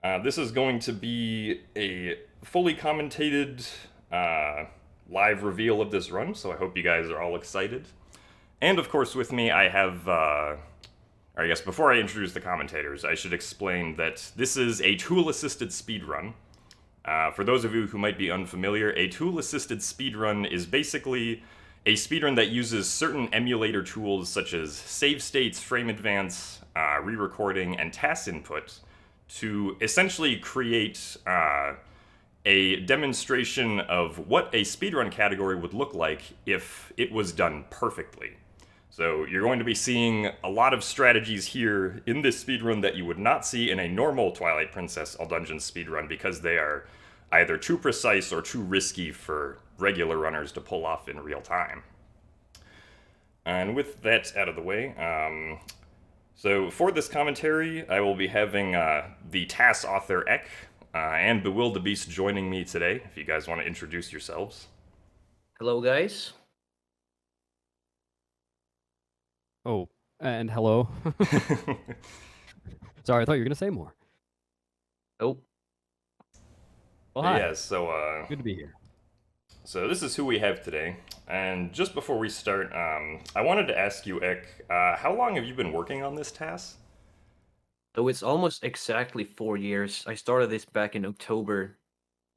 This is going to be a fully commentated live reveal of this run, so I hope you guys are all excited. And of course, with me, I have, or I guess before I introduce the commentators, I should explain that this is a tool-assisted speedrun. For those of you who might be unfamiliar, a tool-assisted speedrun is basically a speedrun that uses certain emulator tools such as save states, frame advance, re-recording, and TAS input to essentially create a demonstration of what a speedrun category would look like if it was done perfectly. So you're going to be seeing a lot of strategies here in this speedrun that you would not see in a normal Twilight Princess All Dungeons speedrun because they are either too precise or too risky for regular runners to pull off in real time. And with that out of the way, so for this commentary, I will be having the TAS author Ekke and Bewildebeest joining me today, if you guys want to introduce yourselves. Hello, guys. Oh, and hello. Sorry, I thought you were going to say more. Nope. Well, hi. Yeah, so Good to be here. So this is who we have today, and just before we start, I wanted to ask you, Ekke, how long have you been working on this TAS? So it's almost exactly 4 years. I started this back in October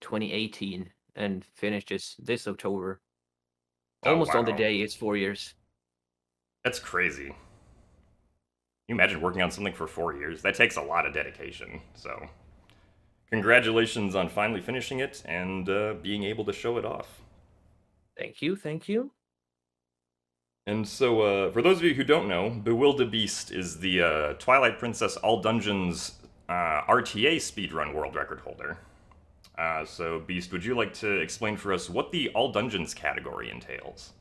2018 and finished this October. Almost on the wow. day, it's 4 years. That's crazy. Can you imagine working on something for 4 years? That takes a lot of dedication, so congratulations on finally finishing it and being able to show it off. Thank you, thank you. And so, for those of you who don't know, Bewildebeest is the Twilight Princess All Dungeons RTA speedrun world record holder. So, Beast, would you like to explain for us what the All Dungeons category entails?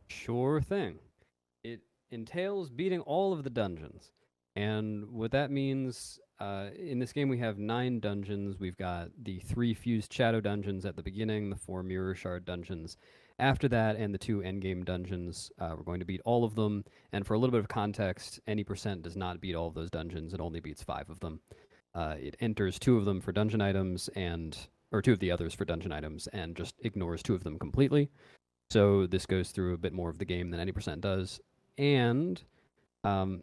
Sure thing. It entails beating all of the dungeons. And what that means, in this game we have 9 dungeons. We've got the 3 fused shadow dungeons at the beginning, the 4 mirror shard dungeons after that, and the 2 endgame dungeons. We're going to beat all of them. And for a little bit of context, any percent does not beat all of those dungeons. It only beats 5 of them. It enters 2 of them for dungeon items or 2 of the others for dungeon items and just ignores 2 of them completely. So this goes through a bit more of the game than any percent does. And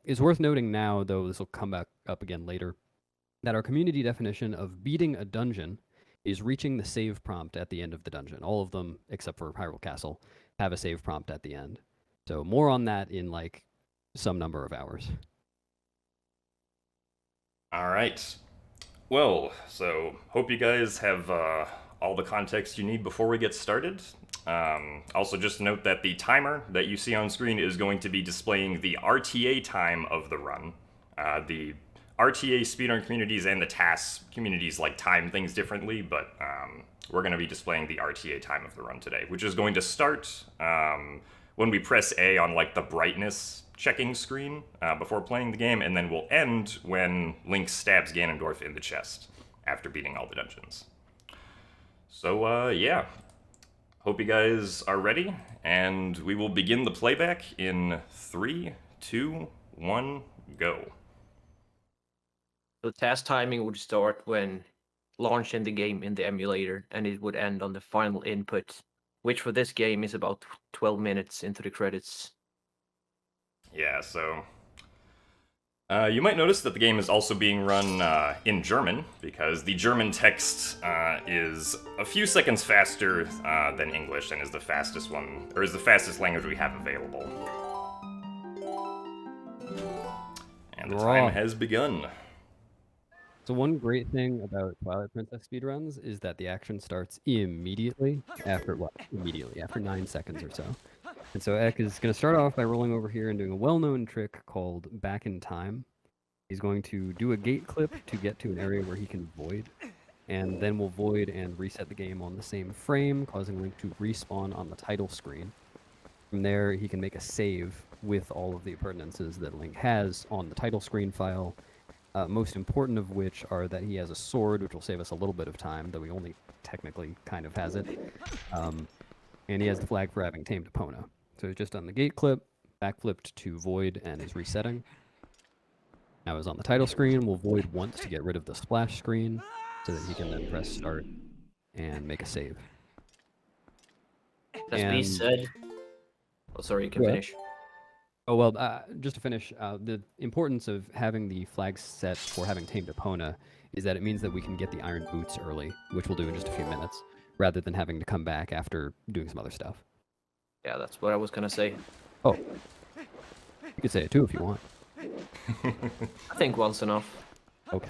it's worth noting now, though this will come back up again later, that our community definition of beating a dungeon is reaching the save prompt at the end of the dungeon. All of them, except for Hyrule Castle, have a save prompt at the end. So more on that in like some number of hours. All right. Well, so hope you guys have all the context you need before we get started. Also, just note that the timer that you see on screen is going to be displaying the RTA time of the run. The RTA speedrun communities and the TAS communities like time things differently, but we're going to be displaying the RTA time of the run today, which is going to start when we press A on like the brightness checking screen before playing the game, and then will end when Link stabs Ganondorf in the chest after beating all the dungeons. So yeah, hope you guys are ready, and we will begin the playback in 3, 2, 1, go. So task timing would start when launching the game in the emulator, and it would end on the final input, which for this game is about 12 minutes into the credits. Yeah, so you might notice that the game is also being run in German, because the German text is a few seconds faster than English and is the fastest one, or is the fastest language we have available. And the time has begun. So one great thing about Twilight Princess speedruns is that the action starts immediately after 9 seconds or so. And so Ekke is going to start off by rolling over here and doing a well-known trick called Back in Time. He's going to do a gate clip to get to an area where he can void, and then will void and reset the game on the same frame, causing Link to respawn on the title screen. From there, he can make a save with all of the appurtenances that Link has on the title screen file, most important of which are that he has a sword, which will save us a little bit of time, though he only technically kind of has it. And he has the flag for having tamed Epona. So he's just done the gate clip, backflipped to void, and is resetting. Now, as on the title screen, we'll void once to get rid of the splash screen, so that he can then press start and make a save. That's being said. Oh, sorry, you can Go ahead. finish. Oh, well, just to finish, the importance of having the flag set for having tamed Epona is that it means that we can get the iron boots early, which we'll do in just a few minutes, rather than having to come back after doing some other stuff. Yeah, that's what I was gonna say. Oh, you could say it too if you want. I think one's enough. Okay.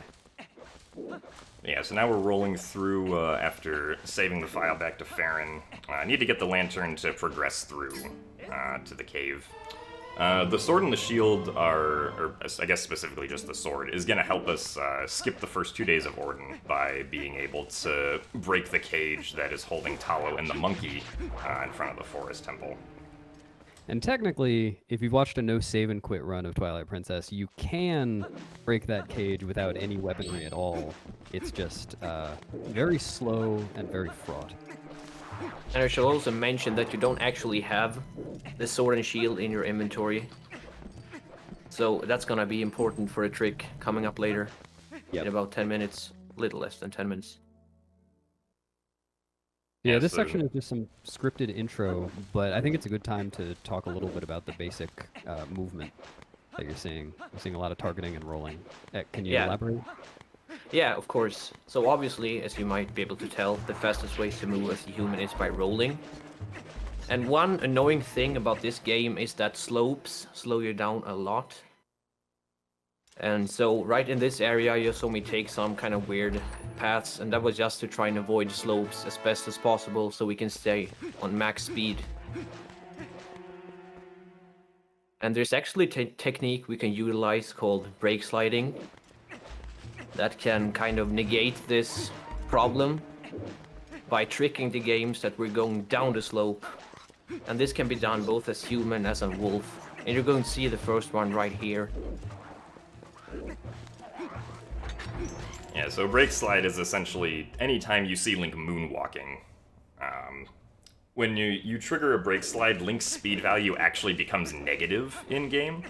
Yeah, so now we're rolling through after saving the file back to Farron. I need to get the lantern to progress through to the cave. The sword and the shield or I guess specifically just the sword, is going to help us skip the first 2 days of Orden by being able to break the cage that is holding Talo and the monkey in front of the forest temple. And technically, if you've watched a no save and quit run of Twilight Princess, you can break that cage without any weaponry at all. It's just very slow and very fraught. And I shall also mention that you don't actually have the sword and shield in your inventory. So that's gonna be important for a trick coming up later. Yep. In about 10 minutes. Little less than 10 minutes. Yeah, Yeah, this so- section is just some scripted intro, but I think it's a good time to talk a little bit about the basic movement that you're seeing. You're seeing a lot of targeting and rolling. Can you Yeah. elaborate? Yeah, of course. So obviously, as you might be able to tell, the fastest way to move as a human is by rolling. And one annoying thing about this game is that slopes slow you down a lot. And so right in this area, you saw me take some kind of weird paths, and that was just to try and avoid slopes as best as possible so we can stay on max speed. And there's actually a technique we can utilize called brake sliding that can kind of negate this problem by tricking the games that we're going down the slope. And this can be done both as human as a wolf. And you're going to see the first one right here. Yeah, so break slide is essentially anytime you see Link moonwalking. When you trigger a break slide, Link's speed value actually becomes negative in-game.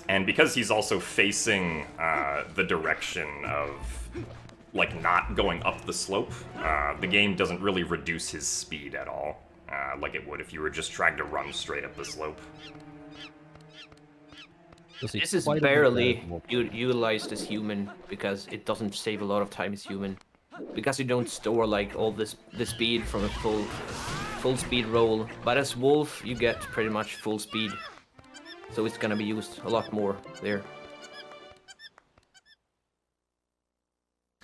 And because he's also facing the direction of, like, not going up the slope, the game doesn't really reduce his speed at all, like it would if you were just trying to run straight up the slope. You'll see This is quite a bit of barely that. utilized as human because it doesn't save a lot of time as human. Because you don't store like all the speed from a full speed roll. But as wolf, you get pretty much full speed. So it's gonna be used a lot more there.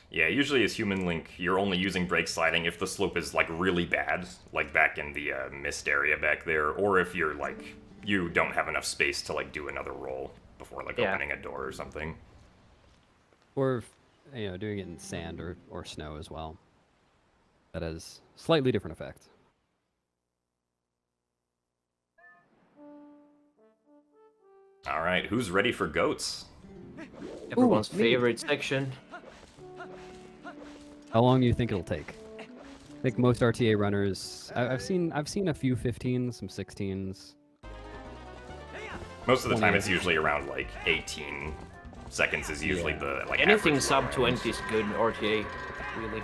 Yeah, usually as human Link, you're only using brake sliding if the slope is, like, really bad, like back in the mist area back there, or if you're, like, you don't have enough space to, like, do another roll before, like, Yeah. opening a door or something. Or, doing it in sand or snow as well. That has slightly different effects. Alright, who's ready for goats? Everyone's me. favorite section. How long do you think it'll take? I think most RTA runners. I've seen a few 15s, some 16s. Most of the time 20. it's usually around, like, 18 seconds is usually Yeah. the, like, Anything average sub run. 20 is good in RTA, really.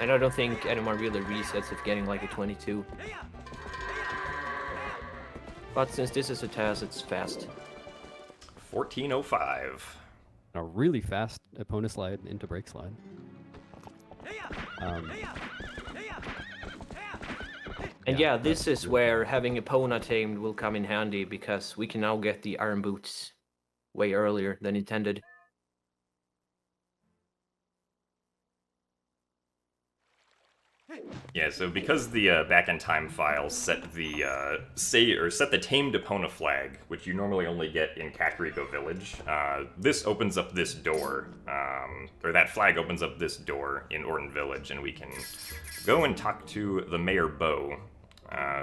And I don't think anyone really resets if getting like a 22. But since this is a TAS, it's fast. 14:05. A really fast opponent slide into break slide. And Yeah, yeah, this is where having Epona tamed will come in handy because we can now get the Iron Boots way earlier than intended. Yeah, so because the back in time file set the set the tamed Epona flag, which you normally only get in Kakariko Village, this opens up this door, or that flag opens up this door in Orton Village, and we can go and talk to the Mayor Bo,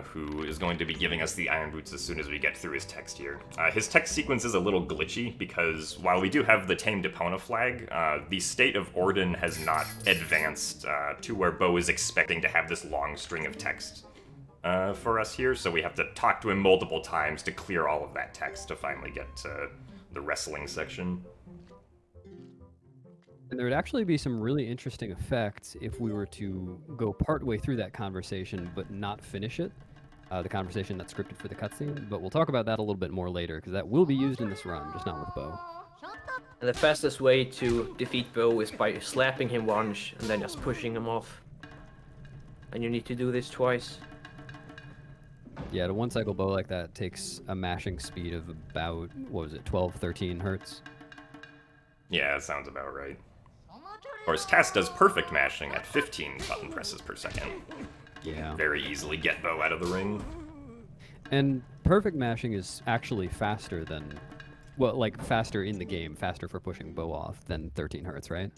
who is going to be giving us the Iron Boots as soon as we get through his text here. His text sequence is a little glitchy because while we do have the tamed Epona flag, the state of Orden has not advanced to where Bo is expecting to have this long string of text for us here, so we have to talk to him multiple times to clear all of that text to finally get to the wrestling section. And there would actually be some really interesting effects if we were to go partway through that conversation but not finish it. The conversation that's scripted for the cutscene. But we'll talk about that a little bit more later, because that will be used in this run, just not with Bo. And the fastest way to defeat Bo is by slapping him once and then just pushing him off. And you need to do this twice. Yeah, to one-cycle bow like that takes a mashing speed of about, what was it, 12, 13 hertz? Yeah, that sounds about right. Of course, TAS does perfect mashing at 15 button presses per second. Yeah. Very easily get Bo out of the ring. And perfect mashing is actually faster than, well, like faster in the game, faster for pushing Bo off than 13 hertz, right?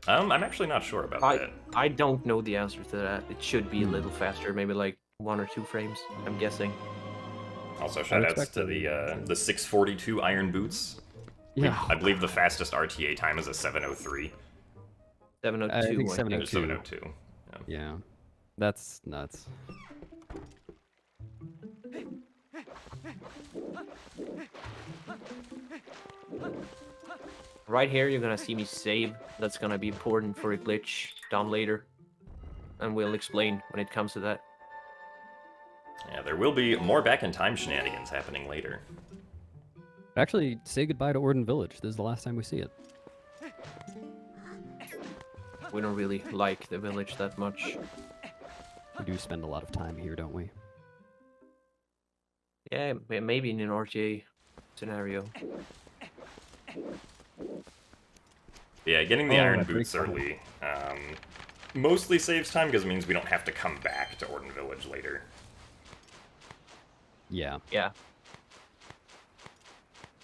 I'm actually not sure about that. I don't know the answer to that. It should be a little faster, maybe like 1 or 2 frames, I'm guessing. Also, shoutouts to the 642 Iron Boots. Yeah. I believe the fastest RTA time is a 703. 702. I think I 702. 702. Yeah. That's nuts. Right here, you're gonna see me save. That's gonna be important for a glitch down later. And we'll explain when it comes to that. Yeah, there will be more back in time shenanigans happening later. Actually, say goodbye to Orden Village. This is the last time we see it. We don't really like the village that much. We do spend a lot of time here, don't we? Yeah, maybe in an RTA scenario. Yeah, getting the Oh, Iron that's Boots pretty early mostly saves time because it means we don't have to come back to Orden Village later. Yeah. Yeah.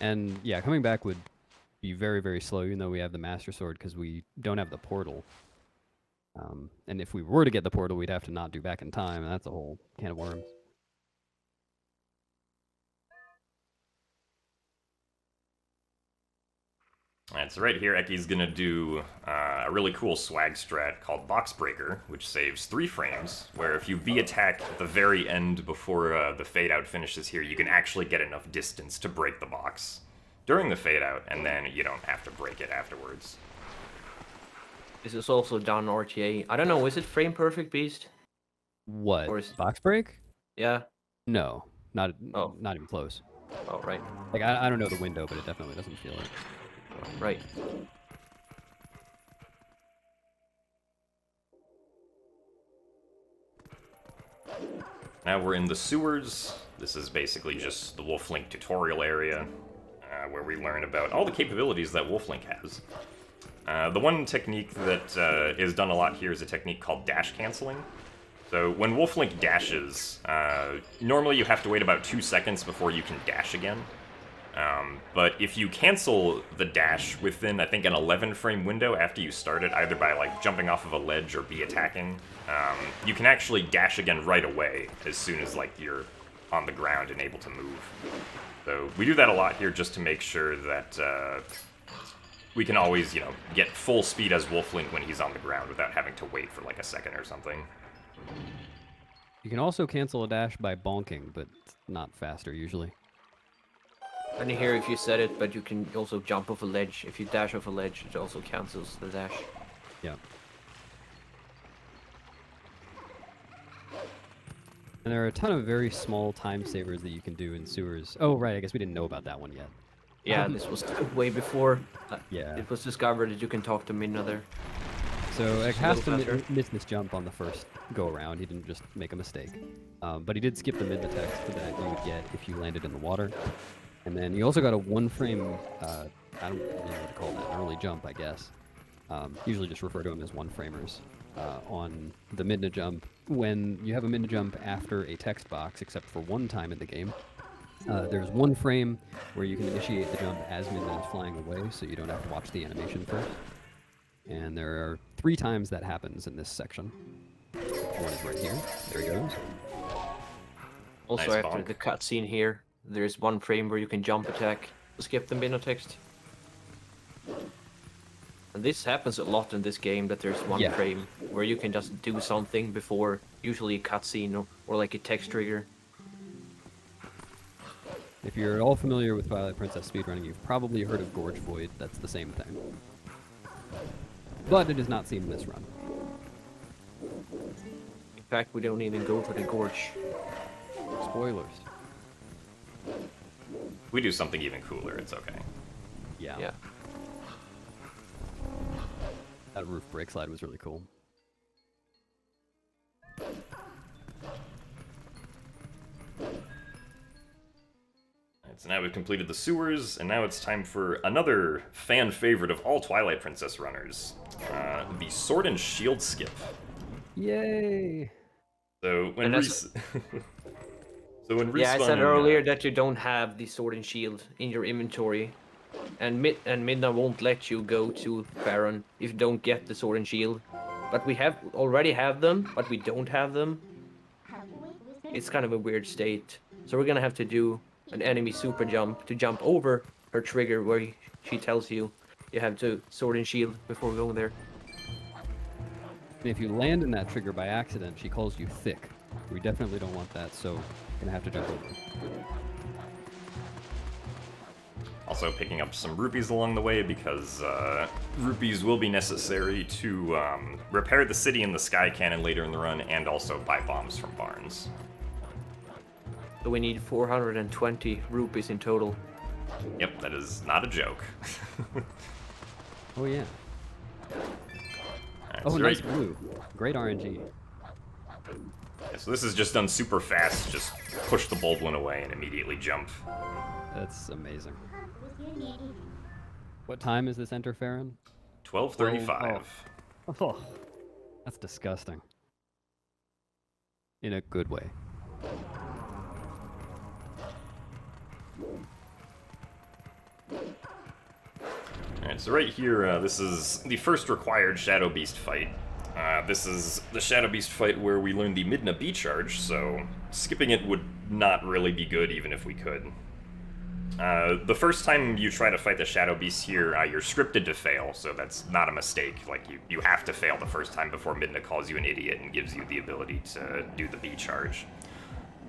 And yeah, coming back would be very, very slow, even though we have the Master Sword, because we don't have the portal. And if we were to get the portal, we'd have to not do back in time, and that's a whole can of worms. Alright, so right here, Ekke's gonna do a really cool swag strat called Box Breaker, which saves 3 frames, where if you B-attack at the very end before the fade-out finishes here, you can actually get enough distance to break the box during the fade-out, and then you don't have to break it afterwards. This is also done RTA. I don't know, is it frame perfect, Beast? What? Or is- Box break? Yeah. No, not Oh. not even close. Oh, right. Like I don't know the window, but it definitely doesn't feel it. Right. Now we're in the sewers. This is basically just the Wolflink tutorial area, where we learn about all the capabilities that Wolflink has. The one technique that is done a lot here is a technique called dash canceling. So when Wolflink dashes, normally you have to wait about 2 seconds before you can dash again. But if you cancel the dash within, I think, an 11-frame window after you start it, either by like jumping off of a ledge or attacking, you can actually dash again right away as soon as like you're on the ground and able to move. So we do that a lot here just to make sure that we can always, you know, get full speed as Wolflink when he's on the ground without having to wait for like a second or something. You can also cancel a dash by bonking, but not faster usually. And here if you set it, but you can also jump off a ledge. If you dash off a ledge, it also cancels the dash. Yeah. And there are a ton of very small time savers that you can do in sewers. Oh, right, I guess we didn't know about that one yet. Yeah, this was way before Yeah. it was discovered that you can talk to Minna there. So Ek Just a has little to faster. miss this jump on the first go-around. He didn't just make a mistake. But he did skip the mid-text that you would get if you landed in the water. And then you also got a 1-frame, I don't really know what to call that, early jump, I guess. Usually just refer to them as 1-framers. On the Midna jump, when you have a Midna jump after a text box, except for one time in the game, there's 1 frame where you can initiate the jump as Midna is flying away, so you don't have to watch the animation first. And there are 3 times that happens in this section. One is right here. There he goes. Also Nice after bonk. the cutscene here, there's 1 frame where you can jump attack. Skip the Minna text. And this happens a lot in this game, that there's 1 Yeah. frame where you can just do something before usually a cutscene or like a text trigger. If you're all familiar with Twilight Princess speedrunning, you've probably heard of Gorge Void. That's the same thing. But it is not seen in this run. In fact, we don't even go for the gorge. Spoilers. We do something even cooler, it's okay. Yeah. That roof break slide was really cool. Alright, so now we've completed the sewers, and now it's time for another fan favorite of all Twilight Princess runners, the Sword and Shield skip. Yay! So when And Reese... So when Yeah, I Respawn said and, earlier that you don't have the sword and shield in your inventory. And Midna won't let you go to Farron if you don't get the sword and shield. But we already have them, but we don't have them. It's kind of a weird state. So we're gonna have to do an enemy super jump to jump over her trigger where she tells you you have to sword and shield before going there. And if you land in that trigger by accident, she calls you thick. We definitely don't want that, so gonna have to jump over. Also picking up some rupees along the way because rupees will be necessary to repair the city and the sky cannon later in the run, and also buy bombs from barns. So we need 420 rupees in total. Yep, that is not a joke. Oh yeah. Alright, Oh, so nice right- blue. Great RNG. yeah, so this is just done super fast. Just push the Bulblin away and immediately jump. That's amazing. What time is this enter, Farron? 12:35. Oh, that's disgusting. In a good way. Alright, so right here, this is the first required Shadow Beast fight. This is the Shadow Beast fight where we learn the Midna B charge, so skipping it would not really be good even if we could. The first time you try to fight the Shadow Beast here, you're scripted to fail, so that's not a mistake. Like, you have to fail the first time before Midna calls you an idiot and gives you the ability to do the B charge.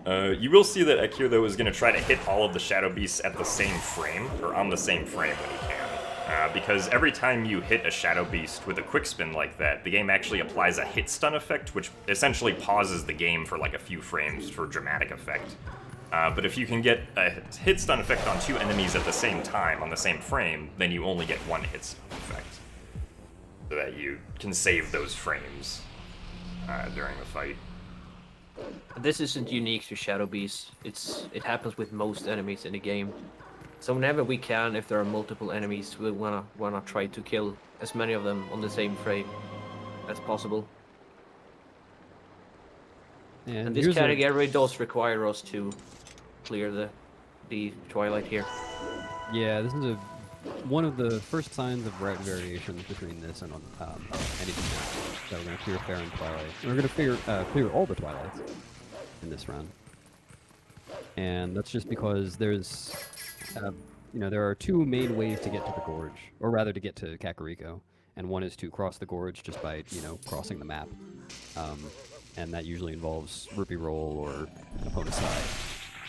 You will see that Ekke, though, is going to try to hit all of the Shadow Beasts at the same frame, or on the same frame when he can. Because every time you hit a Shadow Beast with a quick spin like that, the game actually applies a hit stun effect, which essentially pauses the game for like a few frames for dramatic effect. But if you can get a hit stun effect on two enemies at the same time, on the same frame, then you only get one hit stun effect. So that you can save those frames during the fight. This isn't unique to Shadow Beast. It happens with most enemies in the game. So whenever we can, if there are multiple enemies, we wanna try to kill as many of them on the same frame as possible. And this here's category does require us to clear the Twilight here. Yeah, this is one of the first signs of variations between this and anything else. So we're gonna clear Farron Twilight. And we're gonna clear all the Twilights in this round. And that's just because there's, there are two main ways to get to the gorge, or rather to get to Kakariko. And one is to cross the gorge just by, crossing the map. And that usually involves rupee roll or an opponent's side,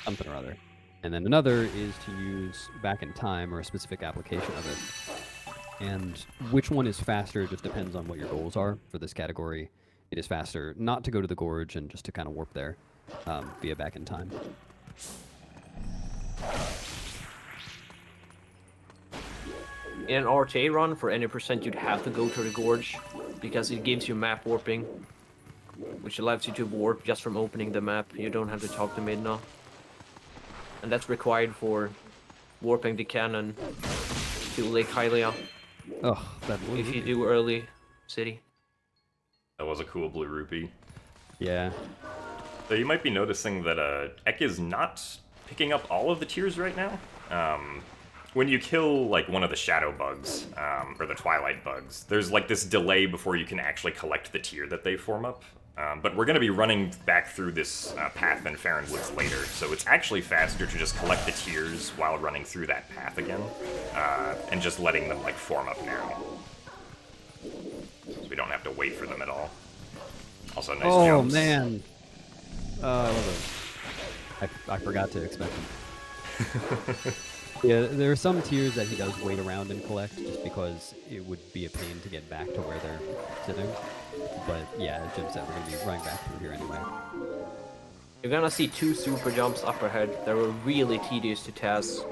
something or other. And then another is to use back in time or a specific application of it. And which one is faster just depends on what your goals are for this category. It is faster not to go to the gorge and just to kind of warp there via back in time. In an RTA run, for any percent, you'd have to go to the gorge because it gives you map warping, which allows you to warp just from opening the map. You don't have to talk to Midna. And that's required for warping the cannon to Lake Hylia Oh, that was if you do early city. That was a cool blue rupee. Yeah. So you might be noticing that Ekke is not picking up all of the tiers right now. When you kill like one of the shadow bugs, or the twilight bugs, there's like this delay before you can actually collect the tier that they form up. But we're going to be running back through this path in Farron Woods later, so it's actually faster to just collect the tiers while running through that path again, and just letting them like form up now. So we don't have to wait for them at all. Also, nice jumps. Oh man! I love it. I forgot to expect them. Yeah, there are some tiers that he does wait around and collect just because it would be a pain to get back to where they're sitting. But yeah, as Jim said, we're going to be running back through here anyway. You're gonna see 2 super jumps up ahead that were really tedious to TAS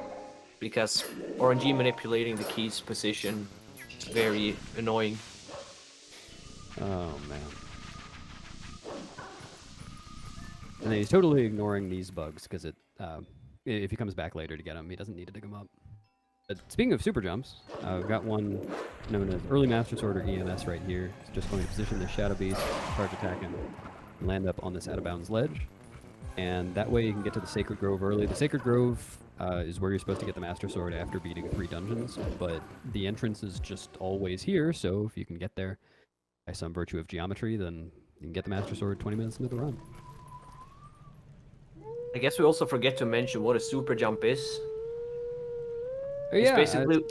because RNG manipulating the key's position is very annoying. Oh, man. And then he's totally ignoring these bugs because if he comes back later to get them, he doesn't need to dig them up. But speaking of super jumps, we've got one known as Early Master Sword or EMS right here. It's just going to position the Shadow Beast, charge attack him, and land up on this out-of-bounds ledge. And that way you can get to the Sacred Grove early. The Sacred Grove is where you're supposed to get the Master Sword after beating 3 dungeons, but the entrance is just always here, so if you can get there by some virtue of geometry, then you can get the Master Sword 20 minutes into the run. I guess we also forget to mention what a super jump is. Oh, It's yeah, basically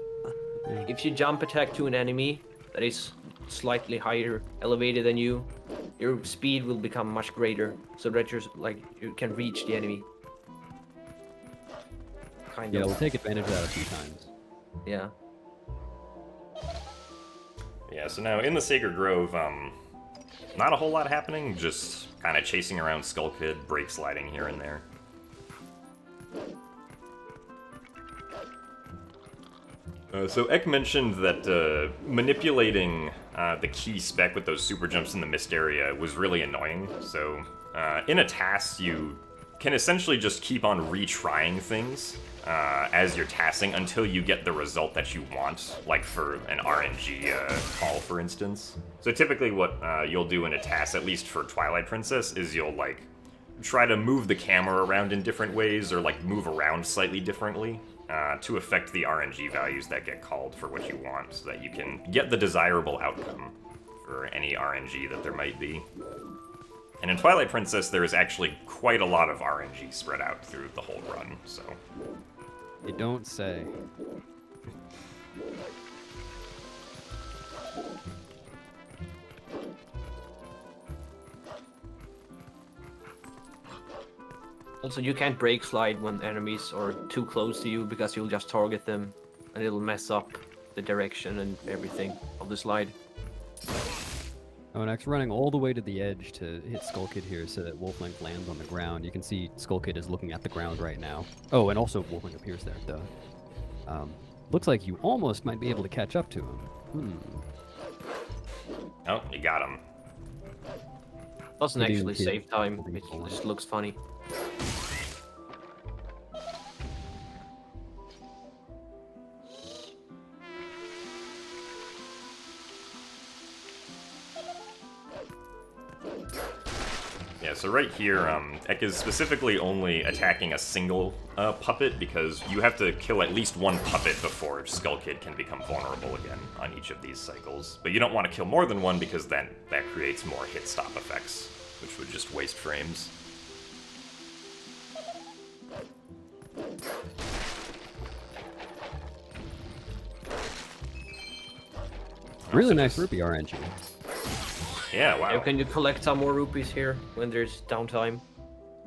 yeah. if you jump attack to an enemy that is slightly higher elevated than you, your speed will become much greater, so that you can reach the enemy. Kind Yeah, of. we'll take advantage of that a few times. Yeah. Yeah, so now in the Sacred Grove, not a whole lot happening, just kind of chasing around Skull Kid, break sliding here and there. So Ek mentioned that manipulating the key spec with those super jumps in the mist area was really annoying. So in a TAS, you can essentially just keep on retrying things as you're tassing until you get the result that you want, like for an RNG call, for instance. So typically what you'll do in a TAS, at least for Twilight Princess, is you'll like try to move the camera around in different ways or like move around slightly differently to affect the RNG values that get called for what you want, so that you can get the desirable outcome for any RNG that there might be. And in Twilight Princess, there is actually quite a lot of RNG spread out through the whole run, so... You don't say. Also, you can't break slide when enemies are too close to you because you'll just target them and it'll mess up the direction and everything of the slide. Oh, and X running all the way to the edge to hit Skull Kid here so that Wolflink lands on the ground. You can see Skull Kid is looking at the ground right now. Oh, and also Wolflink appears there, duh. Looks like you almost might be able to catch up to him. Oh, you got him. Doesn't What do you actually hear? save time, What do you it call it? just looks funny. Yeah, so right here, Ek is specifically only attacking a single puppet because you have to kill at least one puppet before Skull Kid can become vulnerable again on each of these cycles. But you don't want to kill more than one because then that creates more hit stop effects, which would just waste frames. Really nice rupee RNG. Yeah, wow. Can you collect some more rupees here when there's downtime?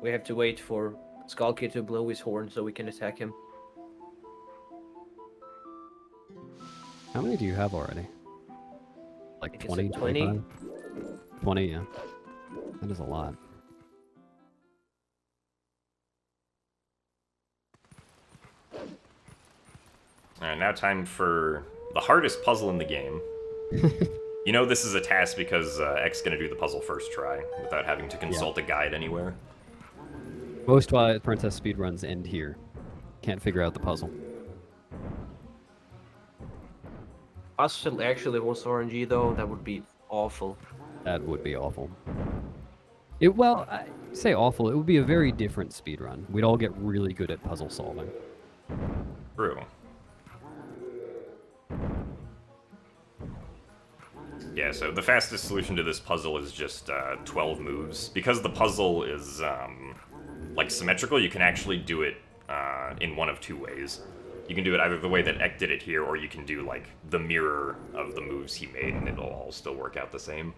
We have to wait for Skull Kid to blow his horn so we can attack him. How many do you have already? Like think it's 20? like 20? 25? 20, yeah. That is a lot. Alright, now time for the hardest puzzle in the game. You know this is a task because Ek's gonna do the puzzle first try, without having to consult a guide anywhere. Most Twilight Princess speedruns end here. Can't figure out the puzzle. Us actually was RNG though, that would be awful. That would be awful. Well, I say awful, it would be a very different speedrun. We'd all get really good at puzzle solving. True. Yeah, so the fastest solution to this puzzle is just 12 moves. Because the puzzle is, like, symmetrical, you can actually do it in one of 2 ways. You can do it either the way that Ek did it here, or you can do, like, the mirror of the moves he made, and it'll all still work out the same.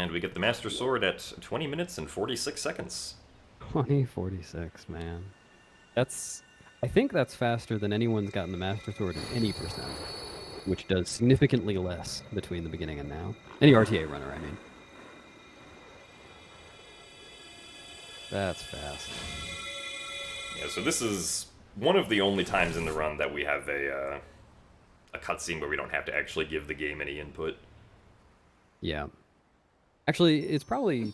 And we get the Master Sword at 20 minutes and 46 seconds. 2046, man. I think that's faster than anyone's gotten the Master Sword in any percent, which does significantly less between the beginning and now. Any RTA runner, I mean. That's fast. Yeah, so this is one of the only times in the run that we have a cutscene where we don't have to actually give the game any input. Yeah. Actually, it's probably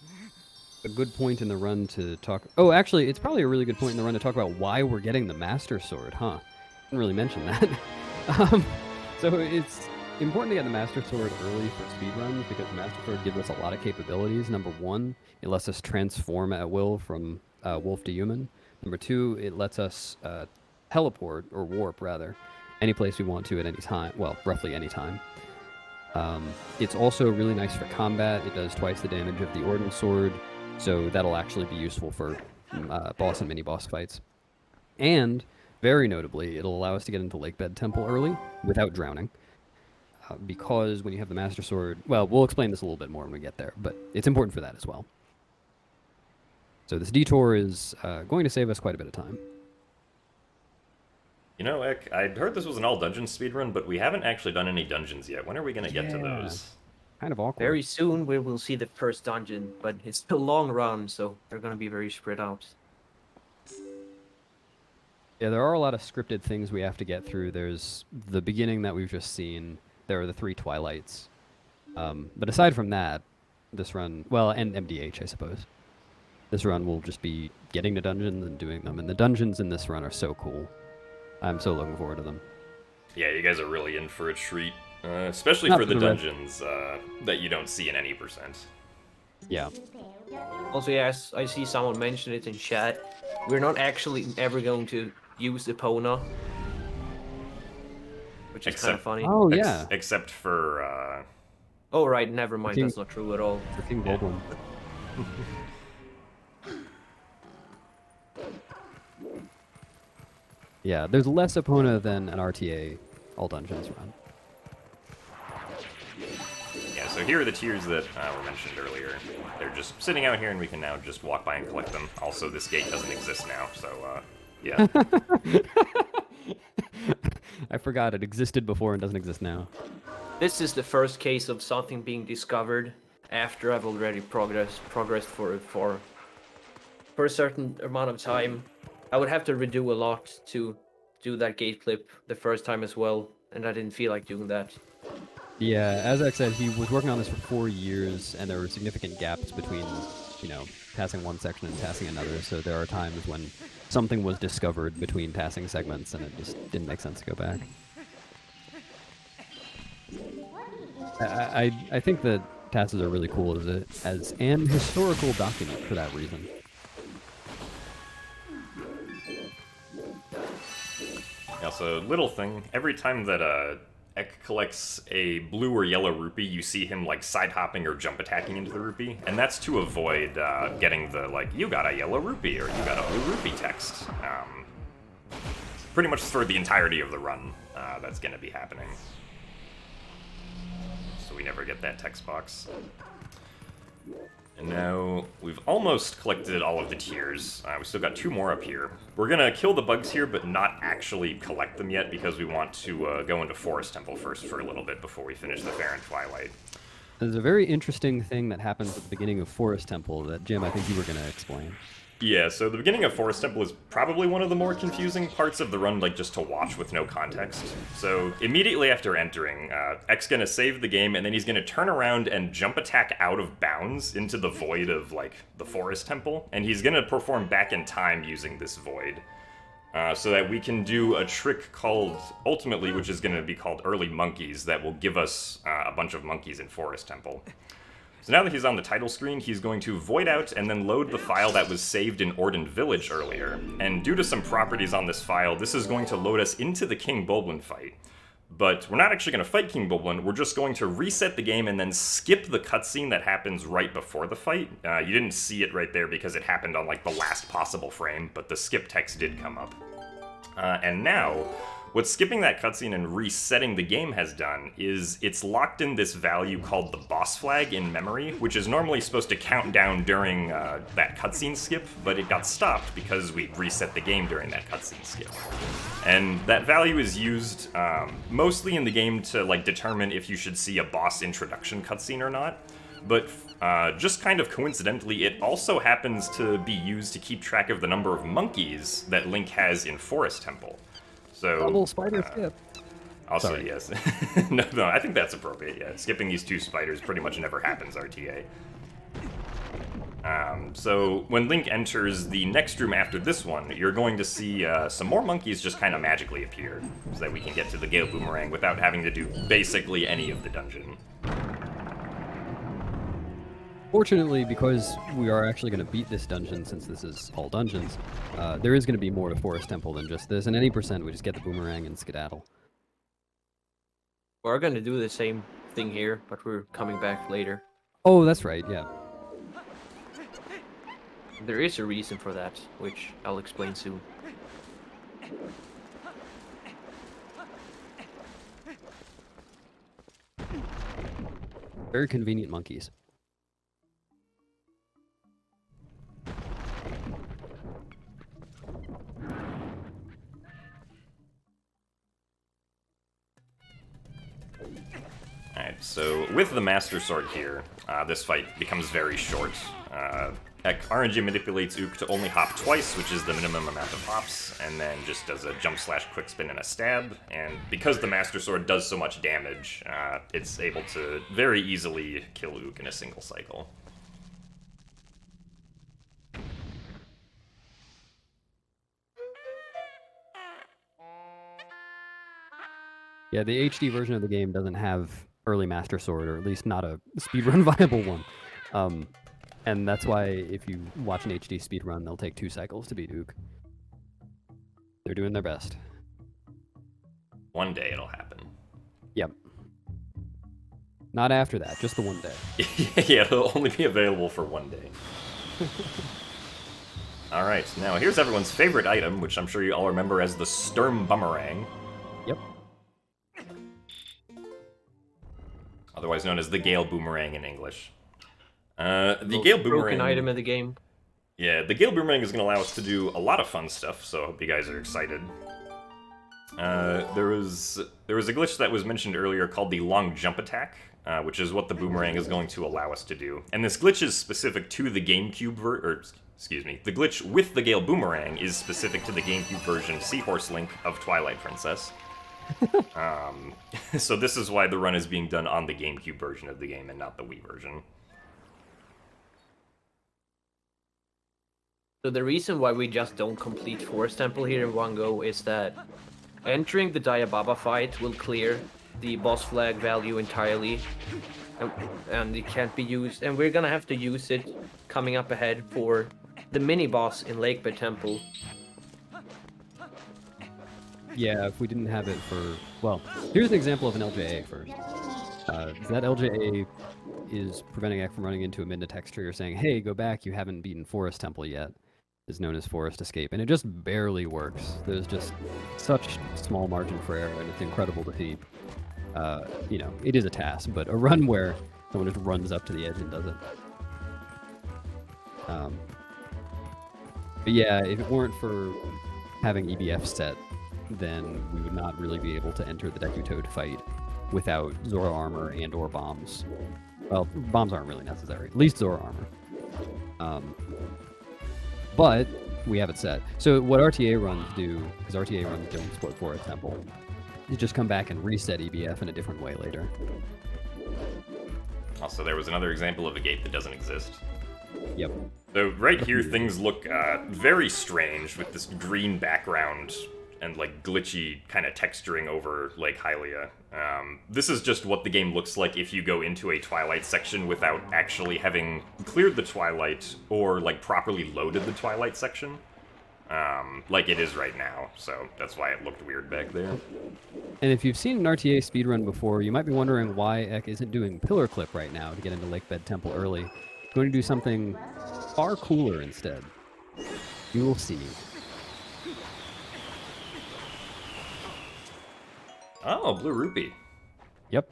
a good point in the run to talk... Oh, actually, it's probably a really good point in the run to talk about why we're getting the Master Sword, huh? Didn't really mention that. So it's important to get the Master Sword early for speedruns because the Master Sword gives us a lot of capabilities. Number one, it lets us transform at will from wolf to human. Number two, it lets us teleport, or warp rather, any place we want to at any time. Well, roughly any time. It's also really nice for combat. It does twice the damage of the Ordnance Sword, so that'll actually be useful for boss and mini-boss fights. And, very notably, it'll allow us to get into Lakebed Temple early without drowning. Because when you have the Master Sword... Well, we'll explain this a little bit more when we get there, but it's important for that as well. So this detour is going to save us quite a bit of time. You know, Ek, I'd heard this was an all-dungeon speedrun, but we haven't actually done any dungeons yet. When are we going to get to those? Kind of awkward. Very soon we will see the first dungeon, but it's still a long run, so they're going to be very spread out. Yeah, there are a lot of scripted things we have to get through. There's the beginning that we've just seen. There are the 3 Twilights. But aside from that, this run... Well, and MDH, I suppose. This run will just be getting to dungeons and doing them. And the dungeons in this run are so cool. I'm so looking forward to them. Yeah, you guys are really in for a treat. Especially Not for the for the rest. dungeons that you don't see in any percent. Yeah. Also, yes, I see someone mention it in chat. We're not actually ever going to use Epona. Which is kind of funny. Oh, yeah. Except for... Oh, right, never mind, King- that's not true at all. The King Goblin. Yeah, there's less Epona than an RTA all dungeons run. Yeah, so here are the tiers that were mentioned earlier. They're just sitting out here, and we can now just walk by and collect them. Also, this gate doesn't exist now, so, yeah. I forgot it existed before and doesn't exist now. This is the first case of something being discovered after I've already progressed for a certain amount of time. I would have to redo a lot to do that gate clip the first time as well, and I didn't feel like doing that. Yeah, as I said, he was working on this for 4 years, and there were significant gaps between, you know, passing one section and passing another, so there are times when something was discovered between passing segments, and it just didn't make sense to go back. I think that TASs are really cool as an historical document for that reason. Yeah, so little thing, every time that Ek collects a blue or yellow rupee, you see him like side hopping or jump attacking into the rupee, and that's to avoid getting the like you got a yellow rupee or you got a blue rupee text. Pretty much for the entirety of the run, that's going to be happening. So we never get that text box. And now we've almost collected all of the tiers. We still got 2 more up here. We're gonna kill the bugs here, but not actually collect them yet because we want to go into Forest Temple first for a little bit before we finish the Fair and Twilight. There's a very interesting thing that happens at the beginning of Forest Temple that, Jim, I think you were going to explain. Yeah, so the beginning of Forest Temple is probably one of the more confusing parts of the run, like just to watch with no context. So immediately after entering, Ek's gonna save the game, and then he's gonna turn around and jump attack out of bounds into the void of like the Forest Temple, and he's gonna perform back in time using this void. So that we can do a trick called, ultimately, which is gonna be called Early Monkeys, that will give us a bunch of monkeys in Forest Temple. So now that he's on the title screen, he's going to void out and then load the file that was saved in Orden Village earlier. And due to some properties on this file, this is going to load us into the King Bulblin fight. But we're not actually going to fight King Bulblin, we're just going to reset the game and then skip the cutscene that happens right before the fight. You didn't see it right there because it happened on like the last possible frame, but the skip text did come up. And now, What skipping that cutscene and resetting the game has done is it's locked in this value called the boss flag in memory, which is normally supposed to count down during that cutscene skip, but it got stopped because we reset the game during that cutscene skip. And that value is used mostly in the game to like determine if you should see a boss introduction cutscene or not. But just kind of coincidentally, it also happens to be used to keep track of the number of monkeys that Link has in Forest Temple. So, Double spider skip. Also, Sorry. yes. no, I think that's appropriate, yeah. Skipping these 2 spiders pretty much never happens, RTA. So, when Link enters the next room after this one, you're going to see some more monkeys just kind of magically appear, so that we can get to the Guild Boomerang without having to do basically any of the dungeon. Fortunately, because we are actually going to beat this dungeon, since this is all dungeons, there is going to be more to Forest Temple than just this, and any percent we just get the boomerang and skedaddle. We're gonna do the same thing here, but we're coming back later. Oh, that's right, yeah. There is a reason for that, which I'll explain soon. Very convenient monkeys. Alright, so with the Master Sword here, this fight becomes very short. RNG manipulates Ook to only hop twice, which is the minimum amount of hops, and then just does a jump/quick spin and a stab. And because the Master Sword does so much damage, it's able to very easily kill Ook in a single cycle. Yeah, the HD version of the game doesn't have early Master Sword, or at least not a speedrun viable one. And that's why if you watch an HD speedrun, they'll take 2 cycles to beat Ook. They're doing their best. One day it'll happen. Yep. Not after that, just the one day. Yeah, it'll only be available for one day. Alright, now here's everyone's favorite item, which I'm sure you all remember as the Sturm Boomerang. Yep. Otherwise known as the Gale Boomerang in English. The Gale Boomerang... Broken item of the game. Yeah, the Gale Boomerang is going to allow us to do a lot of fun stuff, so I hope you guys are excited. There was a glitch that was mentioned earlier called the long jump attack, which is what the boomerang is going to allow us to do. And this glitch is specific to the GameCube the glitch with the Gale Boomerang is specific to the GameCube version Seahorse Link of Twilight Princess. So this is why the run is being done on the GameCube version of the game and not the Wii version. So the reason why we just don't complete Forest Temple here in one go is that entering the Diababa fight will clear the boss flag value entirely, and it can't be used, and we're gonna have to use it coming up ahead for the mini-boss in Lakebed Temple. Yeah, if we didn't have it for... Well, here's an example of an LJA first. That LJA is preventing Ekke from running into a Midna-text tree or saying, hey, go back, you haven't beaten Forest Temple yet. Is known as Forest Escape, and it just barely works. There's just such small margin for error, and it's incredible to see. You know, it is a TAS, but a run where someone just runs up to the edge and does it. But yeah, if it weren't for having EBF set, then we would not really be able to enter the Deku Toad fight without Zora armor and or bombs. Well, bombs aren't really necessary, at least Zora armor. But we have it set. So what RTA runs do, because RTA runs don't support Forest Temple, is just come back and reset EBF in a different way later. Also, there was another example of a gate that doesn't exist. Yep. So right here, things look very strange with this green background and like glitchy kind of texturing over Lake Hylia. This is just what the game looks like if you go into a Twilight section without actually having cleared the Twilight or like properly loaded the Twilight section, like it is right now. So that's why it looked weird back there. And if you've seen an RTA speedrun before, you might be wondering why Ekke isn't doing Pillar Clip right now to get into Lakebed Temple early. He's going to do something far cooler instead. You will see. Oh, blue rupee. Yep.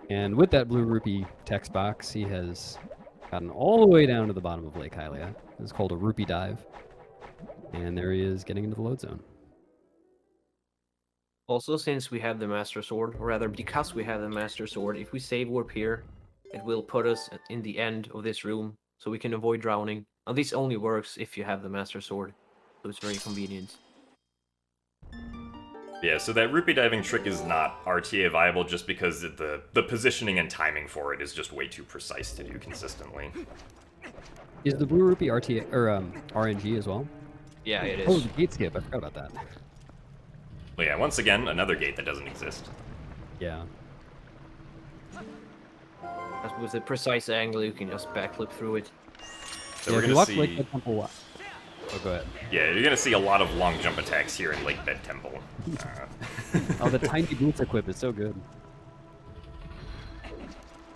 And with that blue rupee text box, he has gotten all the way down to the bottom of Lake Hylia. It's called a rupee dive. And there he is getting into the load zone. Also, since we have the Master Sword, or rather because we have the Master Sword, if we save warp here, it will put us in the end of this room, so we can avoid drowning. And this only works if you have the Master Sword, so it's very convenient. Yeah, so that rupee diving trick is not RTA viable just because the positioning and timing for it is just way too precise to do consistently. Is the blue rupee RTA or RNG as well? Yeah, it is. Oh, the gate skip. I forgot about that. Well, yeah, once again, another gate that doesn't exist. Yeah. With a precise angle, you can just backflip through it. So Yeah, we're if you gonna watch see. Lake Bed Temple. Oh, go ahead. Yeah, you're gonna see a lot of long jump attacks here in Lake Bed Temple. Oh, the tiny boots equip is so good.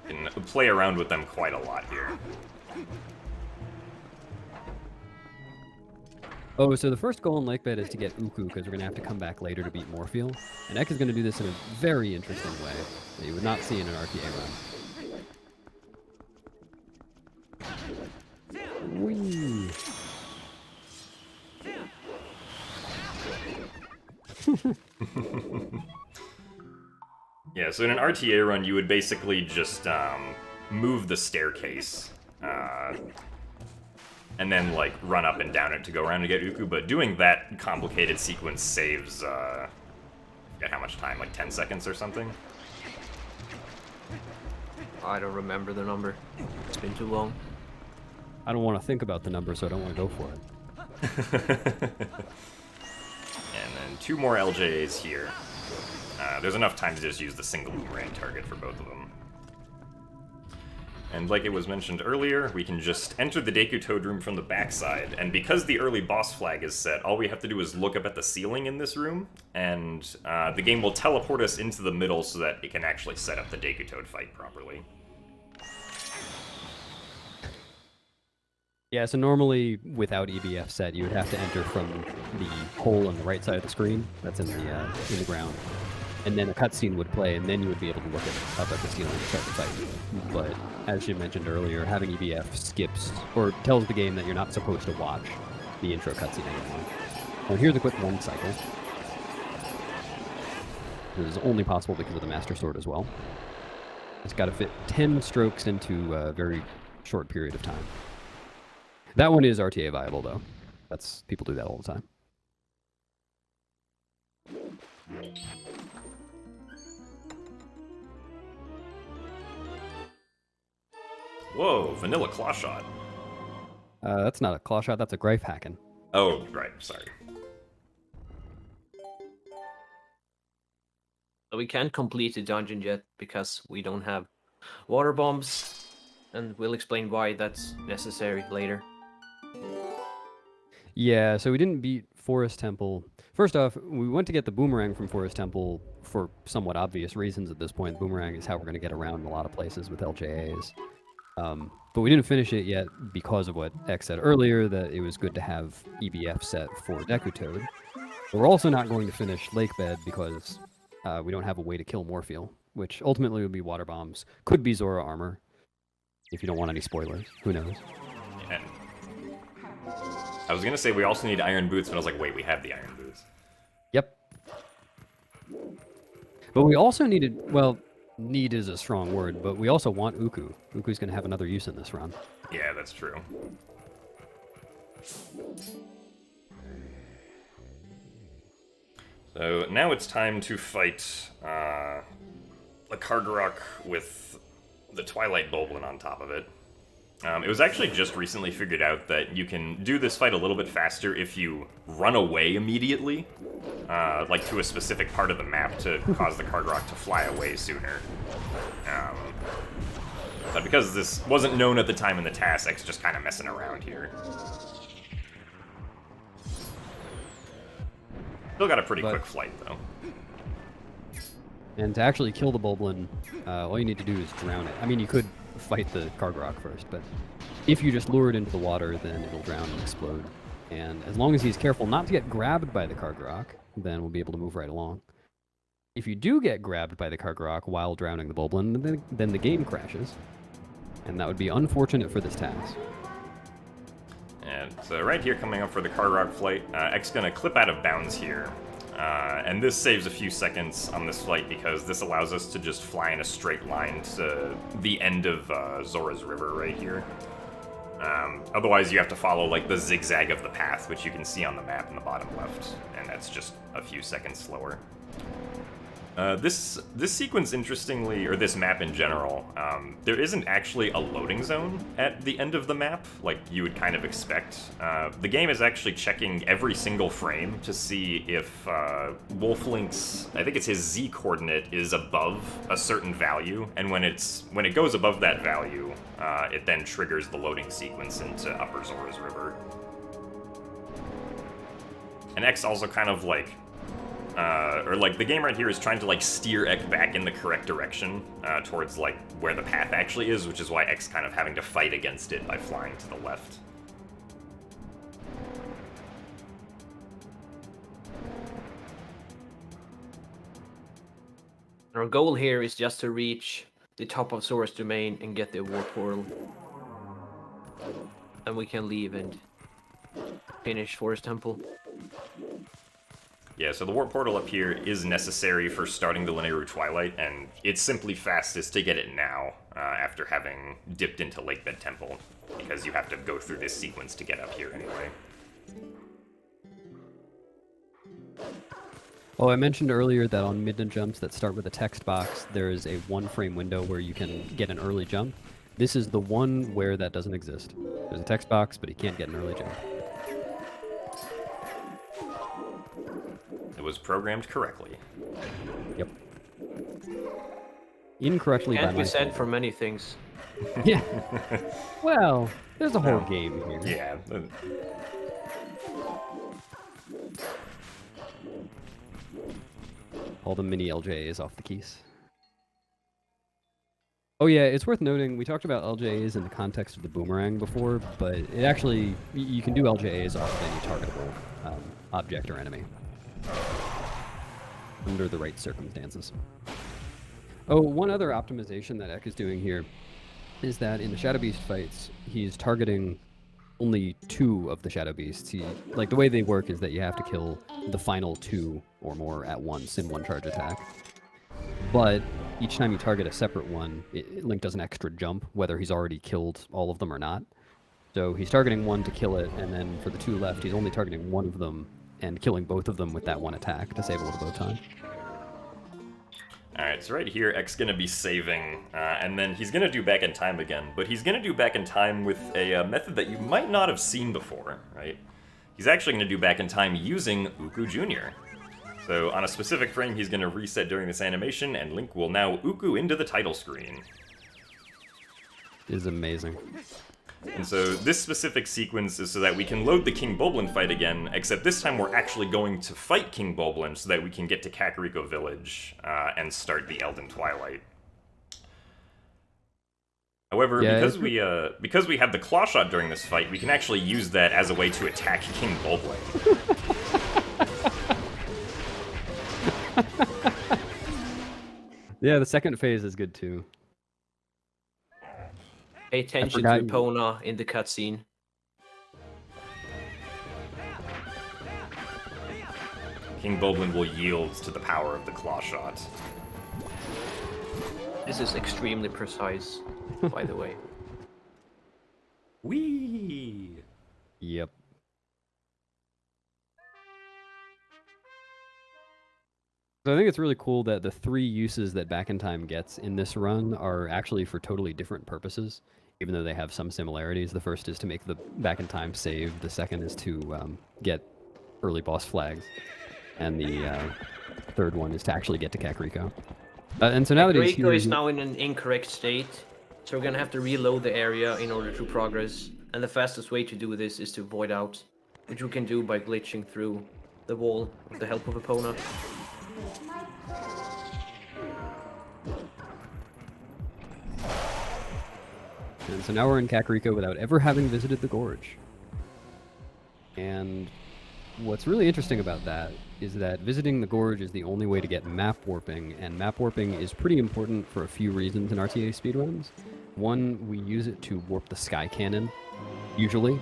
You can play around with them quite a lot here. Oh, so the first goal in Lake Bed is to get Uku, because we're going to have to come back later to beat Morpheal. And Ek is going to do this in a very interesting way that you would not see in an RTA run. Whee! Yeah, so in an RTA run, you would basically just move the staircase, and then like run up and down it to go around to get Uku. But doing that complicated sequence saves, forget how much time, like 10 seconds or something. I don't remember the number. It's been too long. I don't want to think about the number, so I don't want to go for it. And then 2 more LJAs here. There's enough time to just use the single boomerang target for both of them. And like it was mentioned earlier, we can just enter the Deku Toad room from the backside, and because the early boss flag is set, all we have to do is look up at the ceiling in this room, and the game will teleport us into the middle so that it can actually set up the Deku Toad fight properly. Yeah, so normally without EBF set, you would have to enter from the hole on the right side of the screen that's in the ground. And then a cutscene would play, and then you would be able to look up at the ceiling and start the fight. But as you mentioned earlier, having EBF skips, or tells the game that you're not supposed to watch the intro cutscene anymore. Well, here's a quick 1 cycle. This is only possible because of the Master Sword as well. It's got to fit 10 strokes into a very short period of time. That one is RTA viable, though. People do that all the time. Whoa, vanilla claw shot. That's not a claw shot, that's a Greif hacking. Oh, right, sorry. So we can't complete the dungeon yet because we don't have water bombs, and we'll explain why that's necessary later. Yeah, so we didn't beat Forest Temple. First off, we went to get the Boomerang from Forest Temple for somewhat obvious reasons at this point. Boomerang is how we're going to get around in a lot of places with LJAs. But we didn't finish it yet because of what X said earlier, that it was good to have EBF set for Deku Toad. But we're also not going to finish Lake Bed because we don't have a way to kill Morpheal, which ultimately would be water bombs. Could be Zora armor, if you don't want any spoilers. Who knows? And I was gonna say we also need iron boots, but I was like, wait, we have the iron boots. Yep. But we also needed, well, need is a strong word, but we also want Uku. Uku's going to have another use in this run. Yeah, that's true. So now it's time to fight a Kargarok with the Twilight Boblin on top of it. It was actually just recently figured out that you can do this fight a little bit faster if you run away immediately, like to a specific part of the map to cause the Kargarok to fly away sooner. But because this wasn't known at the time in the TAS, X just kind of messing around here. Still got a pretty quick flight, though. And to actually kill the Boblin, all you need to do is drown it. I mean, you could fight the Kargarok first, but if you just lure it into the water, then it'll drown and explode. And as long as he's careful not to get grabbed by the Kargarok, then we'll be able to move right along. If you do get grabbed by the Kargarok while drowning the Bulblin, then the game crashes. And that would be unfortunate for this task. And so right here, coming up for the Kargarok flight, X gonna clip out of bounds here. And this saves a few seconds on this flight because this allows us to just fly in a straight line to the end of Zora's River right here. Otherwise, you have to follow like the zigzag of the path, which you can see on the map in the bottom left, and that's just a few seconds slower. This sequence, interestingly, or this map in general, there isn't actually a loading zone at the end of the map, like you would kind of expect. The game is actually checking every single frame to see if Wolf-Link's, I think it's his Z coordinate, is above a certain value, and when it goes above that value, it then triggers the loading sequence into Upper Zora's River. And X also kind of like, the game right here is trying to like steer X back in the correct direction towards like where the path actually is, which is why X kind of having to fight against it by flying to the left. Our goal here is just to reach the top of Zora's domain and get the award portal. And we can leave and finish Forest Temple. Yeah, so the warp portal up here is necessary for starting the linear Twilight, and it's simply fastest to get it now, after having dipped into Lakebed Temple, because you have to go through this sequence to get up here anyway. Oh, I mentioned earlier that on midden jumps that start with a text box, there is a 1-frame window where you can get an early jump. This is the one where that doesn't exist. There's a text box, but you can't get an early jump. It was programmed correctly. Yep. Incorrectly by Can't be my said fault. for many things. Yeah. Well, there's a whole game here. Yeah. All the mini LJs off the keys. Oh yeah, it's worth noting, we talked about LJs in the context of the boomerang before, but it actually, you can do LJs off of any targetable object or enemy. Under the right circumstances. Oh, one other optimization that Ekke is doing here is that in the Shadow Beast fights, he's targeting only 2 of the Shadow Beasts. Like, the way they work is that you have to kill the final 2 or more at once in one charge attack. But each time you target a separate one, Link does an extra jump, whether he's already killed all of them or not. So he's targeting 1 to kill it, and then for the 2 left, he's only targeting 1 of them and killing both of them with that 1 attack to save a little bit of time. Alright, so right here, X gonna be saving, and then he's gonna do back in time again, but he's gonna do back in time with a method that you might not have seen before, right? He's actually gonna do back in time using Uku Jr. So on a specific frame, he's gonna reset during this animation, and Link will now Uku into the title screen. It is amazing. And so this specific sequence is so that we can load the King Bulblin fight again, except this time we're actually going to fight King Bulblin so that we can get to Kakariko Village and start the Elden Twilight. However, yeah, because we have the claw shot during this fight, we can actually use that as a way to attack King Bulblin. Yeah, the second phase is good too. Pay attention to Epona in the cutscene. King Bulblin will yield to the power of the claw shot. This is extremely precise, by the way. Whee! Yep. So I think it's really cool that the 3 uses that Back in Time gets in this run are actually for totally different purposes, even though they have some similarities. The first is to make the Back in Time save, the second is to get early boss flags, and the third one is to actually get to Kakariko. And so now that he's here, Kakariko is now in an incorrect state, so we're gonna have to reload the area in order to progress, and the fastest way to do this is to void out, which we can do by glitching through the wall with the help of Epona. And so now we're in Kakariko without ever having visited the gorge. And what's really interesting about that is that visiting the gorge is the only way to get map warping, and map warping is pretty important for a few reasons in RTA speedruns. One, we use it to warp the sky cannon, usually.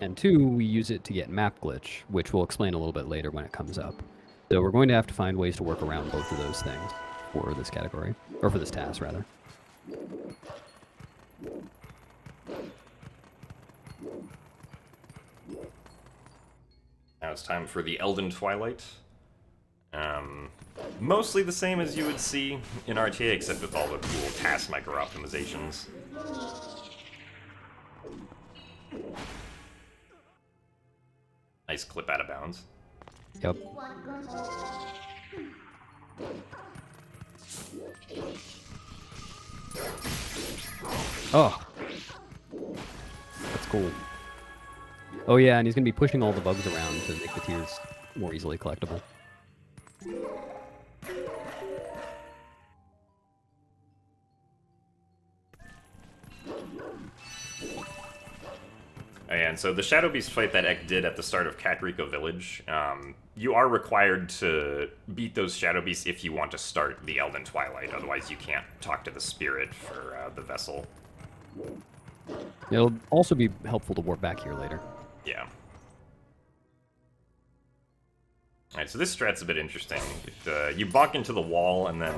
And two, we use it to get map glitch, which we'll explain a little bit later when it comes up. So we're going to have to find ways to work around both of those things for this category, or for this task, rather. Now it's time for the Elden Twilight. Mostly the same as you would see in RTA, except with all the cool TAS micro-optimizations. Nice clip out of bounds. Yep. Oh! That's cool. Oh yeah, and he's gonna be pushing all the bugs around to make the tiers more easily collectible. And so the Shadow Beast fight that Ekke did at the start of Kakariko Village, you are required to beat those Shadow Beasts if you want to start the Elden Twilight. Otherwise, you can't talk to the spirit for the vessel. It'll also be helpful to warp back here later. Yeah. Alright, so this strat's a bit interesting. If you bonk into the wall and then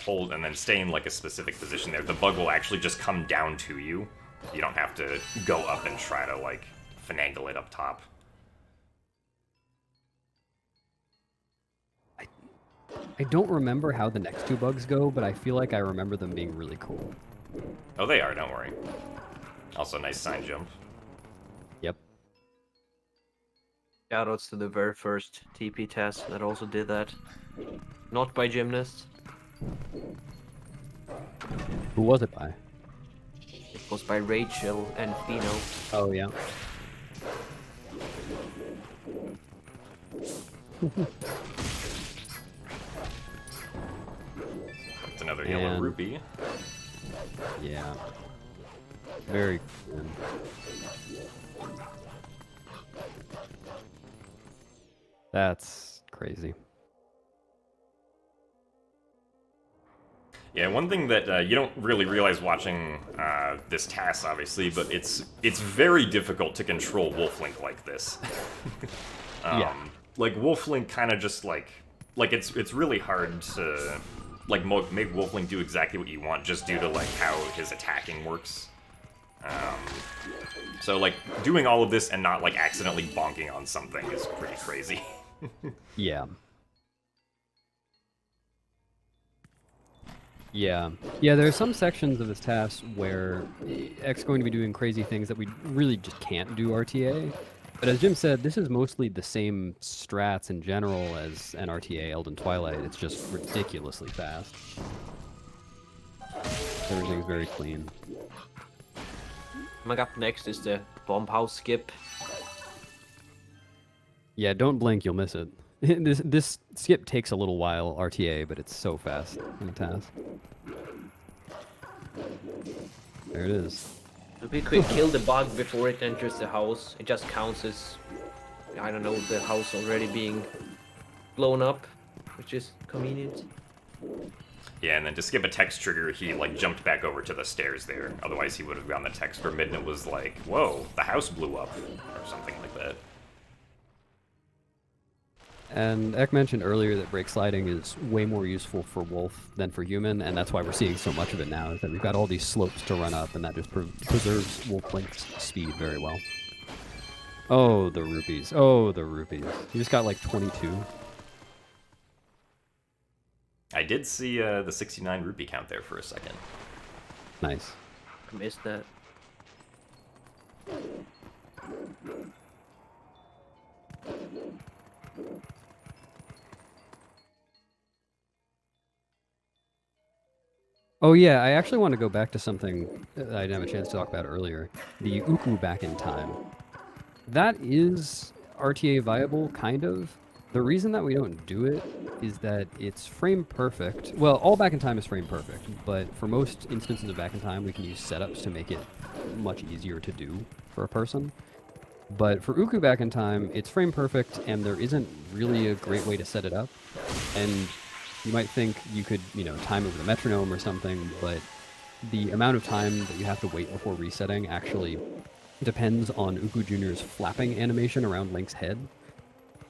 hold and then stay in like a specific position there, the bug will actually just come down to you. You don't have to go up and try to, like, finagle it up top. I don't remember how the next two bugs go, but I feel like I remember them being really cool. Oh, they are, don't worry. Also, nice sign jump. Yep. Shoutouts to the very first TP test that also did that. Not by gymnasts. Who was it by? It was by Rachel and Fino. Oh, yeah. It's another yellow And- rupee. Yeah. Very good. That's crazy. Yeah, one thing that you don't really realize watching this TAS, obviously, but it's very difficult to control Wolf-Link like this. Yeah. Like Wolf-Link kind of just like it's really hard to like make Wolf-Link do exactly what you want just due to like how his attacking works. So like doing all of this and not like accidentally bonking on something is pretty crazy. Yeah. Yeah. Yeah, there are some sections of this task where X going to be doing crazy things that we really just can't do RTA. But as Jim said, this is mostly the same strats in general as an RTA Elden Twilight. It's just ridiculously fast. Everything's very clean. Coming up next is the bomb house skip. Yeah, don't blink, you'll miss it. This skip takes a little while, RTA, but it's so fast in the task. There it is. If we could kill the bug before it enters the house, it just counts as, I don't know, the house already being blown up, which is convenient. Yeah, and then to skip a text trigger, he like jumped back over to the stairs there. Otherwise, he would have gotten the text for mid, and it was like, "Whoa, the house blew up," or something like that. And Eck mentioned earlier that brake sliding is way more useful for Wolf than for human, and that's why we're seeing so much of it now, is that we've got all these slopes to run up, and that just preserves Wolf-Link's speed very well. Oh, the rupees. Oh, the rupees. You just got like 22. I did see the 69 rupee count there for a second. Nice. I missed that. Oh yeah, I actually want to go back to something that I didn't have a chance to talk about earlier. The Uku back in time. That is RTA viable, kind of. The reason that we don't do it is that it's frame perfect. Well, all back in time is frame perfect, but for most instances of back in time, we can use setups to make it much easier to do for a person. But for Uku Back in Time, it's frame perfect, and there isn't really a great way to set it up. And you might think you could, time it with a metronome or something, but the amount of time that you have to wait before resetting actually depends on Uku Jr.'s flapping animation around Link's head.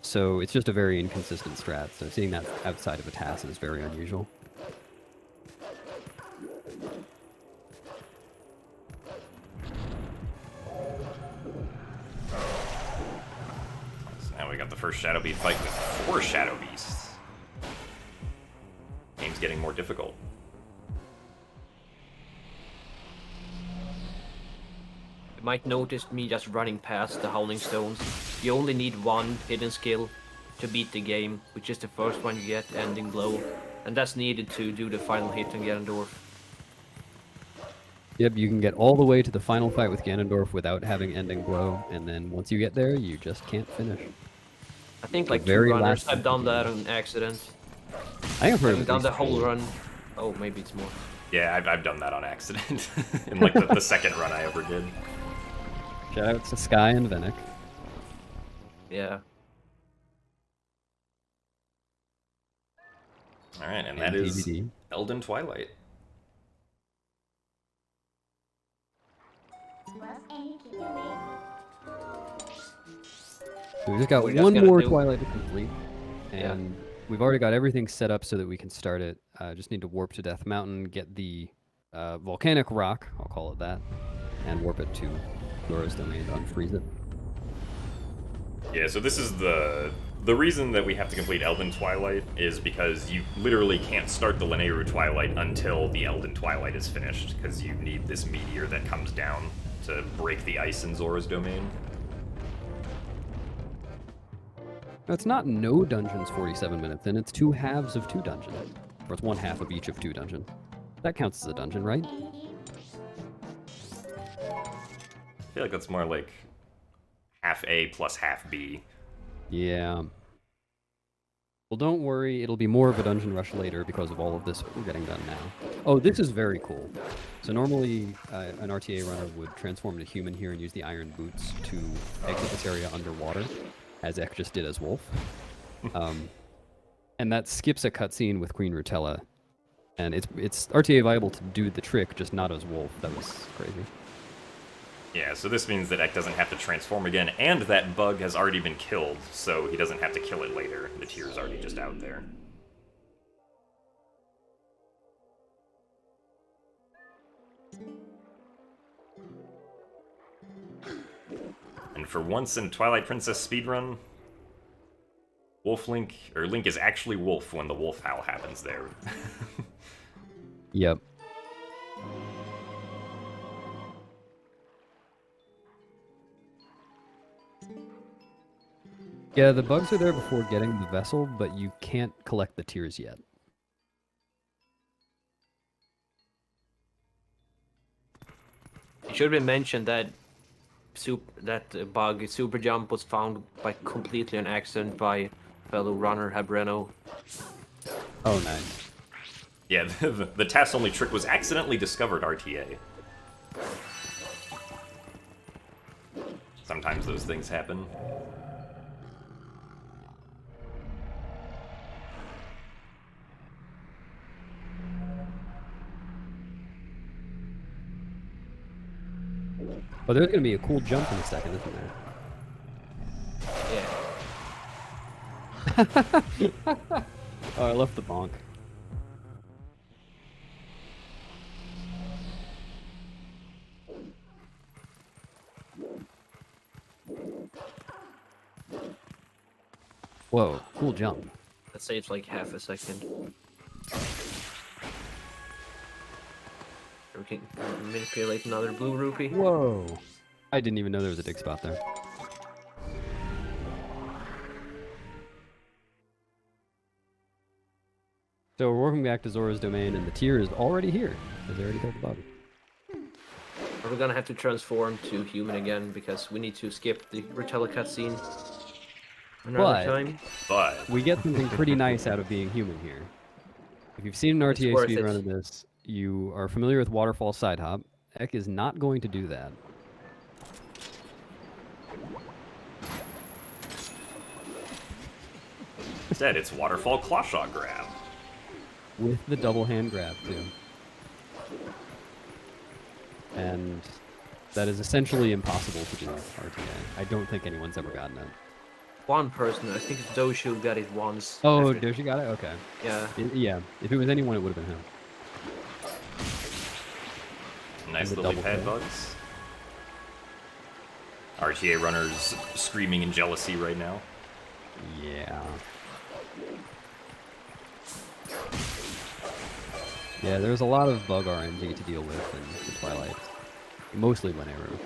So it's just a very inconsistent strat, so seeing that outside of a TAS is very unusual. So now we got the first Shadow Beast fight with 4 Shadow Beasts. Game's getting more difficult. You might notice me just running past the Howling Stones. You only need one hidden skill to beat the game, which is the first one you get, Ending Blow. And that's needed to do the final hit on Ganondorf. Yep, you can get all the way to the final fight with Ganondorf without having Ending Blow, and then once you get there, you just can't finish. I think The like 2 very runners last have done game. that on accident. I have heard I've of done at the least whole 4. run. Oh, maybe it's more. Yeah, I've done that on accident. In like the second run I ever did. Shout out to Sky and Venick. Yeah. Alright, and that is DVD. Elden Twilight. So we've just got We just one gotta more do- Twilight to complete, Yeah. and we've already got everything set up so that we can start it. Just need to warp to Death Mountain, get the volcanic rock, I'll call it that, and warp it to Zora's Domain to unfreeze it. Yeah, so this is the reason that we have to complete Elden Twilight is because you literally can't start the Lanayru Twilight until the Elden Twilight is finished, because you need this meteor that comes down to break the ice in Zora's Domain. No, it's not no dungeons 47 minutes in, it's 2 halves of 2 dungeons. Or it's 1 half of each of 2 dungeons. That counts as a dungeon, right? I feel like that's more like half A plus half B. Yeah. Well, don't worry, it'll be more of a dungeon rush later because of all of this we're getting done now. Oh, this is very cool. So normally, an RTA runner would transform into human here and use the iron boots to exit this area underwater, as Ek just did as Wolf. And that skips a cutscene with Queen Rutella. And it's RTA viable to do the trick, just not as Wolf. That was crazy. Yeah, so this means that Ek doesn't have to transform again, and that bug has already been killed, so he doesn't have to kill it later. The tier's already just out there. And for once in Twilight Princess speedrun, Link is actually Wolf when the Wolf Howl happens there. Yep. Yeah, the bugs are there before getting the vessel, but you can't collect the tiers yet. It should be mentioned that bug, Super Jump, was found by completely an accident by fellow runner Habreno. Oh, nice. Yeah, the TAS only trick was accidentally discovered RTA. Sometimes those things happen. But there's gonna be a cool jump in a second, isn't there? Yeah. Oh, I left the bonk. Whoa, cool jump. That saves like half a second. We can manipulate another blue rupee. Whoa. I didn't even know there was a dig spot there. So we're working back to Zora's Domain, and the tier is already here, because they already killed the bug. We're gonna have to transform to human again because we need to skip the Rutella cutscene another But- time. But We get something pretty nice out of being human here. If you've seen an RTA worth speedrun it. of this, you are familiar with waterfall side hop. Ek is not going to do that. Instead, it's Waterfall Clawshot Grab. With the double hand grab, too. And that is essentially impossible to do RTA. I don't think anyone's ever gotten it. One person, I think Doshu got it once. Oh, after- Doshi got it? Okay. Yeah. Yeah, if it was anyone, it would have been him. Nice And the little double pad kill. bugs. RTA runners screaming in jealousy right now. Yeah. Yeah, there's a lot of bug RNG to deal with in the Twilight. Mostly Lineru.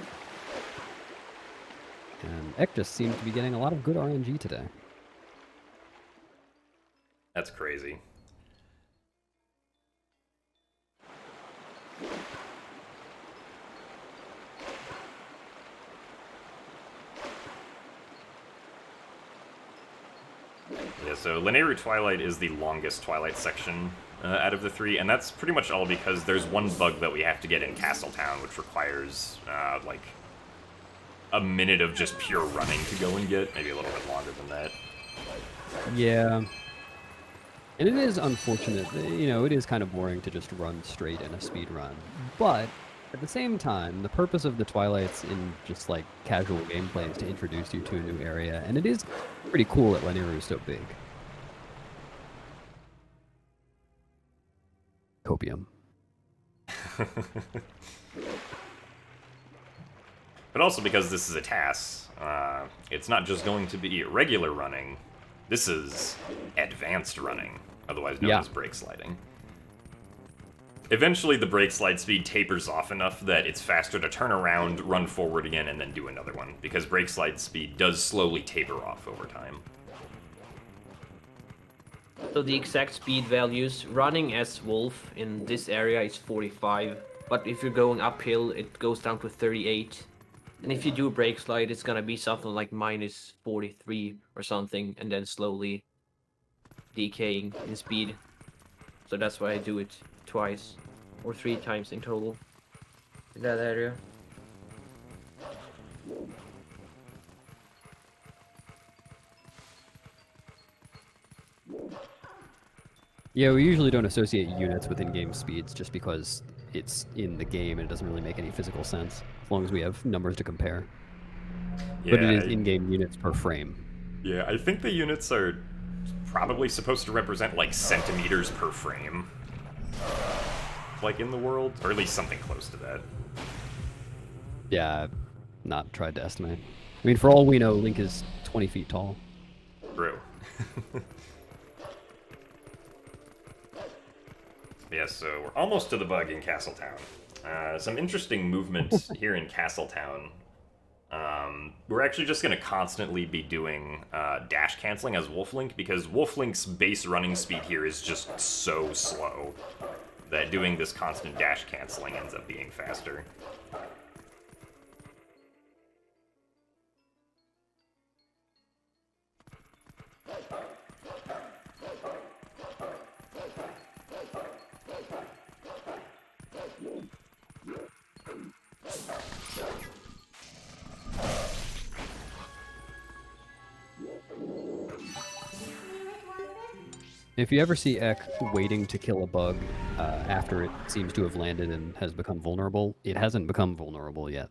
And Eck just seems to be getting a lot of good RNG today. That's crazy. Yeah, so Lineru Twilight is the longest Twilight section out of the three, and that's pretty much all because there's one bug that we have to get in Castletown, which requires, like, a minute of just pure running to go and get, maybe a little bit longer than that. Yeah. And it is unfortunate, you know, it is kind of boring to just run straight in a speed run. But, at the same time, the purpose of the Twilights in just, like, casual gameplay is to introduce you to a new area, and it is pretty cool that Lineru is so big. Copium. But also because this is a TAS, it's not just going to be regular running, this is advanced running, otherwise known as brake sliding. Eventually the brake slide speed tapers off enough that it's faster to turn around, run forward again, and then do another one, because brake slide speed does slowly taper off over time. So the exact speed values, running as Wolf in this area is 45, but if you're going uphill, it goes down to 38. And if you do a brake slide, it's gonna be something like minus 43 or something, and then slowly decaying in speed. So that's why I do it twice, or 3 times in total, in that area. Yeah, we usually don't associate units with in-game speeds just because it's in the game and it doesn't really make any physical sense, as long as we have numbers to compare. Yeah, But it is in-game units per frame. Yeah, I think the units are probably supposed to represent, like, centimeters per frame. Like, in the world, or at least something close to that. Yeah, I've not tried to estimate. I mean, for all we know, Link is 20 feet tall. True. Yeah, so we're almost to the bug in Castletown. Some interesting movement here in Castletown. We're actually just going to constantly be doing dash canceling as Wolf Link, because Wolf Link's base running speed here is just so slow that doing this constant dash canceling ends up being faster. If you ever see Eck waiting to kill a bug after it seems to have landed and has become vulnerable, it hasn't become vulnerable yet.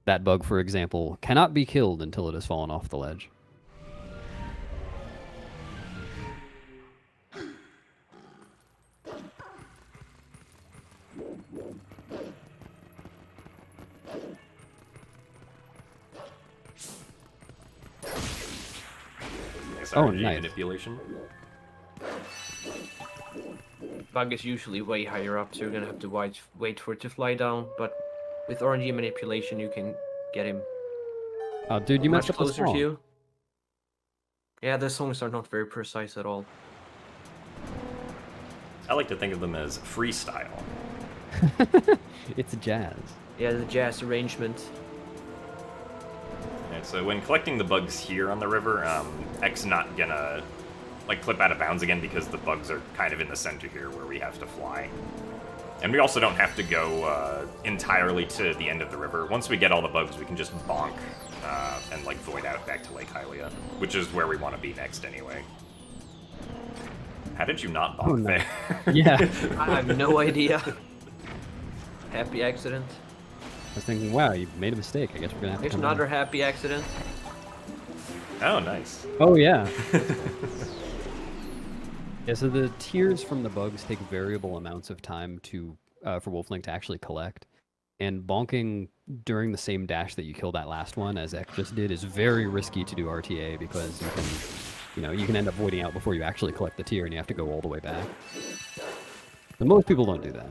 That bug, for example, cannot be killed until it has fallen off the ledge. Oh, nice. Manipulation. Bug is usually way higher up, so you're gonna have to wait for it to fly down, but with RNG manipulation you can get him Oh, dude, you much messed up the closer to song. you. Yeah, the songs are not very precise at all. I like to think of them as freestyle. It's jazz. Yeah, the jazz arrangement. And so when collecting the bugs here on the river, Eck's not gonna like clip out of bounds again because the bugs are kind of in the center here where we have to fly. And we also don't have to go entirely to the end of the river. Once we get all the bugs, we can just bonk and like void out back to Lake Hylia, which is where we want to be next anyway. How did you not bonk Oh, no. there? Yeah. I have no idea. Happy accident. I was thinking, wow, you made a mistake. I guess we're gonna have to Here's come another in. happy accident. Oh, nice. Oh, yeah. Yeah, so the tears from the bugs take variable amounts of time to for Wolflink to actually collect. And bonking during the same dash that you killed that last one, as Ek just did, is very risky to do RTA because you can end up voiding out before you actually collect the tear and you have to go all the way back. But most people don't do that.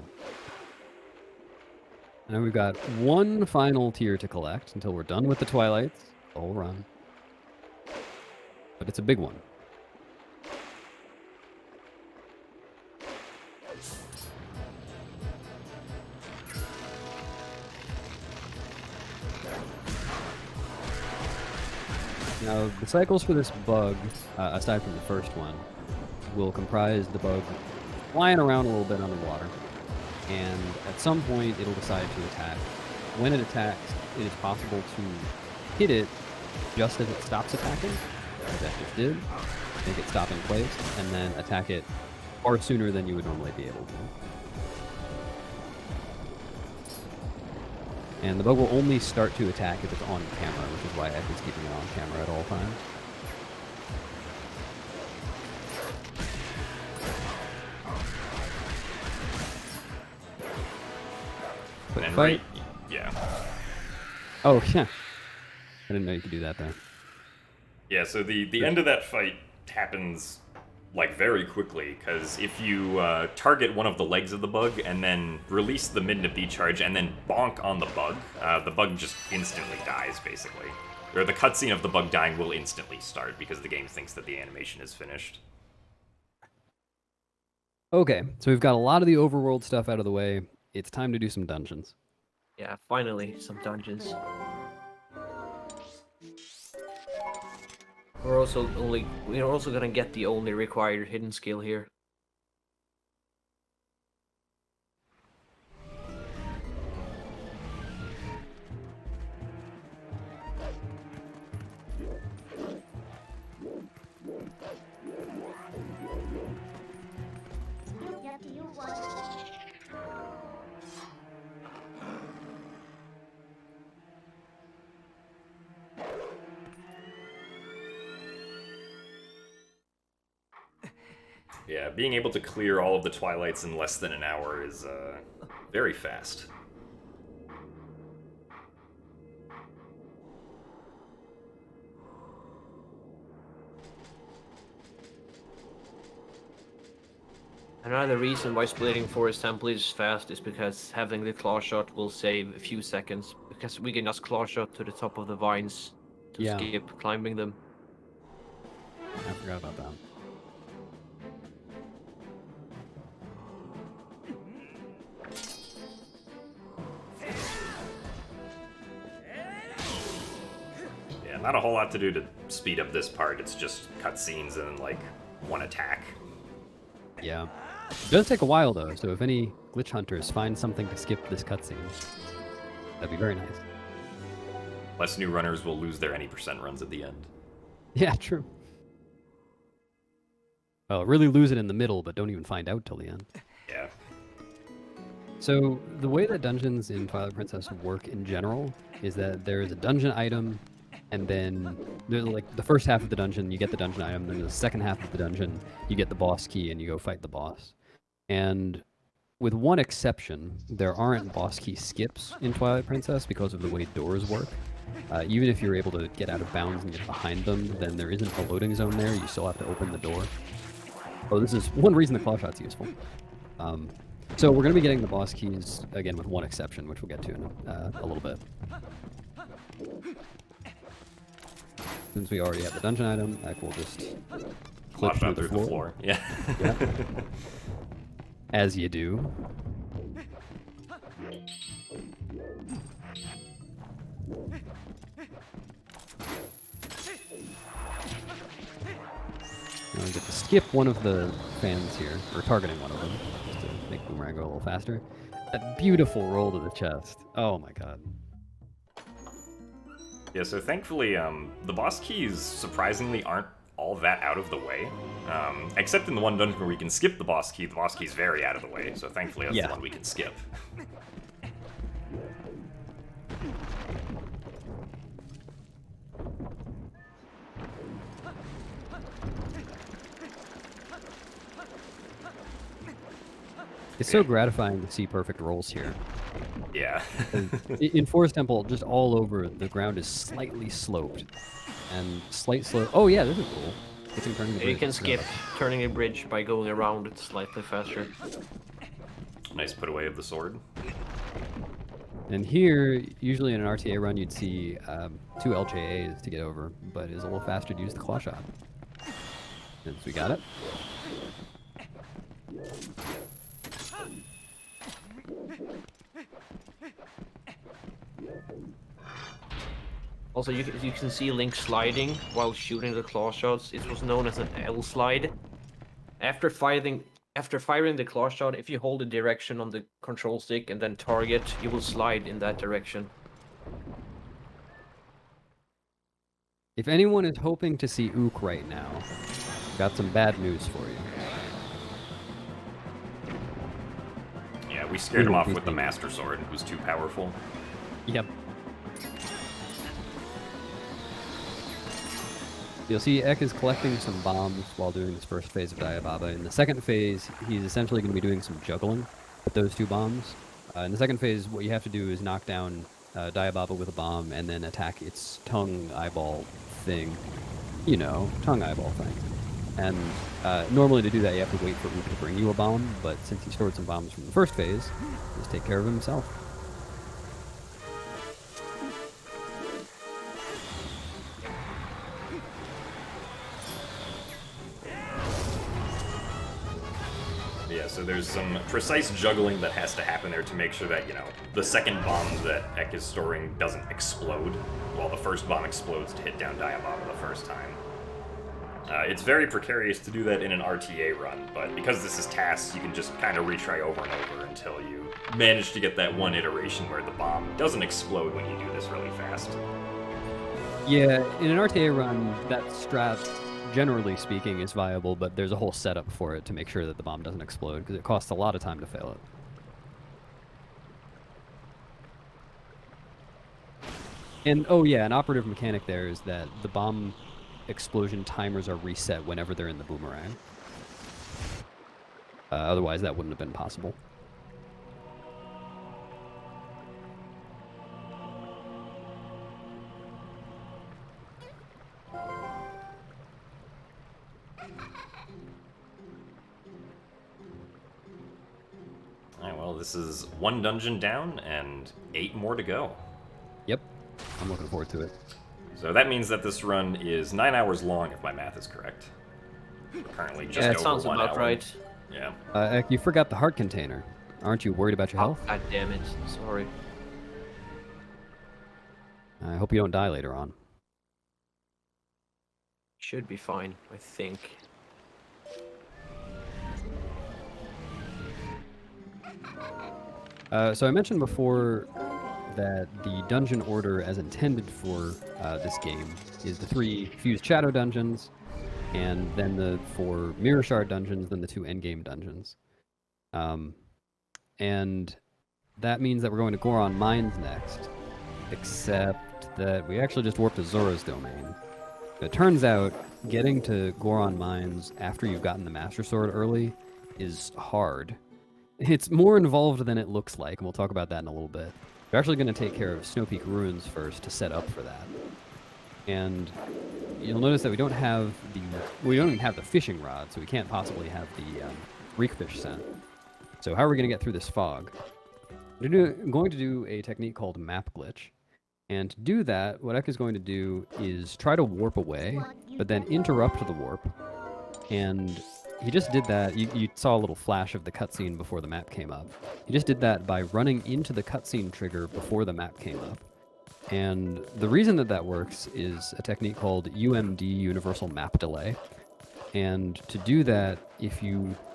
And we've got one final tier to collect until we're done with the Twilights. The whole run. But it's a big one. Now, the cycles for this bug, aside from the first one, will comprise the bug flying around a little bit underwater. And at some point, it'll decide to attack. When it attacks, it is possible to hit it just as it stops attacking, as that just did, make it stop in place, and then attack it far sooner than you would normally be able to. And the bug will only start to attack if it's on camera, which is why Ek is keeping it on camera at all times. And Fight. right, yeah. Oh, yeah. I didn't know you could do that there. Yeah, so the end of that fight happens like very quickly, because if you target one of the legs of the bug and then release the mid to B charge and then bonk on the bug just instantly dies, basically. Or the cutscene of the bug dying will instantly start because the game thinks that the animation is finished. Okay, so we've got a lot of the overworld stuff out of the way. It's time to do some dungeons. Yeah, finally, some dungeons. We're also gonna get the only required hidden skill here. Yeah, being able to clear all of the Twilights in less than an hour is very fast. Another reason why splitting Forest Temple is fast is because having the claw shot will save a few seconds, because we can just claw shot to the top of the vines to Yeah. skip climbing them. I forgot about that. Yeah, not a whole lot to do to speed up this part. It's just cutscenes and like one attack. Yeah. It does take a while though, so if any glitch hunters find something to skip this cutscene, that'd be very nice. Less new runners will lose their any percent runs at the end. Yeah, true. Well, really lose it in the middle, but don't even find out till the end. Yeah. So the way that dungeons in Twilight Princess work in general is that there is a dungeon item, and then there's like the first half of the dungeon, you get the dungeon item, then the second half of the dungeon, you get the boss key and you go fight the boss. And with one exception, there aren't boss key skips in Twilight Princess because of the way doors work. Even if you're able to get out of bounds and get behind them, then there isn't a loading zone there, you still have to open the door. Oh, this is one reason the claw shot's useful. So we're going to be getting the boss keys, again, with one exception, which we'll get to in a little bit. Since we already have the dungeon item, I will just clip Flash out through the floor. Yeah. Yep. As you do. Now I get to skip one of the fans here, or targeting one of them, just to make Boomerang go a little faster. That beautiful roll to the chest. Oh my god. Yeah, so thankfully, the boss keys surprisingly aren't all that out of the way. Except in the one dungeon where we can skip the boss key. The boss key is very out of the way, so thankfully that's the one we can skip. It's so gratifying to see perfect rolls here. Yeah. In Forest Temple, just all over, the ground is slightly sloped. And slight slope. Oh yeah, this is cool. You can skip turning a bridge by going around it slightly faster. Nice put away of the sword. And here, usually in an RTA run, you'd see 2 LJAs to get over, but it's a little faster to use the claw shot. Since we got it. Also, you can see Link sliding while shooting the claw shots. It was known as an L slide. After firing the claw shot, if you hold the direction on the control stick and then target, you will slide in that direction. If anyone is hoping to see Ook right now, got some bad news for you. Yeah, we scared him off with the Master Sword. It was too powerful. Yep. You'll see Eck is collecting some bombs while doing this first phase of Diababa. In the second phase, he's essentially going to be doing some juggling with those 2 bombs. In the second phase, what you have to do is knock down Diababa with a bomb and then attack its tongue eyeball thing. You know, tongue eyeball thing. And normally to do that, you have to wait for Ook to bring you a bomb, but since he stored some bombs from the first phase, just take care of himself. Yeah, so there's some precise juggling that has to happen there to make sure that, you know, the second bomb that Eck is storing doesn't explode, while the first bomb explodes to hit down Diababa the first time. It's very precarious to do that in an RTA run, but because this is TAS, you can just kind of retry over and over until you manage to get that one iteration where the bomb doesn't explode when you do this really fast. Yeah, in an RTA run, that strat, generally speaking, is viable, but there's a whole setup for it to make sure that the bomb doesn't explode, because it costs a lot of time to fail it. And, oh yeah, an operative mechanic there is that the bomb explosion timers are reset whenever they're in the boomerang. Otherwise, that wouldn't have been possible. Alright, well, this is 1 dungeon down and 8 more to go. Yep, I'm looking forward to it. So that means that this run is 9 hours long, if my math is correct. We're currently just over 1 hour. Yeah, it sounds about right. Yeah. Eck, you forgot the heart container. Aren't you worried about your health? God damn it. Sorry. I hope you don't die later on. Should be fine, I think. So I mentioned before that the dungeon order as intended for this game is the 3 fused shadow dungeons, and then the 4 mirror shard dungeons, then the 2 endgame dungeons. And that means that we're going to Goron Mines next, except that we actually just warped to Zora's domain. It turns out getting to Goron Mines after you've gotten the Master Sword early is hard. It's more involved than it looks like, and we'll talk about that in a little bit. We're actually going to take care of Snow Peak Ruins first to set up for that. And you'll notice that we don't even have the fishing rod, so we can't possibly have the reekfish scent. So how are we going to get through this fog? I'm going to do a technique called map glitch. And to do that, what Eck is going to do is try to warp away, but then interrupt the warp. And he just did that. You saw a little flash of the cutscene before the map came up. He just did that by running into the cutscene trigger before the map came up. And the reason that that works is a technique called UMD, Universal Map Delay. And to do that,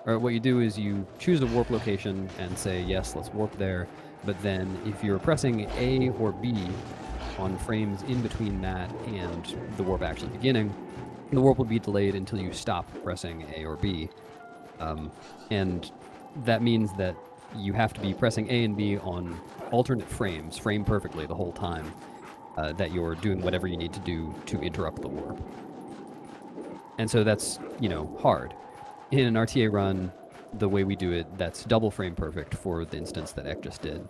what you do is you choose a warp location and say, yes, let's warp there. But then if you're pressing A or B on frames in between that and the warp actually beginning, the warp will be delayed until you stop pressing A or B. And that means that you have to be pressing A and B on alternate frames, frame perfectly the whole time, that you're doing whatever you need to do to interrupt the warp. And so that's, hard. In an RTA run, the way we do it, that's double frame perfect for the instance that Ek just did.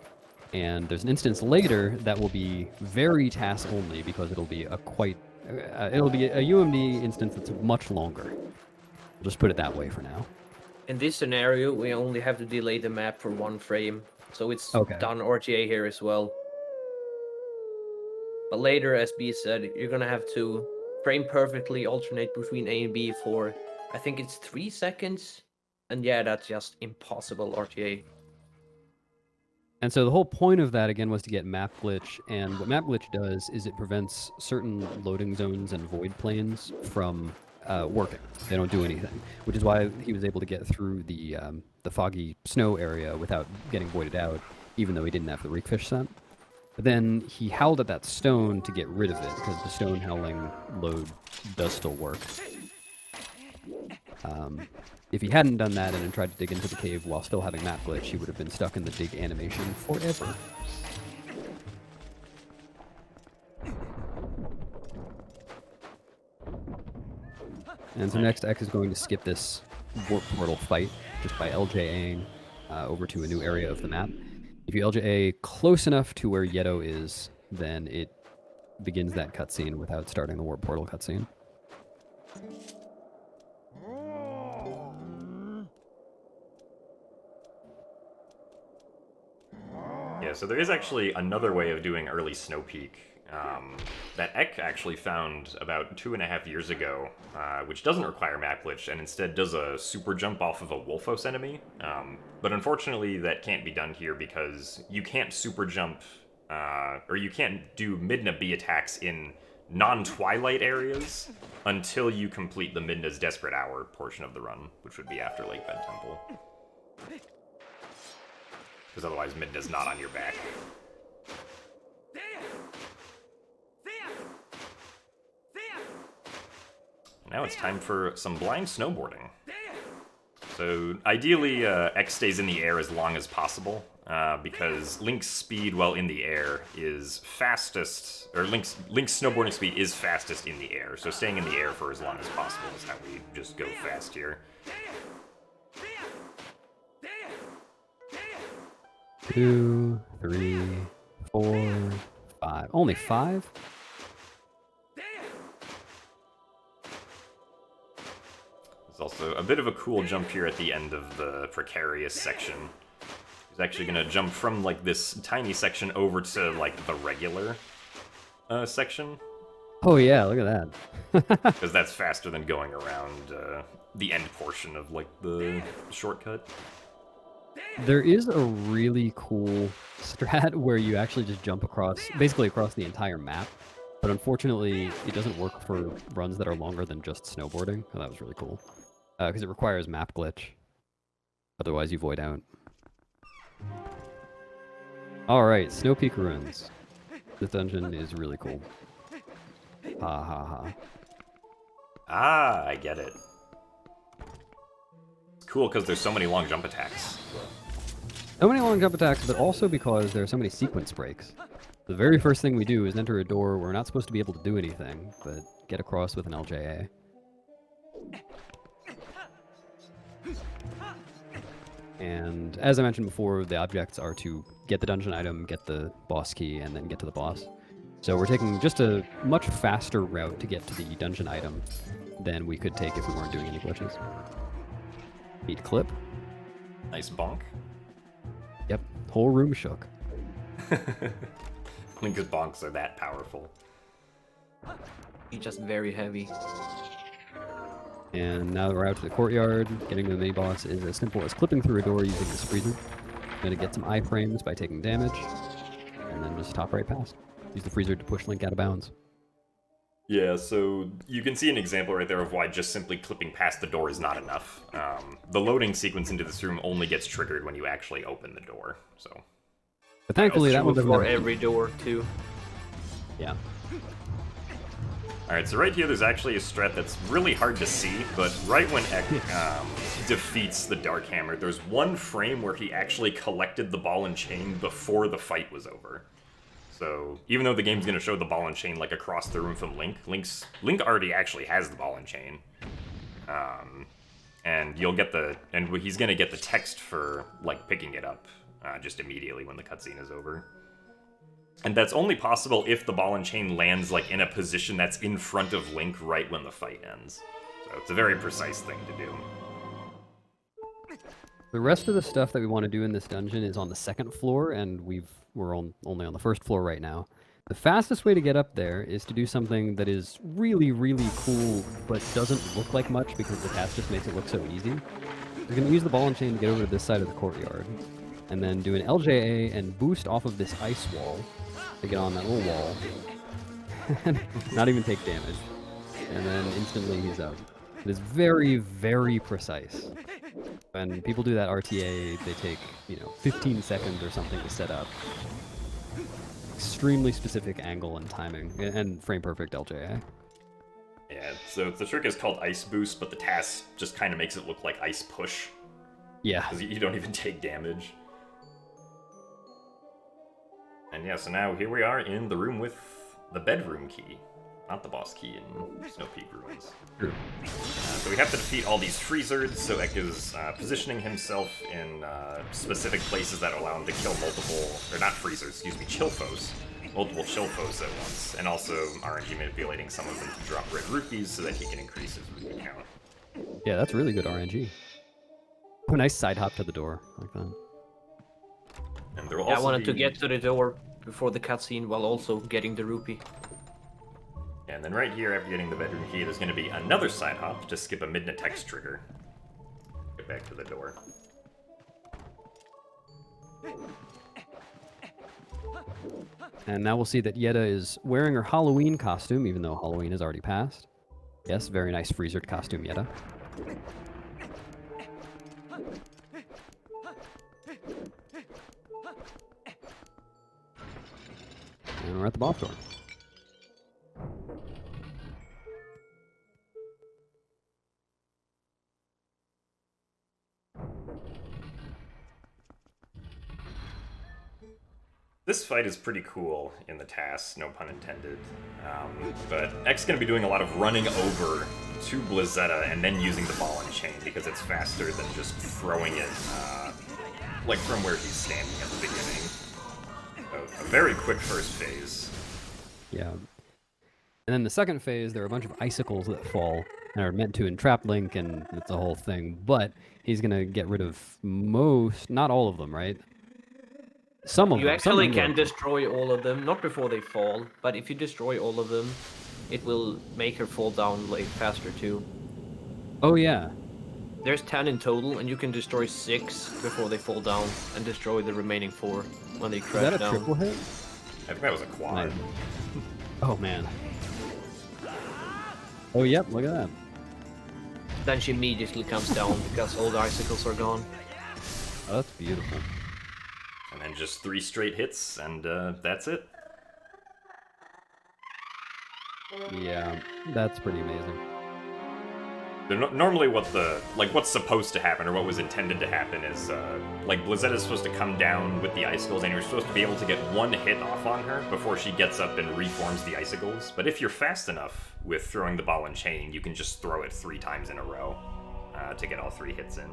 And there's an instance later that will be very TAS only because it'll be a UMD instance that's much longer. We'll just put it that way for now. In this scenario, we only have to delay the map for 1 frame, so it's done RTA here as well. But later, as B said, you're gonna have to frame perfectly alternate between A and B for, I think it's 3 seconds. And yeah, that's just impossible RTA. And so the whole point of that, again, was to get map glitch. And what map glitch does is it prevents certain loading zones and void planes from working. They don't do anything, which is why he was able to get through the foggy snow area without getting voided out, even though he didn't have the Reekfish set. But then he howled at that stone to get rid of it, because the stone howling load does still work. If he hadn't done that and then tried to dig into the cave while still having map glitch, he would have been stuck in the dig animation forever. And so next, Ek is going to skip this warp portal fight just by LJAing over to a new area of the map. If you LJA close enough to where Yeto is, then it begins that cutscene without starting the warp portal cutscene. Yeah, so there is actually another way of doing early Snow Peak that Ek actually found about 2.5 years ago, which doesn't require map glitch and instead does a super jump off of a Wolfos enemy. But unfortunately, that can't be done here because you can't super jump, or you can't do Midna B attacks in non-Twilight areas until you complete the Midna's Desperate Hour portion of the run, which would be after Lake Bed Temple. Because otherwise Midna's not on your back. Now it's time for some blind snowboarding. So ideally, Ek stays in the air as long as possible, because Link's speed while in the air is fastest, or Link's snowboarding speed is fastest in the air, so staying in the air for as long as possible is how we just go fast here. 2, 3, 4, 5. Only 5? There's also a bit of a cool jump here at the end of the precarious section. He's actually going to jump from, like, this tiny section over to, like, the regular section. Oh yeah, look at that. Because that's faster than going around the end portion of, like, the shortcut. There is a really cool strat where you actually just jump basically across the entire map. But unfortunately, it doesn't work for runs that are longer than just snowboarding. Oh, that was really cool. Because it requires map glitch. Otherwise, you void out. Alright, Snow Peak Ruins. This dungeon is really cool. Ha ha ha. Ah, I get it. It's cool because there's so many long jump attacks. So many long jump attacks, but also because there are so many sequence breaks. The very first thing we do is enter a door where we're not supposed to be able to do anything, but get across with an LJA. And as I mentioned before, the objects are to get the dungeon item, get the boss key, and then get to the boss. So we're taking just a much faster route to get to the dungeon item than we could take if we weren't doing any glitches. Beat clip. Nice bonk. Yep, whole room shook. Link's bonks are that powerful. He's just very heavy. And now that we're out to the courtyard, getting to the mini boss is as simple as clipping through a door using this freezer. Gonna get some iframes by taking damage, and then just top right past. Use the freezer to push Link out of bounds. Yeah, so you can see an example right there of why just simply clipping past the door is not enough. The loading sequence into this room only gets triggered when you actually open the door, so... But thankfully that one doesn't for have every door, too. Yeah. Alright, so right here there's actually a strat that's really hard to see, but right when Ek defeats the Dark Hammer, there's one frame where he actually collected the ball and chain before the fight was over. So, even though the game's going to show the ball and chain like across the room from Link, Link already actually has the ball and chain. And you'll get he's going to get the text for, like, picking it up just immediately when the cutscene is over. And that's only possible if the ball and chain lands, like, in a position that's in front of Link right when the fight ends. So it's a very precise thing to do. The rest of the stuff that we want to do in this dungeon is on the second floor, and we're only on the first floor right now. The fastest way to get up there is to do something that is really, really cool, but doesn't look like much because the task just makes it look so easy. We're going to use the ball and chain to get over to this side of the courtyard, and then do an LJA and boost off of this ice wall to get on that little wall, and not even take damage, and then instantly he's out. It is very, very precise. When people do that RTA, they take, 15 seconds or something to set up. Extremely specific angle and timing, and frame perfect LJA. Yeah, so the trick is called Ice Boost, but the task just kind of makes it look like Ice Push. Yeah. Because you don't even take damage. And yeah, so now here we are in the room with the bedroom key. Not the boss key in Snow Peak Ruins. True. So we have to defeat all these freezers, so Ek is positioning himself in specific places that allow him to kill chill foes. Multiple chill foes at once, and also RNG manipulating some of them to drop red rupees so that he can increase his rupee count. Yeah, that's really good RNG. Oh, nice side hop to the door, like that. And there will I also wanted to get to the door before the cutscene while also getting the rupee. And then right here, after getting the bedroom key, there's going to be another side hop to skip a midnight text trigger. Get back to the door. And now we'll see that Yetta is wearing her Halloween costume, even though Halloween has already passed. Yes, very nice freezer costume, Yetta. And we're at the boss door. This fight is pretty cool in the TAS, no pun intended. But Ek's going to be doing a lot of running over to Blizzetta and then using the ball and chain because it's faster than just throwing it like from where he's standing at the beginning. So, a very quick first phase. Yeah. And then the second phase, there are a bunch of icicles that fall and are meant to entrap Link, and it's a whole thing. But he's going to get rid of not all of them, right? Some of them. You actually can destroy all of them, not before they fall, but if you destroy all of them, it will make her fall down like faster too. Oh yeah. There's 10 in total, and you can destroy 6 before they fall down, and destroy the remaining 4 when they crash down. Is that a triple hit? I think that was a quad. Nice. Oh man. Oh yep, look at that. Then she immediately comes down because all the icicles are gone. Oh, that's beautiful. And then just 3 straight hits, and that's it. Yeah, that's pretty amazing. Normally what's supposed to happen, or what was intended to happen, is, like, Blizetta's supposed to come down with the icicles, and you're supposed to be able to get 1 hit off on her before she gets up and reforms the icicles. But if you're fast enough with throwing the ball and chain, you can just throw it 3 times in a row to get all 3 hits in.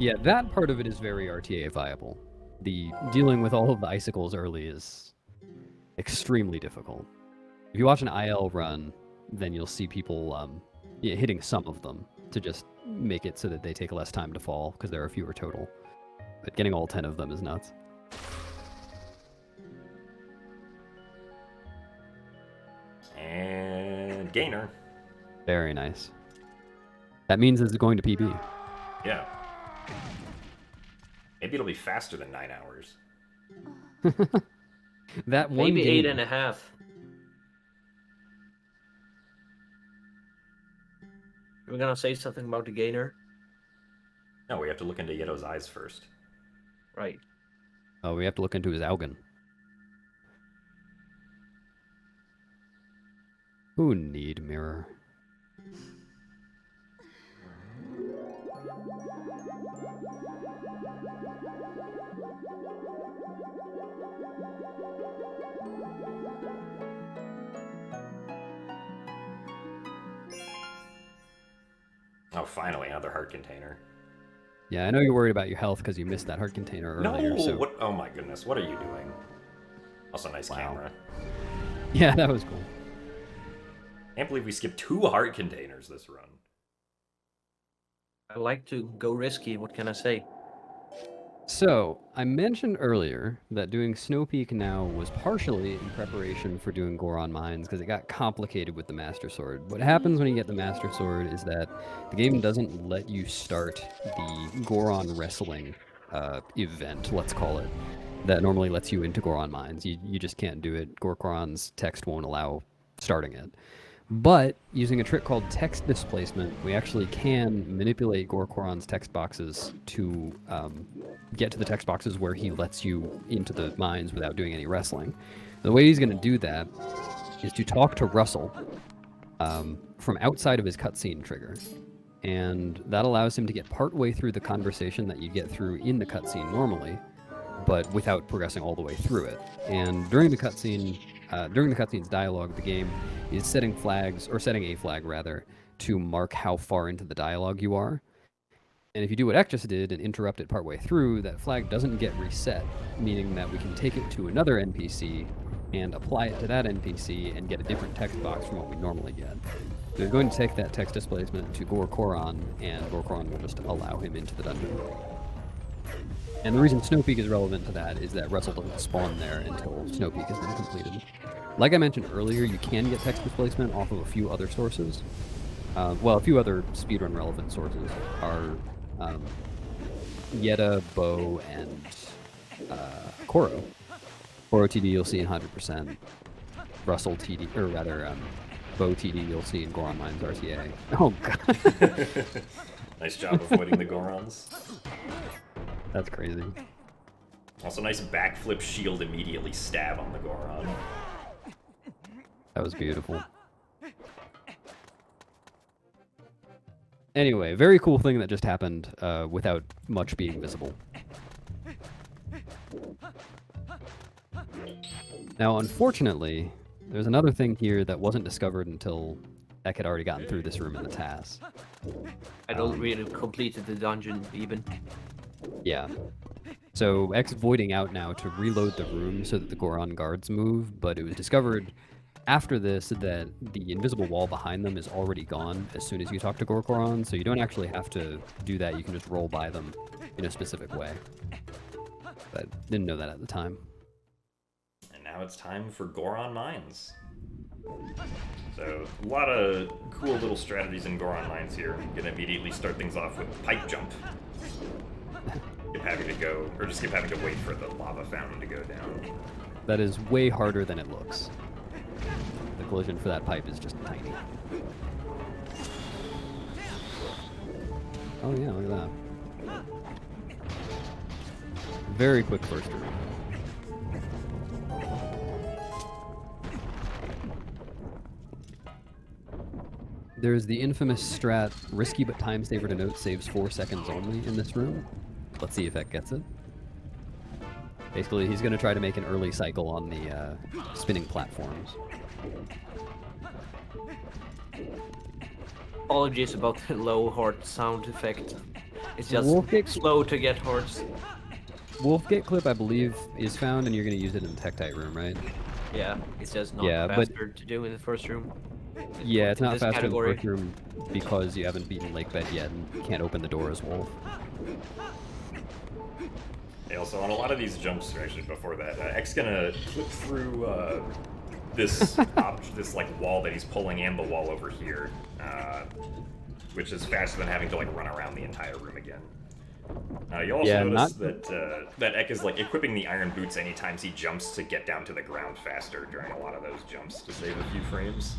Yeah, that part of it is very RTA viable. The dealing with all of the icicles early is extremely difficult. If you watch an IL run, then you'll see people hitting some of them to just make it so that they take less time to fall, because there are fewer total. But getting all 10 of them is nuts. And gainer. Very nice. That means it's going to PB. Yeah. Maybe it'll be faster than 9 hours. That one Maybe game, 8.5. We're gonna say something about the gainer? No, we have to look into Yeto's eyes first. Right. Oh, we have to look into his Augen. Who need mirror? Oh, finally, another heart container. Yeah, I know you're worried about your health because you missed that heart container earlier. No! So... What? Oh my goodness, what are you doing? Also, nice camera. Yeah, that was cool. Can't believe we skipped 2 heart containers this run. I like to go risky, what can I say? So, I mentioned earlier that doing Snow Peak now was partially in preparation for doing Goron Mines because it got complicated with the Master Sword. What happens when you get the Master Sword is that the game doesn't let you start the Goron wrestling event, let's call it, that normally lets you into Goron Mines. You just can't do it. Goron's text won't allow starting it. But using a trick called text displacement, we actually can manipulate Gorkoron's text boxes to get to the text boxes where he lets you into the mines without doing any wrestling. The way he's going to do that is to talk to Russell from outside of his cutscene trigger. And that allows him to get partway through the conversation that you get through in the cutscene normally, but without progressing all the way through it. And during the cutscene's dialogue, the game is setting flags, or setting a flag rather, to mark how far into the dialogue you are. And if you do what Ekke just did and interrupt it partway through, that flag doesn't get reset, meaning that we can take it to another NPC and apply it to that NPC and get a different text box from what we normally get. So we're going to take that text displacement to Gorkoron, and Gorkoron will just allow him into the dungeon. And the reason Snow Peak is relevant to that is that Russell doesn't spawn there until Snow Peak has been completed. Like I mentioned earlier, you can get text displacement off of a few other sources. Well, a few other speedrun relevant sources are Yetta, Bo, and Koro. Koro TD you'll see in 100%. Russell TD, or rather, Bo TD you'll see in Goron Mines RTA. Oh god. Nice job avoiding the Gorons. That's crazy. Also, nice backflip shield immediately stab on the Goron. That was beautiful. Anyway, very cool thing that just happened without much being visible. Now, unfortunately, there's another thing here that wasn't discovered until Ekke had already gotten through this room in the TAS. I don't really completed the dungeon even. Yeah. So Ekke's voiding out now to reload the room so that the Goron guards move, but it was discovered after this that the invisible wall behind them is already gone as soon as you talk to Gorkoron, so you don't actually have to do that, you can just roll by them in a specific way. But didn't know that at the time. And now it's time for Goron Mines. So, a lot of cool little strategies in Goron Mines here. I'm gonna immediately start things off with pipe jump. Skip having to go, or just skip having to wait for the lava fountain to go down. That is way harder than it looks. The collision for that pipe is just tiny. Oh yeah, look at that. Very quick first room. There's the infamous strat, risky but time saver to note saves 4 seconds only in this room. Let's see if that gets it. Basically, he's going to try to make an early cycle on the spinning platforms. Apologies about the low heart sound effect. It's just Wolfkick? slow to get hearts. Wolfgate clip, I believe, is found, and you're going to use it in the Tektite room, right? Yeah, it's just not Yeah, but- faster to do in the first room. Yeah, it's In not this faster category. in the first room because you haven't beaten Lake Bed yet and you can't open the door as Wolf. Hey, also, on a lot of these jumps, actually, before that, Ekke's gonna clip through this this like wall that he's pulling and the wall over here, which is faster than having to like run around the entire room again. You also Yeah, notice that that Ekke is like equipping the iron boots anytime he jumps to get down to the ground faster during a lot of those jumps to save a few frames.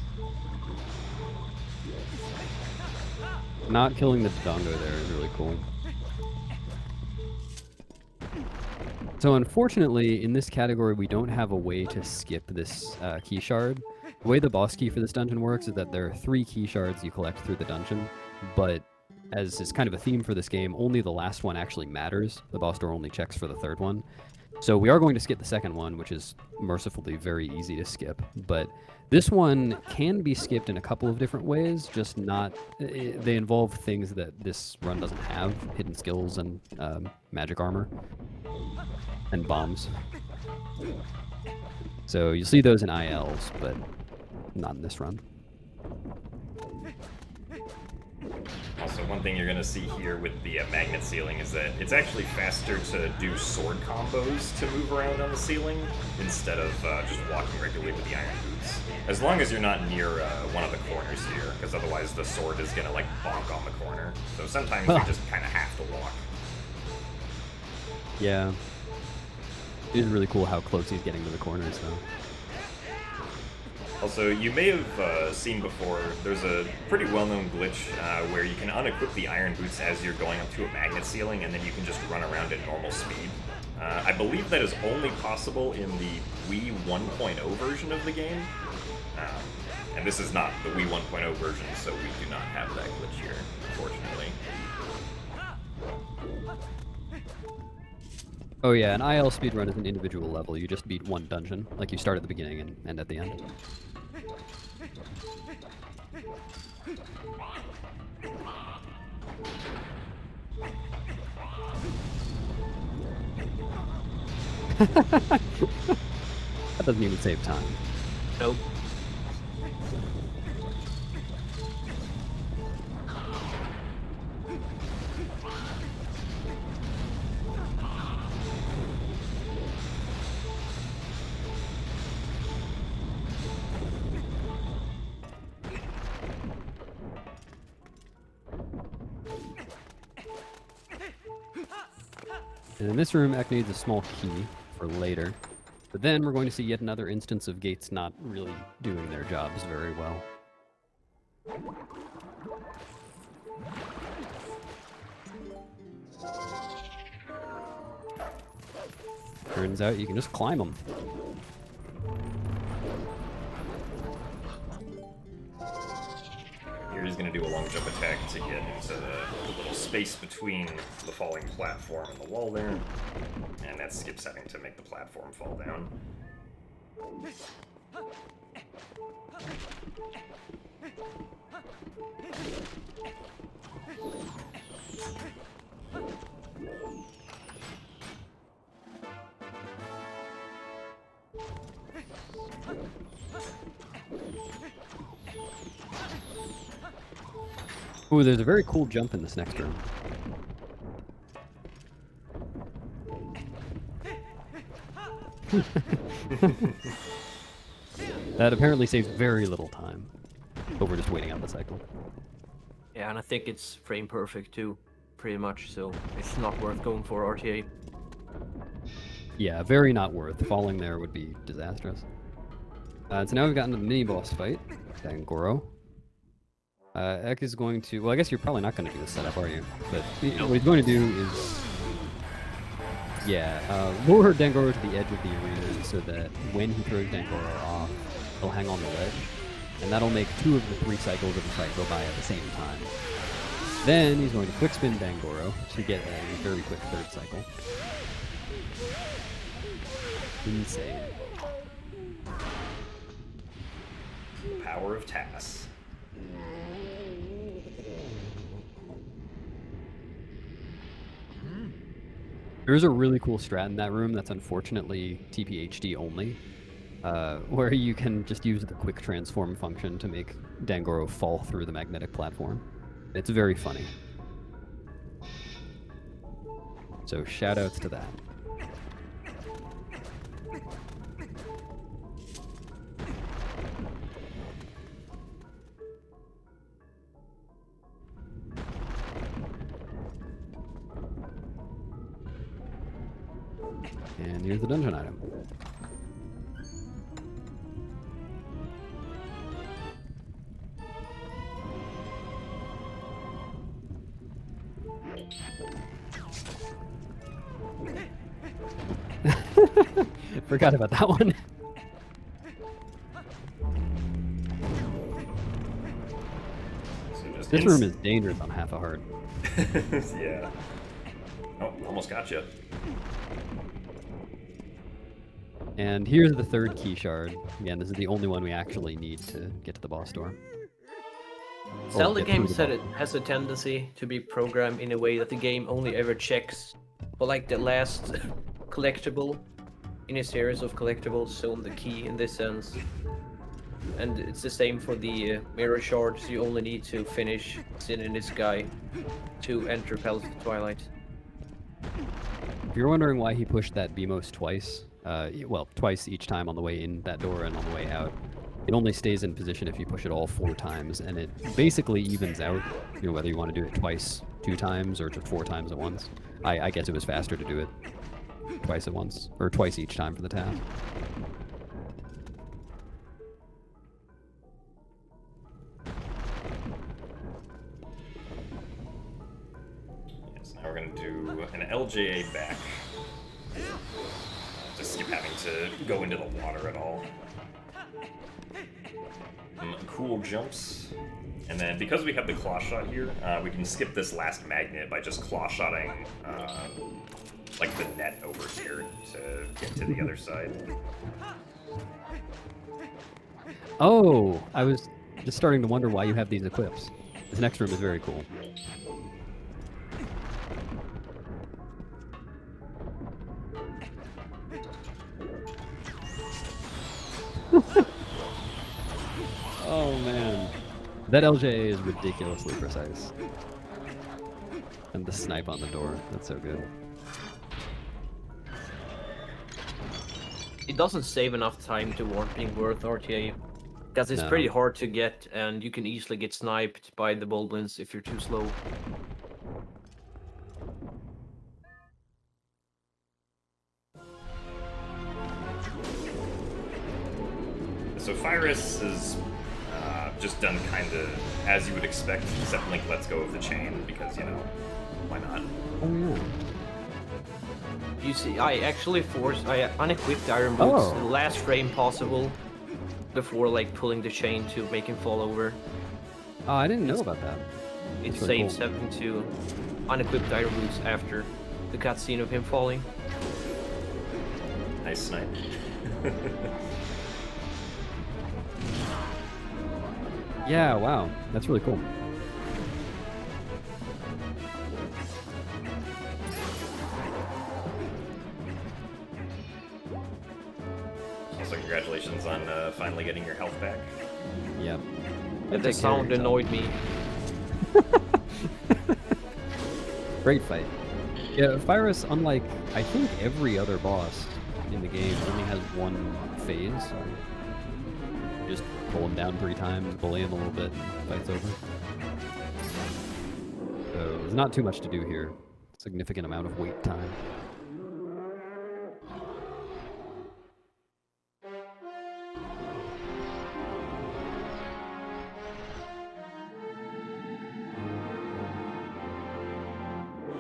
Not killing the Dodongo there is really cool. So unfortunately, in this category, we don't have a way to skip this key shard. The way the boss key for this dungeon works is that there are 3 key shards you collect through the dungeon, but as is kind of a theme for this game, only the last one actually matters. The boss door only checks for the 3rd one. So we are going to skip the 2nd one, which is mercifully very easy to skip, but this one can be skipped in a couple of different ways, just not... They involve things that this run doesn't have, hidden skills and magic armor, and bombs. So you'll see those in ILs, but not in this run. Also, one thing you're going to see here with the magnet ceiling is that it's actually faster to do sword combos to move around on the ceiling instead of just walking regularly with the iron boots. As long as you're not near one of the corners here, because otherwise the sword is going to like bonk on the corner. So sometimes you just kind of have to walk. Yeah. It is really cool how close he's getting to the corners, though. Also, you may have seen before, there's a pretty well-known glitch where you can unequip the iron boots as you're going up to a magnet ceiling, and then you can just run around at normal speed. I believe that is only possible in the Wii 1.0 version of the game. And this is not the Wii 1.0 version, so we do not have that glitch here, unfortunately. Oh yeah, an IL speedrun is an individual level. You just beat one dungeon. Like you start at the beginning and end at the end. That doesn't even save time. Nope. And in this room, Ekke needs a small key for later. But then we're going to see yet another instance of gates not really doing their jobs very well. Turns out you can just climb them. Here he's going to do a long jump attack to get into the little space between the falling platform and the wall there. And that skips having to make the platform fall down. Ooh, there's a very cool jump in this next room. That apparently saves very little time, but we're just waiting out the cycle. Yeah, and I think it's frame perfect too, pretty much, so it's not worth going for RTA. Yeah, very not worth. Falling there would be disastrous. So now we've gotten to the mini-boss fight, Dangoro. Ekke is going to... Well, I guess you're probably not going to do this setup, are you? But what he's going to do is... Yeah, lure Dangoro to the edge of the arena so that when he throws Dangoro off, he'll hang on the ledge. And that'll make 2 of the 3 cycles of the fight go by at the same time. Then he's going to quick spin Dangoro to get a very quick 3rd cycle. Insane. Power of TAS. There's a really cool strat in that room that's unfortunately TPHD only, where you can just use the quick transform function to make Dangoro fall through the magnetic platform. It's very funny. So shoutouts to that. And here's the dungeon item. Forgot about that one. Just This room is dangerous on half a heart. Yeah. Oh, almost got you. And here's the third key shard. Again, this is the only one we actually need to get to the boss door. Zelda get through games the has a tendency to be programmed in a way that the game only ever checks for like the last collectible in a series of collectibles, so the key in this sense. And it's the same for the mirror shards. You only need to finish Sin in the Sky to enter Palace of Twilight. If you're wondering why he pushed that BMOS twice, well, twice each time on the way in that door and on the way out, it only stays in position if you push it all 4 times, and it basically evens out, you know, whether you want to do it twice, 2 times, or just 4 times at once. I guess it was faster to do it twice at once, or twice each time for the task. Yes, now we're going to do an LJA back. Just skip having to go into the water at all. Cool jumps. And then because we have the claw shot here, we can skip this last magnet by just claw shotting like the net over here to get to the other side. Oh, I was just starting to wonder why you have these equips. This next room is very cool. Oh man. That LJA is ridiculously precise. And the snipe on the door, that's so good. It doesn't save enough time to warrant being worth RTA. Because it's No. pretty hard to get, and you can easily get sniped by the Boldlins if you're too slow. So Fyrus is just done kind of as you would expect, except Link lets go of the chain because, you know, why not? Oh yeah. You see, I unequipped Iron Boots Oh. the last frame possible before like pulling the chain to make him fall over. Oh, I didn't know about that. It That's really saves cool. having to unequip Iron Boots after the cutscene of him falling. Nice snipe. Yeah, wow. That's really cool. Also, congratulations on finally getting your health back. Yep. And the sound annoyed me. Great fight. Yeah, Fyrus, unlike I think every other boss in the game, only has one phase. So just pull him down 3 times, bully him a little bit, and fight's over. So there's not too much to do here. Significant amount of wait time.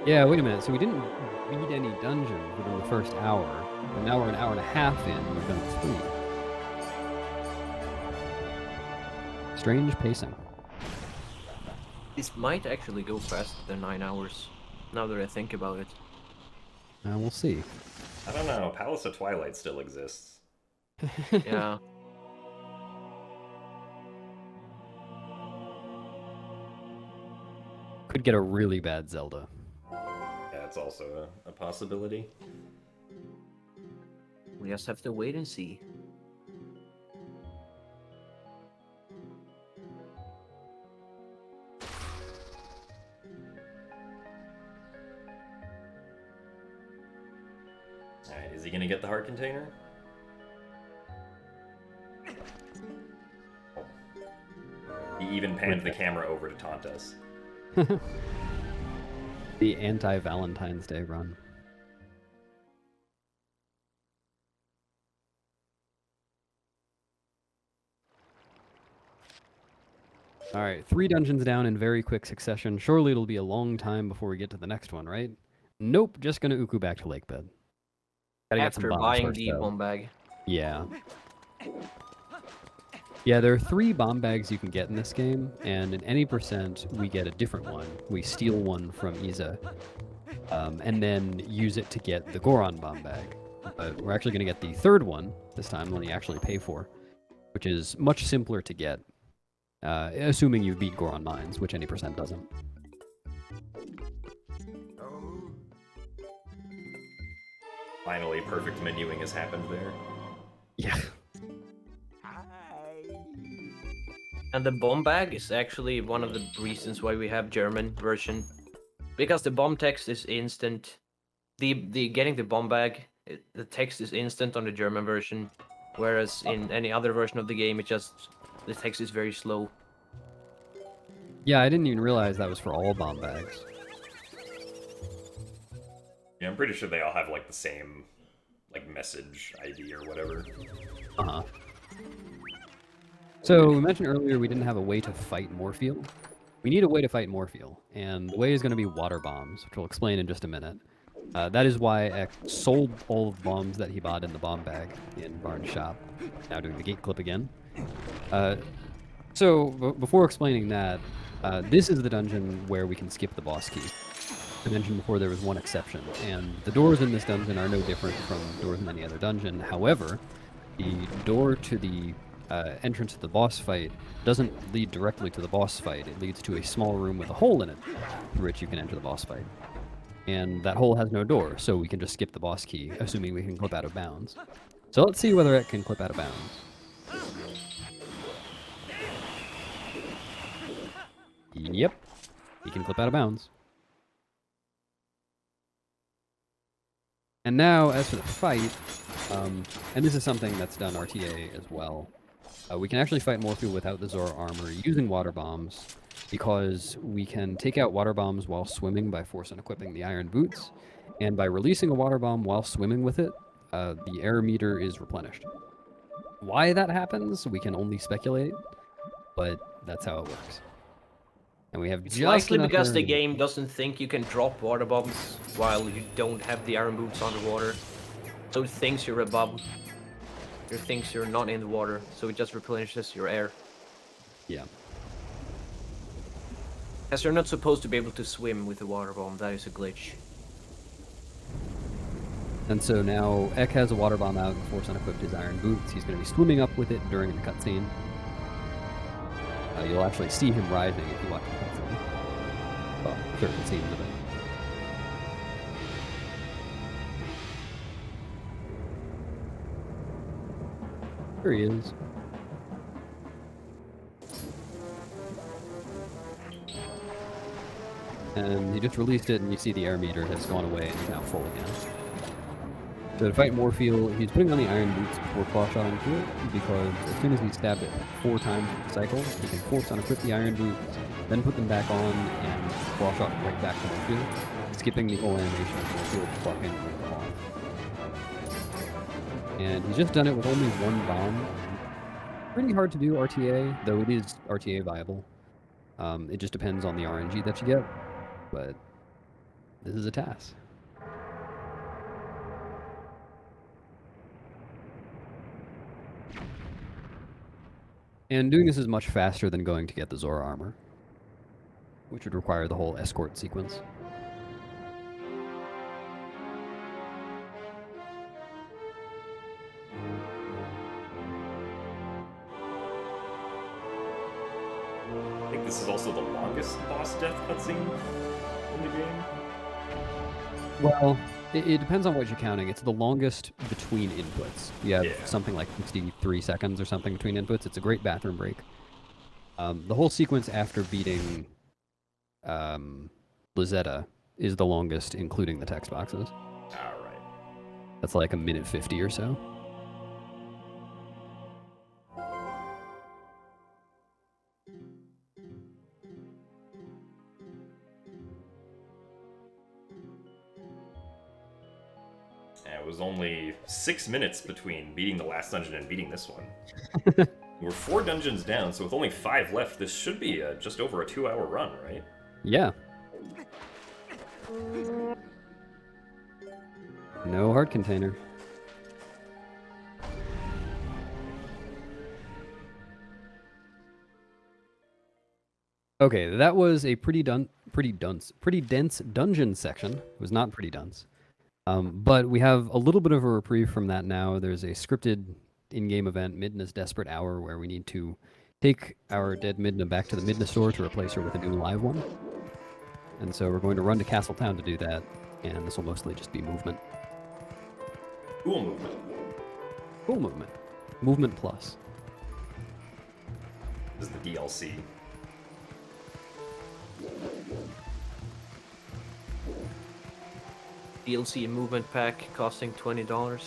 Yeah, wait a minute. So we didn't beat any dungeon within the first hour, but now we're an hour and a half in, and we've done 3. Strange pacing. This might actually go faster than 9 hours, now that I think about it. We'll see. I don't know, Palace of Twilight still exists. Yeah. Could get a really bad Zelda. That's also a possibility. We just have to wait and see. Alright, is he gonna get the heart container? Oh. He even panned the camera over to taunt us. The anti-Valentine's Day run. Alright, 3 dungeons down in very quick succession. Surely it'll be a long time before we get to the next one, right? Nope, just gonna Uku back to Lakebed. Gotta get some After bombs buying first, the though. bomb bag. Yeah. Yeah, there are 3 bomb bags you can get in this game, and in any percent, we get a different one. We steal one from Isa, and then use it to get the Goron bomb bag. But we're actually going to get the 3rd one this time, the one you actually pay for, which is much simpler to get, assuming you beat Goron Mines, which any percent doesn't. Finally, perfect menuing has happened there. Yeah. And the bomb bag is actually one of the reasons why we have German version, because the bomb text is instant. The getting the bomb bag, the text is instant on the German version, whereas in any other version of the game, the text is very slow. Yeah, I didn't even realize that was for all bomb bags. Yeah, I'm pretty sure they all have like the same like message ID or whatever. Uh-huh. So, we mentioned earlier we didn't have a way to fight Morpheal. We need a way to fight Morpheal, and the way is going to be water bombs, which we'll explain in just a minute. That is why Ek sold all of the bombs that he bought in the bomb bag in Barn's shop. Now doing the gate clip again. Before explaining that, this is the dungeon where we can skip the boss key. I mentioned before there was one exception, and the doors in this dungeon are no different from doors in any other dungeon. However, the door to the entrance to the boss fight doesn't lead directly to the boss fight. It leads to a small room with a hole in it through which you can enter the boss fight. And that hole has no door, so we can just skip the boss key, assuming we can clip out of bounds. So let's see whether it can clip out of bounds. Yep, he can clip out of bounds. And now, as for the fight, and this is something that's done RTA as well, we can actually fight Morpheal without the Zora armor using water bombs, because we can take out water bombs while swimming by force and equipping the iron boots, and by releasing a water bomb while swimming with it, the error meter is replenished. Why that happens, we can only speculate, but that's how it works. And we have It's just likely enough because the iron- game doesn't think you can drop water bombs while you don't have the iron boots underwater. So it thinks you're above. It thinks you're not in the water, so it just replenishes your air. Yeah. As you're not supposed to be able to swim with the water bomb, that is a glitch. And so now Ek has a water bomb out and force unequipped his iron boots. He's going to be swimming up with it during the cutscene. You'll actually see him rising if you watch the cutscene. Well, certain scenes of it. There he is. And he just released it, and you see the air meter has gone away and is now full again. So to fight Morpheal, he's putting on the iron boots before claw-shotting to it, because as soon as he stabbed it 4 times in the cycle, he can force unequip the iron boots, then put them back on, and claw-shot right back to Morpheal, skipping the whole animation of Morpheal blocking the off. And he's just done it with only 1 bomb. Pretty hard to do RTA, though it is RTA viable. It just depends on the RNG that you get, but this is a TAS. And doing this is much faster than going to get the Zora armor, which would require the whole escort sequence. I think this is also the longest boss death cutscene in the game. Well, it depends on what you're counting. It's the longest between inputs. You have Yeah. something like 63 seconds or something between inputs. It's a great bathroom break. The whole sequence after beating Lizetta is the longest, including the text boxes. Alright. That's like 1:50 or so. It was only 6 minutes between beating the last dungeon and beating this one. We're 4 dungeons down, so with only 5 left, this should be just over a 2-hour run, right? Yeah. No heart container. Okay, that was a pretty dense dungeon section. It was not pretty dense. But we have a little bit of a reprieve from that now. There's a scripted in-game event, Midna's Desperate Hour, where we need to take our dead Midna back to the Midna store to replace her with a new live one. And so we're going to run to Castletown to do that, and this will mostly just be movement. Cool movement. Cool movement. Movement plus. This is the DLC. DLC movement pack costing $20.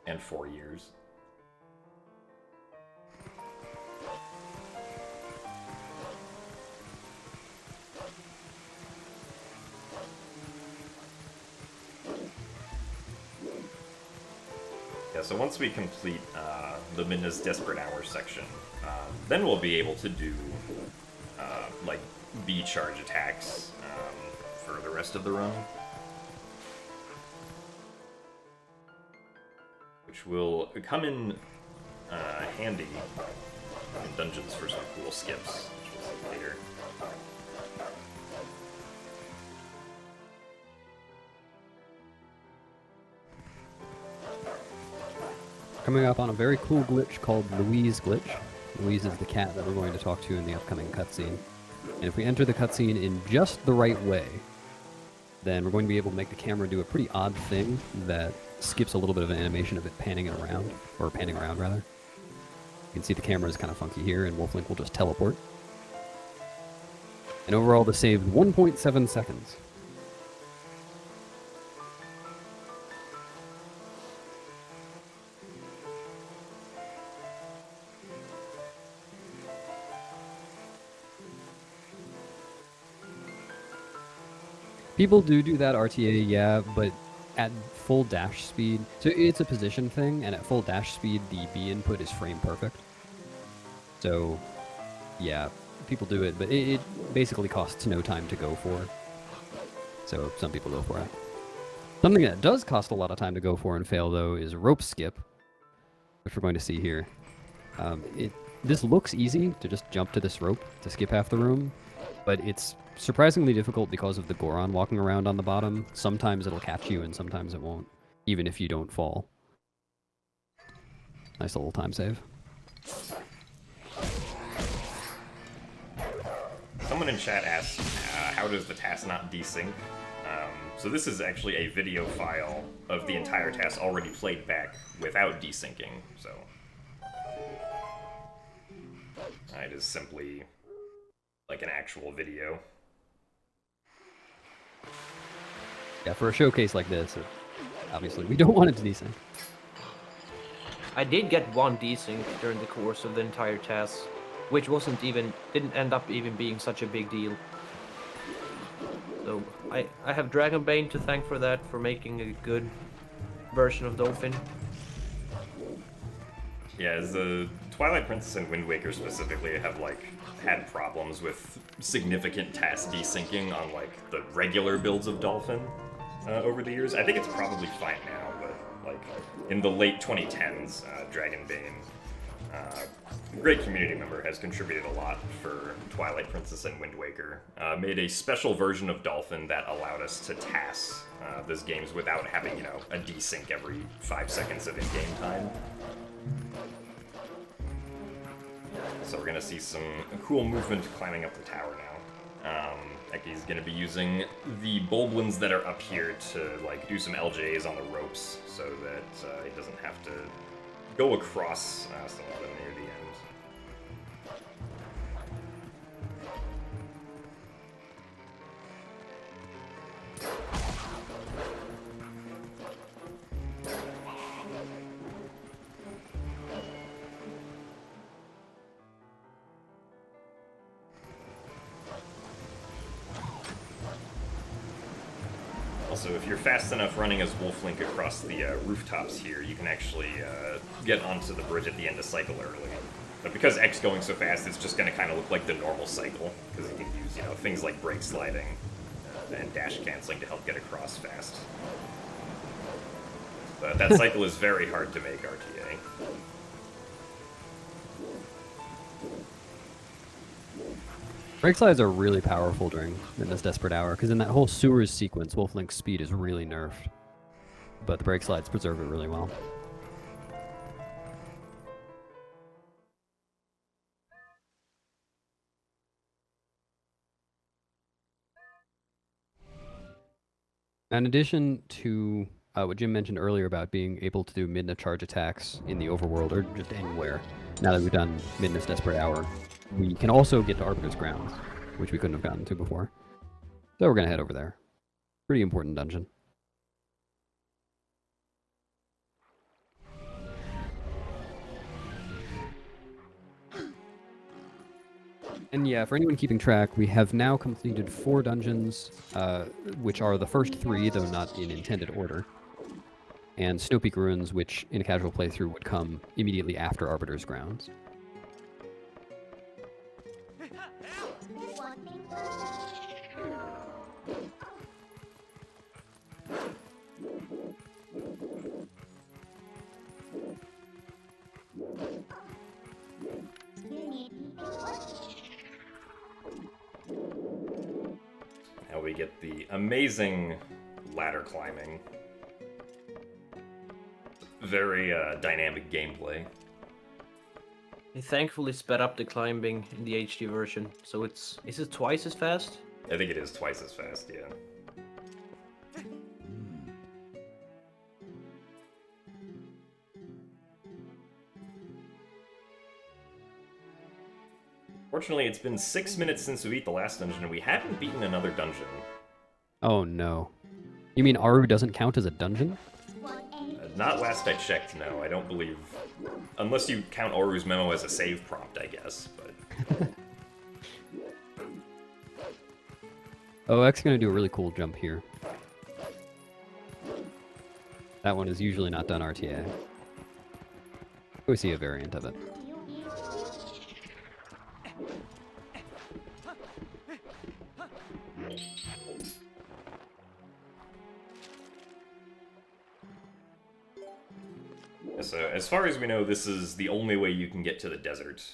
And 4 years. Yeah, so once we complete the Midna's Desperate Hour section, then we'll be able to do like B charge attacks for the rest of the run. Which will come in handy in dungeons for some cool skips, which we'll see later. Coming up on a very cool glitch called Louise Glitch. Louise is the cat that we're going to talk to in the upcoming cutscene. And if we enter the cutscene in just the right way, then we're going to be able to make the camera do a pretty odd thing that skips a little bit of an animation of it panning around, rather. You can see the camera is kind of funky here, and Wolflink will just teleport. And overall, this saved 1.7 seconds. People do that RTA, yeah, but at full dash speed. So it's a position thing, and at full dash speed, the B input is frame perfect. So, yeah, people do it, but it basically costs no time to go for. So some people go for it. Something that does cost a lot of time to go for and fail, though, is rope skip, which we're going to see here. This looks easy, to just jump to this rope to skip half the room, but it's surprisingly difficult because of the Goron walking around on the bottom. Sometimes it'll catch you and sometimes it won't, even if you don't fall. Nice little time save. Someone in chat asked, how does the TAS not desync? So this is actually a video file of the entire TAS already played back without desyncing, so... it is simply like an actual video. Yeah, for a showcase like this, obviously we don't want it to desync. I did get one desync during the course of the entire TAS, which didn't end up even being such a big deal. So I have Dragonbane to thank for that, for making a good version of Dolphin. Yeah, as the Twilight Princess and Wind Waker specifically have had problems with significant TAS desyncing on the regular builds of Dolphin over the years. I think it's probably fine now, but in the late 2010s, Dragonbane, a great community member, has contributed a lot for Twilight Princess and Wind Waker. Made a special version of Dolphin that allowed us to TAS those games without having, a desync every 5 seconds of in-game time. So we're gonna see some cool movement climbing up the tower now. Ekke's gonna be using the Bulblins that are up here to do some LJs on the ropes so that he doesn't have to go across some of them near the end. Also, if you're fast enough running as Wolflink across the rooftops here, you can actually get onto the bridge at the end of cycle early. But because X's going so fast, it's just going to kind of look like the normal cycle, because you can use things like brake sliding and dash canceling to help get across fast. But that cycle is very hard to make RTA. Brake slides are really powerful during in this Desperate Hour, because in that whole sewers sequence, Wolflink's speed is really nerfed. But the brake slides preserve it really well. In addition to what Jim mentioned earlier about being able to do Midna charge attacks in the overworld or just anywhere, now that we've done Midna's Desperate Hour, we can also get to Arbiter's Grounds, which we couldn't have gotten to before. So we're going to head over there. Pretty important dungeon. And yeah, for anyone keeping track, we have now completed 4 dungeons, which are the first 3, though not in intended order, and Snowpeak Ruins, which in a casual playthrough would come immediately after Arbiter's Grounds. Now we get the amazing ladder climbing. Very dynamic gameplay. They thankfully sped up the climbing in the HD version, so is it twice as fast? I think it is twice as fast, yeah. Fortunately, it's been 6 minutes since we beat the last dungeon, and we haven't beaten another dungeon. Oh no. You mean Aru doesn't count as a dungeon? Not last I checked, no. I don't believe... Unless you count Oru's memo as a save prompt, I guess, but... Oh, X gonna do a really cool jump here. That one is usually not done RTA. We see a variant of it. So, as far as we know, this is the only way you can get to the desert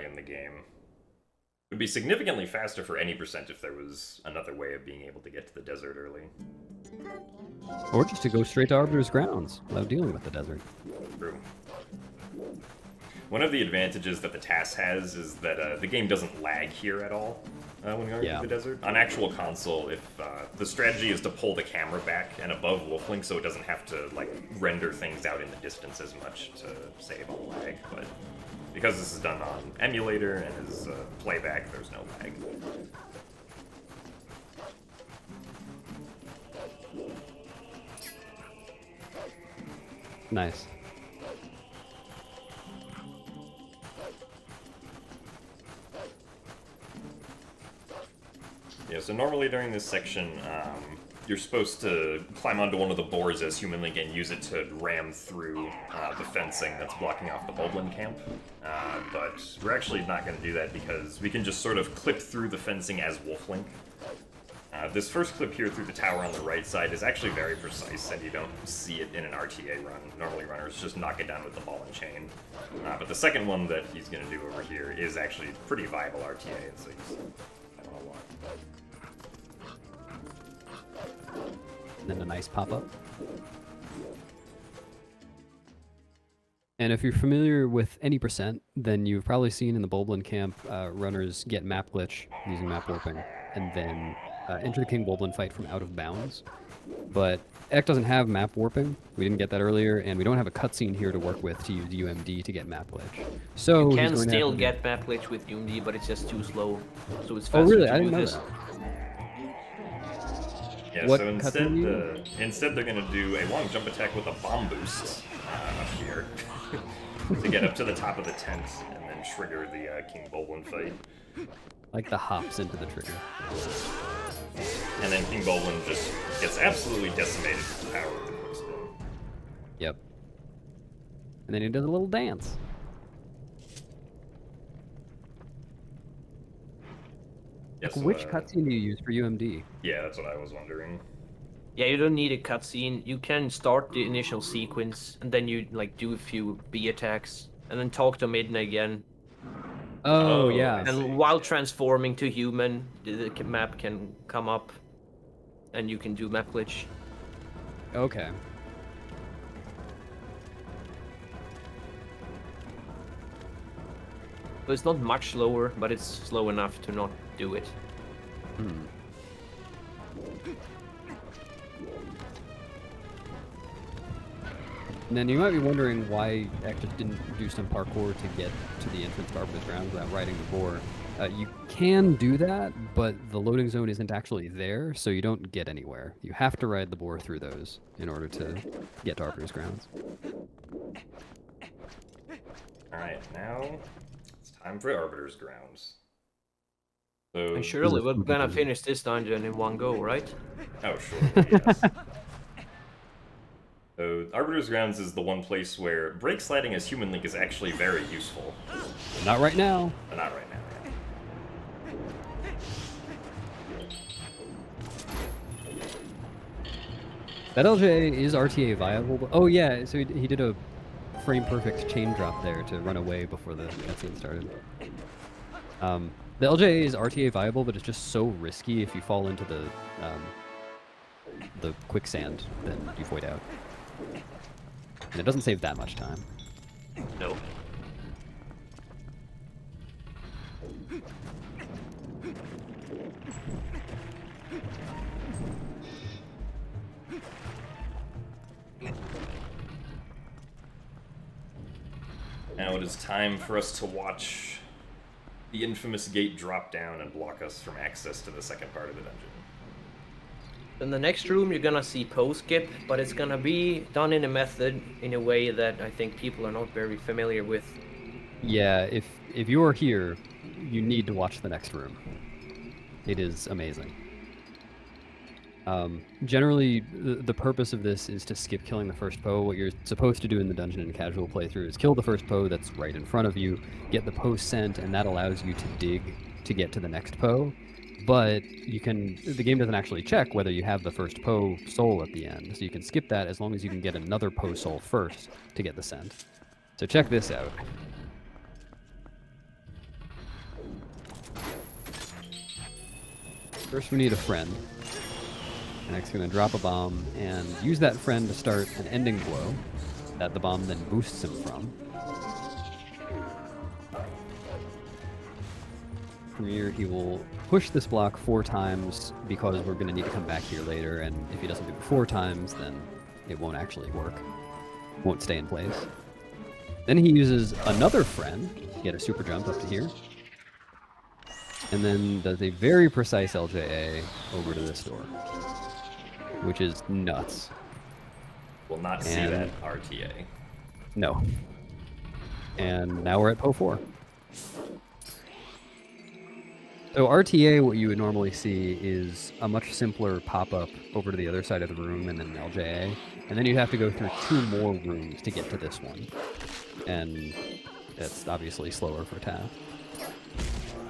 in the game. It would be significantly faster for any percent if there was another way of being able to get to the desert early. Or just to go straight to Arbiter's Grounds without dealing with the desert. True. One of the advantages that the TAS has is that the game doesn't lag here at all when you're in the desert. On actual console, if the strategy is to pull the camera back and above Wolflink so it doesn't have to like render things out in the distance as much to save on lag, but because this is done on emulator and is playback, there's no lag. Nice. Yeah, so normally during this section, you're supposed to climb onto one of the boards as Human Link and use it to ram through the fencing that's blocking off the Boblin camp. But we're actually not going to do that because we can just sort of clip through the fencing as Wolflink. This first clip here through the tower on the right side is actually very precise, and you don't see it in an RTA run. Normally runners just knock it down with the ball and chain. But the second one that he's going to do over here is actually pretty viable RTA, and so he's I don't know why. And then a nice pop-up. And if you're familiar with any percent, then you've probably seen in the Boblin camp runners get map glitch using map warping, and then enter the King Boblin fight from out of bounds. But Ekke doesn't have map warping. We didn't get that earlier, and we don't have a cutscene here to work with to use UMD to get map glitch. So you can still get map glitch with UMD, but it's just too slow. So it's faster. Oh really? To I didn't do know this. that. Yeah, What so cutscene instead they're going to do a long jump attack with a bomb boost up here to get up to the top of the tent and then trigger the King Boblin fight. Like the hops into the trigger. And then King Boblin just gets absolutely decimated with the power of the quickspin. Yep. And then he does a little dance. Yeah, Like, so, which cutscene do you use for UMD? Yeah, that's what I was wondering. Yeah, you don't need a cutscene. You can start the initial sequence, and then you like do a few B attacks, and then talk to Midna again. Oh, Oh, yeah. I see. And while transforming to human, the map can come up, and you can do map glitch. Okay. So it's not much slower, but it's slow enough to not do it. Hmm. And then you might be wondering why Ekke just didn't do some parkour to get to the entrance to Arbiter's Ground without riding the boar. You can do that, but the loading zone isn't actually there, so you don't get anywhere. You have to ride the boar through those in order to get to Arbiter's Grounds. Alright, now it's time for Arbiter's Grounds. So, And surely we're gonna finish this dungeon in one go, right? oh, sure, yes. So, Arbiter's Grounds is the one place where brake sliding as Human Link is actually very useful. Not right now. But not right now, That LJA is RTA viable. Oh yeah, so he did a frame perfect chain drop there to run away before the cutscene started. The LJA is RTA viable, but it's just so risky if you fall into the quicksand, then you void out. And it doesn't save that much time. No. Now it is time for us to watch the infamous gate drop down and block us from access to the second part of the dungeon. In the next room, you're gonna see post skip, but it's gonna be done in a method in a way that I think people are not very familiar with. Yeah, if you are here, you need to watch the next room. It is amazing. Generally, the purpose of this is to skip killing the first Poe. What you're supposed to do in the dungeon in casual playthrough is kill the first Poe that's right in front of you, get the Poe sent, and that allows you to dig to get to the next Poe. But the game doesn't actually check whether you have the first Poe soul at the end, so you can skip that as long as you can get another Poe soul first to get the sent. So check this out. First we need a friend. And Ek's gonna drop a bomb and use that friend to start an ending blow that the bomb then boosts him from. From here, he will push this block 4 times because we're gonna need to come back here later, and if he doesn't do it 4 times, then it won't actually work. Won't stay in place. Then he uses another friend to get a super jump up to here. And then does a very precise LJA over to this door, which is nuts. Will not see And- that RTA. No. And now we're at Poe 4. So RTA, what you would normally see is a much simpler pop-up over to the other side of the room and then an LJA. And then you have to go through 2 more rooms to get to this one. And that's obviously slower for TAS.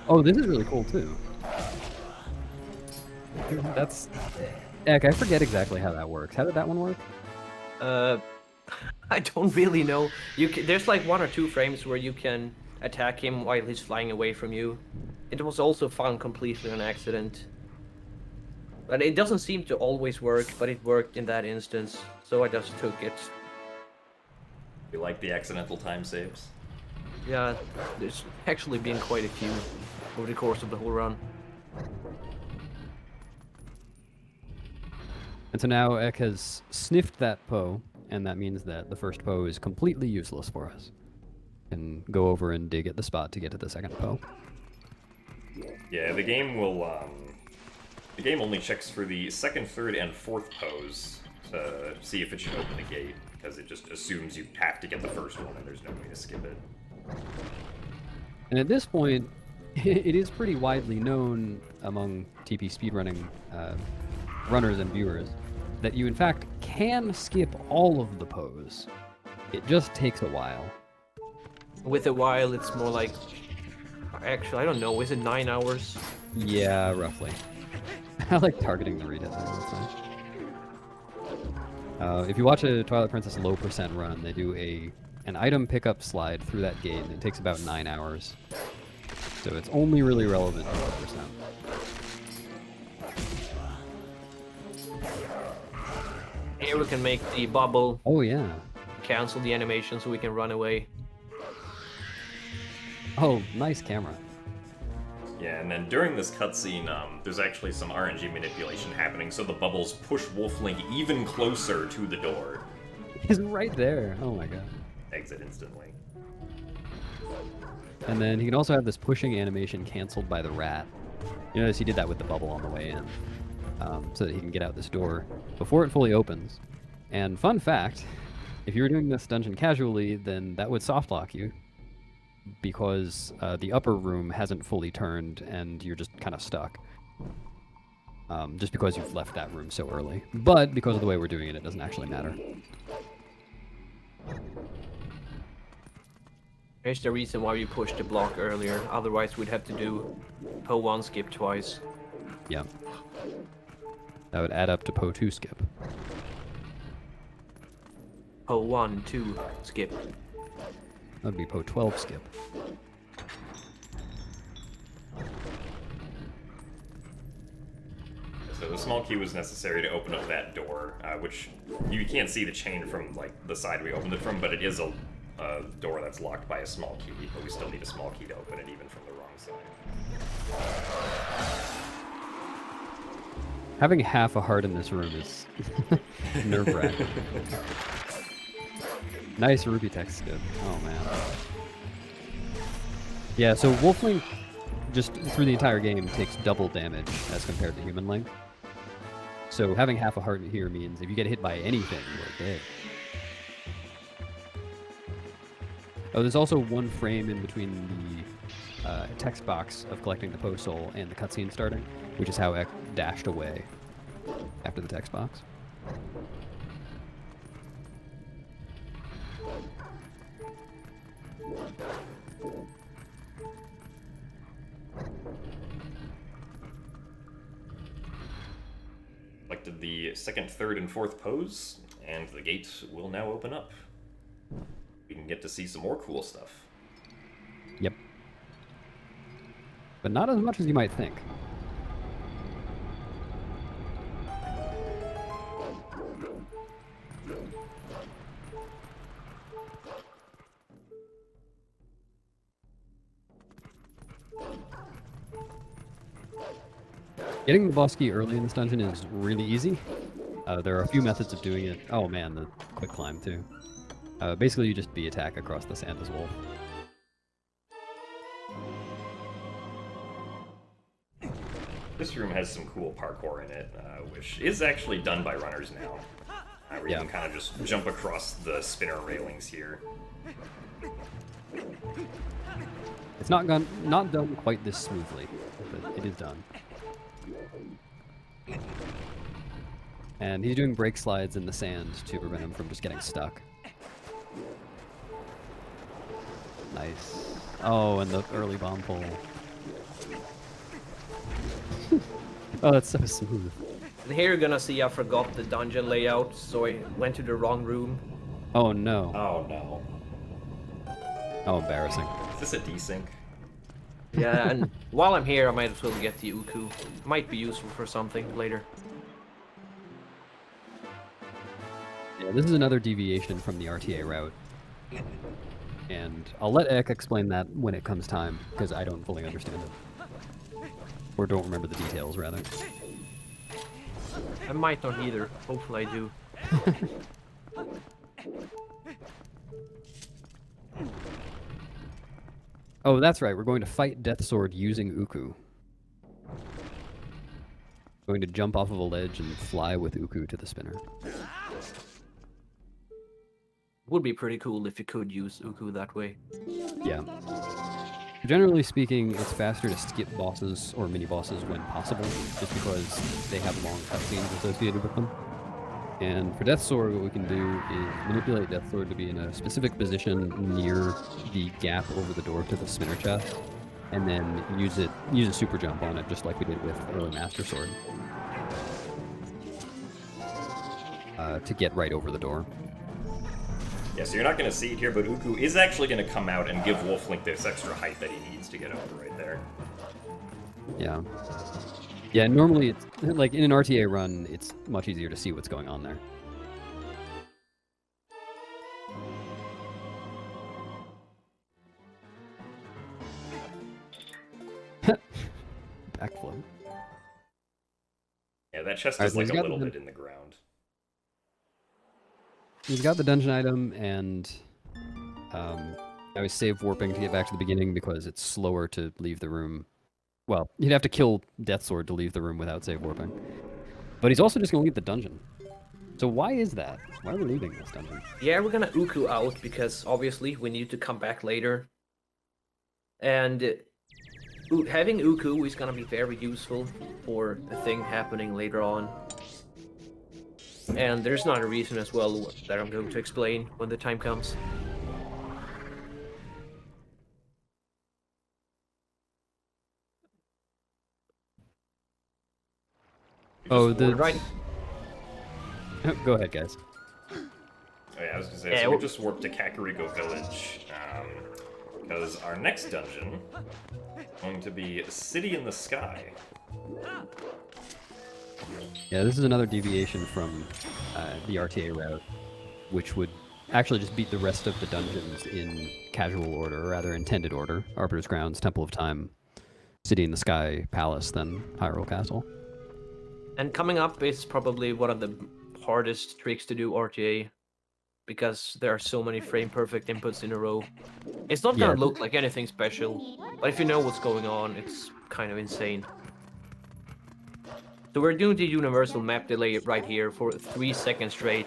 Oh, this is really cool too. That's... Heck, I forget exactly how that works. How did that one work? I don't really know. There's like 1 or 2 frames where you can attack him while he's flying away from you. It was also found completely on accident. But it doesn't seem to always work, but it worked in that instance, so I just took it. You like the accidental time saves? Yeah, there's actually been quite a few over the course of the whole run. And so now Ek has sniffed that Poe, and that means that the first Poe is completely useless for us. And go over and dig at the spot to get to the second Poe. Yeah, the game will, the game only checks for the second, third, and fourth pose to see if it should open the gate, because it just assumes you have to get the first one and there's no way to skip it. And at this point, it is pretty widely known among TP speedrunning runners and viewers that you in fact can skip all of the Poes. It just takes a while. With a while, it's more like... Actually, I don't know, is it 9 hours? Yeah, roughly. I like targeting the read-in there, that's nice. If you watch a Twilight Princess low percent run, they do an item pickup slide through that gate, and it takes about 9 hours. So it's only really relevant to 1%. Here we can make the bubble, Oh yeah. cancel the animation so we can run away. Oh, nice camera. Yeah, and then during this cutscene, there's actually some RNG manipulation happening, so the bubbles push Wolflink even closer to the door. He's right there. Oh my god. Exit instantly. And then he can also have this pushing animation canceled by the rat. You notice he did that with the bubble on the way in, so that he can get out this door before it fully opens. And fun fact, if you were doing this dungeon casually, then that would softlock you, because the upper room hasn't fully turned and you're just kind of stuck. Just because you've left that room so early. But because of the way we're doing it, it doesn't actually matter. Here's the reason why we pushed the block earlier, otherwise we'd have to do Po1 skip twice. Yeah. That would add up to Po2 skip. Po1, 2 skip. That would be Po12 skip. So the small key was necessary to open up that door, which you can't see the chain from like the side we opened it from, but it is a door that's locked by a small key, but we still need a small key to open it even from the wrong side. Having half a heart in this room is nerve-wracking. Nice Ruby text skip. Oh man. Yeah, so Wolflink just through the entire game takes double damage as compared to Human Link. So having half a heart here means if you get hit by anything, you're dead. Oh, there's also one frame in between the text box of collecting the Poe Soul and the cutscene starting, which is how Eck dashed away after the text box. Selected the second, third, and fourth pose, and the gate will now open up. We can get to see some more cool stuff. Yep. But not as much as you might think. Getting the boss key early in this dungeon is really easy. There are a few methods of doing it. Oh man, the quick climb too. Basically, you just B-attack across the sand as wolf. This room has some cool parkour in it, which is actually done by runners now. Where you can kind of just jump across the spinner railings here. It's not done quite this smoothly, but it is done. And he's doing brake slides in the sand to prevent him from just getting stuck. Nice. Oh, and the early bomb pull. Oh, that's so smooth. And here you're gonna see I forgot the dungeon layout, so I went to the wrong room. Oh no. Oh no. Oh, embarrassing. Is this a desync? Yeah, and while I'm here, I might as well get the Uku. Might be useful for something later. Yeah, this is another deviation from the RTA route. And I'll let Eck explain that when it comes time, because I don't fully understand it. Or don't remember the details, rather. I might not either. Hopefully I do. Oh, that's right. We're going to fight Death Sword using Uku. Going to jump off of a ledge and fly with Uku to the spinner. Would be pretty cool if you could use Uku that way. Yeah. Generally speaking, it's faster to skip bosses or mini-bosses when possible, just because they have long cutscenes associated with them. And for Death Sword, what we can do is manipulate Death Sword to be in a specific position near the gap over the door to the spinner chest, and then use a super jump on it, just like we did with early Master Sword, to get right over the door. Yeah, so you're not going to see it here, but Uku is actually going to come out and give Wolflink this extra height that he needs to get over right there. Yeah. Yeah, normally, it's like in an RTA run, it's much easier to see what's going on there. Backflip. Yeah, that chest Alright, is so like he's a got little the- bit in the ground. He's got the dungeon item, and I was save warping to get back to the beginning because it's slower to leave the room. Well, you'd have to kill Death Sword to leave the room without save warping. But he's also just going to leave the dungeon. So why is that? Why are we leaving this dungeon? Yeah, we're gonna Uku out because obviously we need to come back later. And having Uku is gonna be very useful for a thing happening later on. And there's another reason as well that I'm going to explain when the time comes. Oh, the... Right. Go ahead, guys. Oh yeah, I was gonna say, Yeah, so we well- just warped to Kakariko Village, because our next dungeon is going to be City in the Sky. Yeah, this is another deviation from the RTA route, which would actually just beat the rest of the dungeons in casual order, or rather intended order. Arbiter's Grounds, Temple of Time, City in the Sky, Palace, then Hyrule Castle. And coming up is probably one of the hardest tricks to do RTA, because there are so many frame perfect inputs in a row. It's not gonna Yeah. look like anything special, but if you know what's going on, it's kind of insane. So we're doing the universal map delay right here for 3 seconds straight.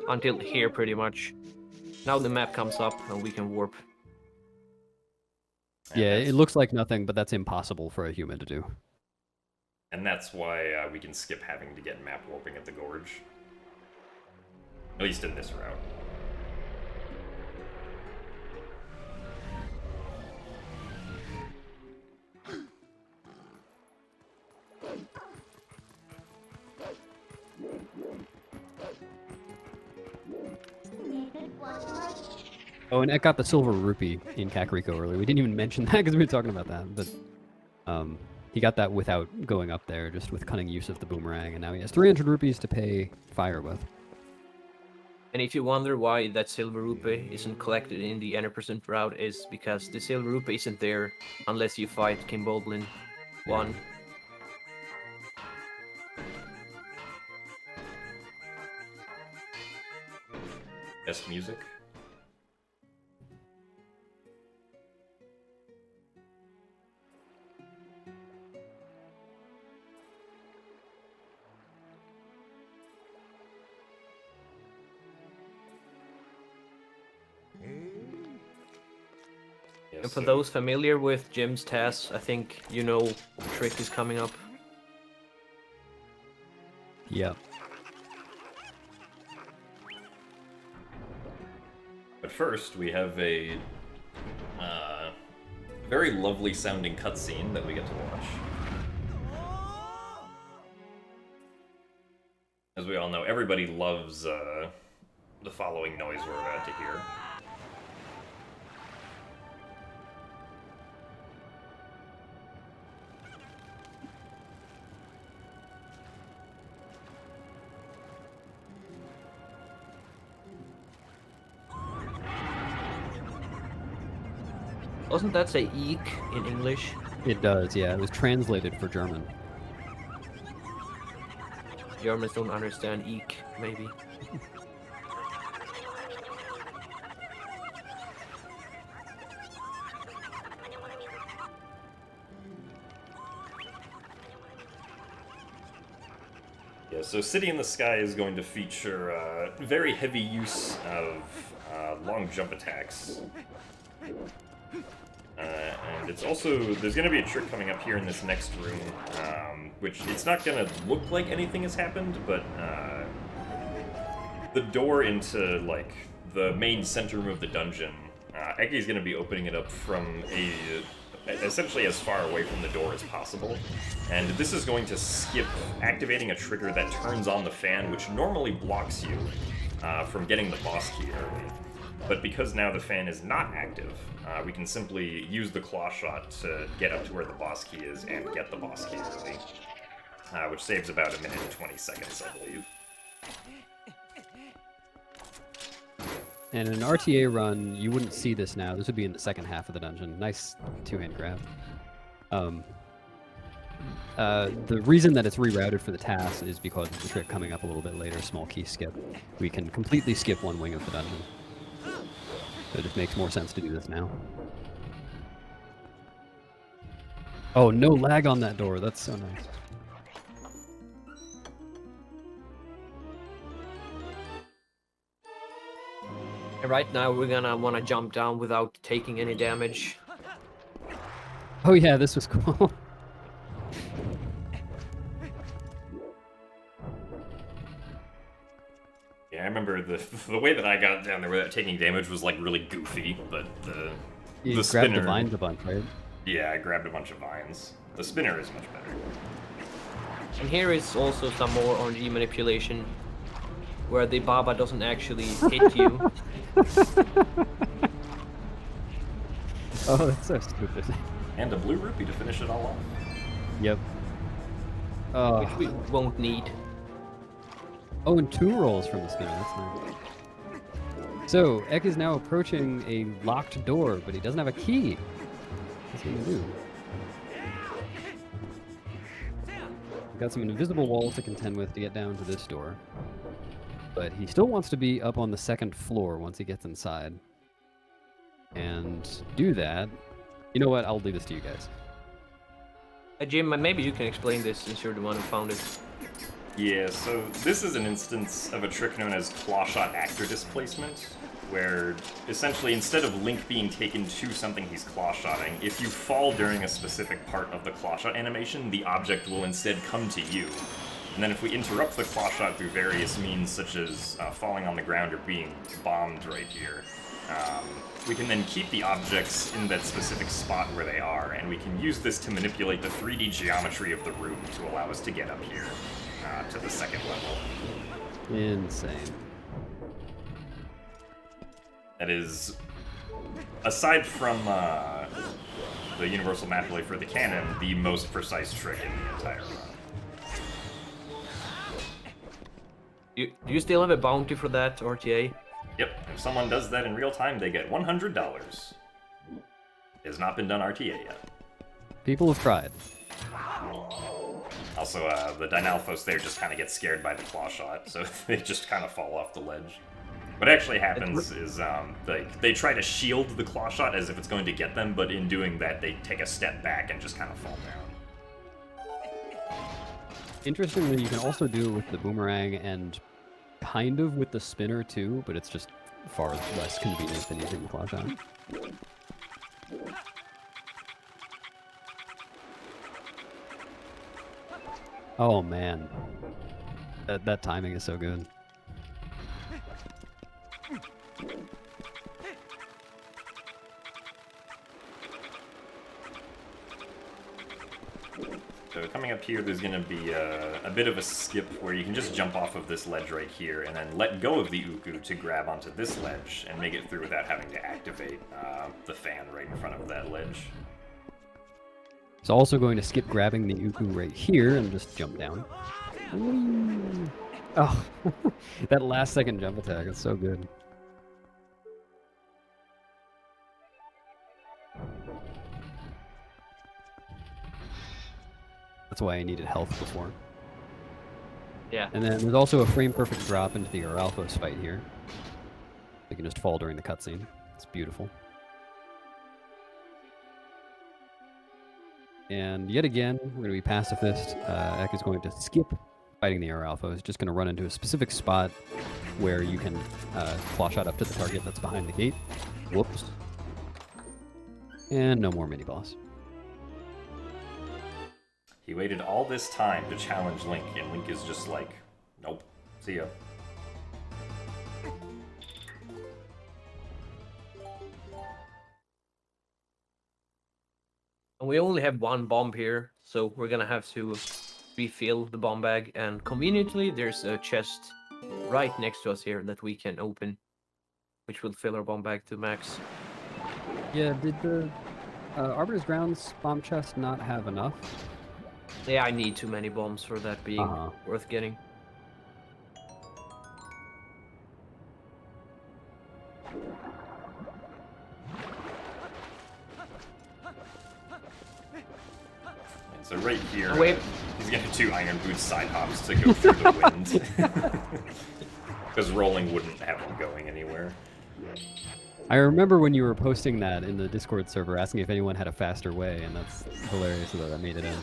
Until here, pretty much. Now the map comes up and we can warp. And Yeah, that's- it looks like nothing, but that's impossible for a human to do. And that's why we can skip having to get map warping at the Gorge. At least in this route. Oh, and Ek got the silver rupee in Kakariko earlier. We didn't even mention that because we were talking about that, but he got that without going up there, just with cunning use of the boomerang, and now he has 300 rupees to pay fire with. And if you wonder why that silver rupee isn't collected in the N% route, is because the silver rupee isn't there unless you fight King Boblin 1. Best music. And for those familiar with Jim's TAS, I think you know the trick is coming up. Yep. But first, we have a very lovely sounding cutscene that we get to watch. As we all know, everybody loves the following noise we're about to hear. Doesn't that say eek in English? It does, yeah. It was translated for German. Germans don't understand eek, maybe. Yeah, so City in the Sky is going to feature very heavy use of long jump attacks. And it's also, there's going to be a trick coming up here in this next room, which it's not going to look like anything has happened, but the door into, like, the main center room of the dungeon, Ekke is going to be opening it up from essentially as far away from the door as possible. And this is going to skip activating a trigger that turns on the fan, which normally blocks you from getting the boss key early. But because now the fan is not active, we can simply use the claw shot to get up to where the boss key is and get the boss key early, which saves about 1 minute and 20 seconds, I believe. And in an RTA run, you wouldn't see this now. This would be in the second half of the dungeon. Nice two-hand grab. The reason that it's rerouted for the TAS is because of the trick coming up a little bit later, small key skip. We can completely skip one wing of the dungeon. So it just makes more sense to do this now. Oh, no lag on that door. That's so nice. And right now we're gonna wanna jump down without taking any damage. Oh yeah, this was cool. Yeah, I remember the way that I got down there without taking damage was like really goofy, but You the grabbed spinner. the vines a bunch, right? Yeah, I grabbed a bunch of vines. The spinner is much better. And here is also some more RNG manipulation, where the Baba doesn't actually hit you. Oh, that's so stupid. And a blue rupee to finish it all off. Yep. Which we won't need. Oh, and 2 rolls from the spinner. That's nice. So, Eck is now approaching a locked door, but he doesn't have a key. What's he gonna do? We've got some invisible walls to contend with to get down to this door. But he still wants to be up on the 2nd floor once he gets inside. And do that. You know what? I'll leave this to you guys. Jim, maybe you can explain this since you're the one who found it. Yeah, so this is an instance of a trick known as clawshot actor displacement, where essentially instead of Link being taken to something he's clawshotting, if you fall during a specific part of the clawshot animation, the object will instead come to you. And then if we interrupt the clawshot through various means, such as falling on the ground or being bombed right here, we can then keep the objects in that specific spot where they are, and we can use this to manipulate the 3D geometry of the room to allow us to get up here. To the 2nd level. Insane. That is, aside from the universal map relay for the cannon, the most precise trick in the entire run. Do you still have a bounty for that, RTA? Yep, if someone does that in real time, they get $100. It has not been done RTA yet. People have tried. Also, the Dynalphos there just kind of get scared by the claw shot, so they just kind of fall off the ledge. What actually happens is they try to shield the claw shot as if it's going to get them, but in doing that, they take a step back and just kind of fall down. Interestingly, you can also do it with the boomerang and kind of with the spinner too, but it's just far less convenient than using the claw shot. Oh man, that timing is so good. So coming up here, there's going to be a bit of a skip where you can just jump off of this ledge right here and then let go of the Uku to grab onto this ledge and make it through without having to activate the fan right in front of that ledge. It's also going to skip grabbing the Uku right here and just jump down. Whee! Oh, that last second jump attack is so good. That's why I needed health before. Yeah. And then there's also a frame-perfect drop into the Aralphos fight here. You can just fall during the cutscene. It's beautiful. And yet again, we're going to be pacifist. Eck is going to skip fighting the Aralphos. Just going to run into a specific spot where you can claw shot up to the target that's behind the gate. Whoops. And no more mini-boss. He waited all this time to challenge Link, and Link is just like, nope, see ya. And we only have one bomb here, so we're gonna have to refill the bomb bag. And conveniently, there's a chest right next to us here that we can open, which will fill our bomb bag to max. Yeah, did the Arbiter's Grounds bomb chest not have enough? Yeah, I need too many bombs for that being worth getting. So right here, Oh, wait. He's getting 2 Iron Boots side hops to go through the wind. Because rolling wouldn't have him going anywhere. I remember when you were posting that in the Discord server, asking if anyone had a faster way, and that's hilarious that I made it in.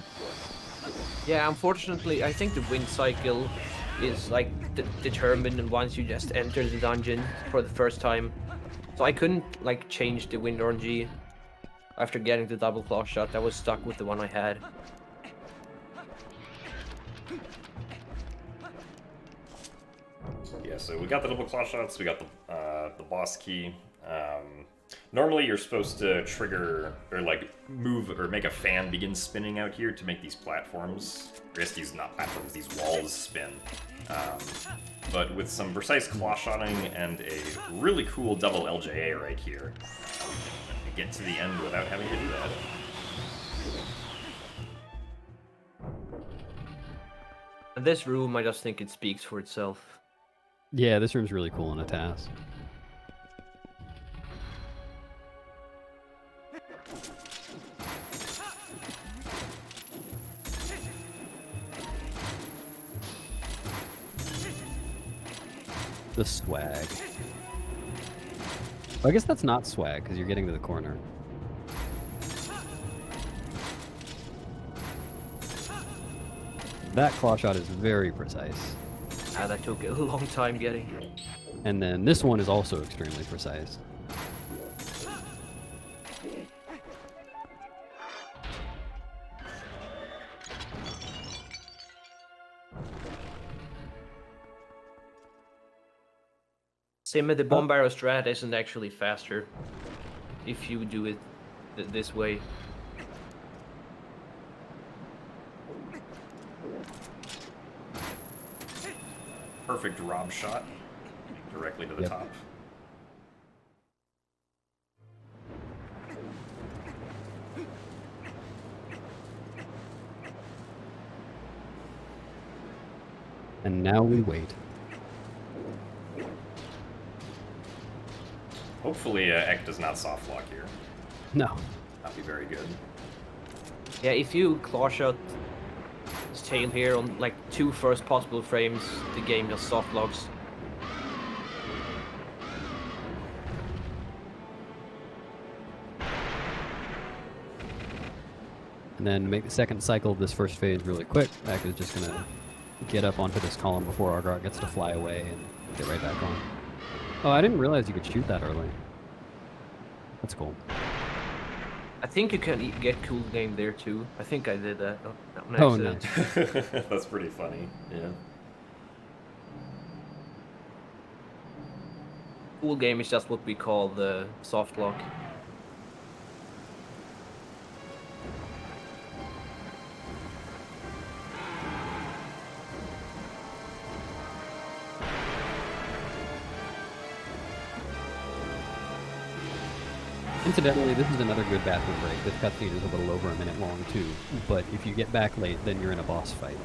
Yeah, unfortunately, I think the wind cycle is like determined once you just enter the dungeon for the first time. So I couldn't like change the wind RNG after getting the double claw shot. I was stuck with the one I had. Yeah, so we got the double claw shots, we got the boss key. Normally you're supposed to trigger, or like move, or make a fan begin spinning out here to make these platforms, or I guess these, not platforms, these walls spin. But with some precise claw shotting and a really cool double LJA right here, I get to the end without having to do that. And this room, I just think it speaks for itself. Yeah, this room's really cool in a TAS. The swag. Well, I guess that's not swag, because you're getting to the corner. That claw shot is very precise. Ah, that took a long time getting. And then this one is also extremely precise. Same with the bomb barrel strat isn't actually faster if you do it this way. Perfect Rob shot directly to the top. And now we wait. Hopefully, Ekke does not soft lock here. No. That'd be very good. Yeah, if you claw shot his tail here on like 2 first possible frames, the game just soft locks. And then make the second cycle of this first phase really quick. Ekke is just gonna get up onto this column before Argrok gets to fly away and get right back on. Oh, I didn't realize you could shoot that early. That's cool. I think you can get cool game there too. I think I did that. Oh, nice. That's pretty funny. Yeah. Cool game is just what we call the soft lock. Incidentally, this is another good bathroom break. This cutscene is a little over a minute long too, but if you get back late, then you're in a boss fight.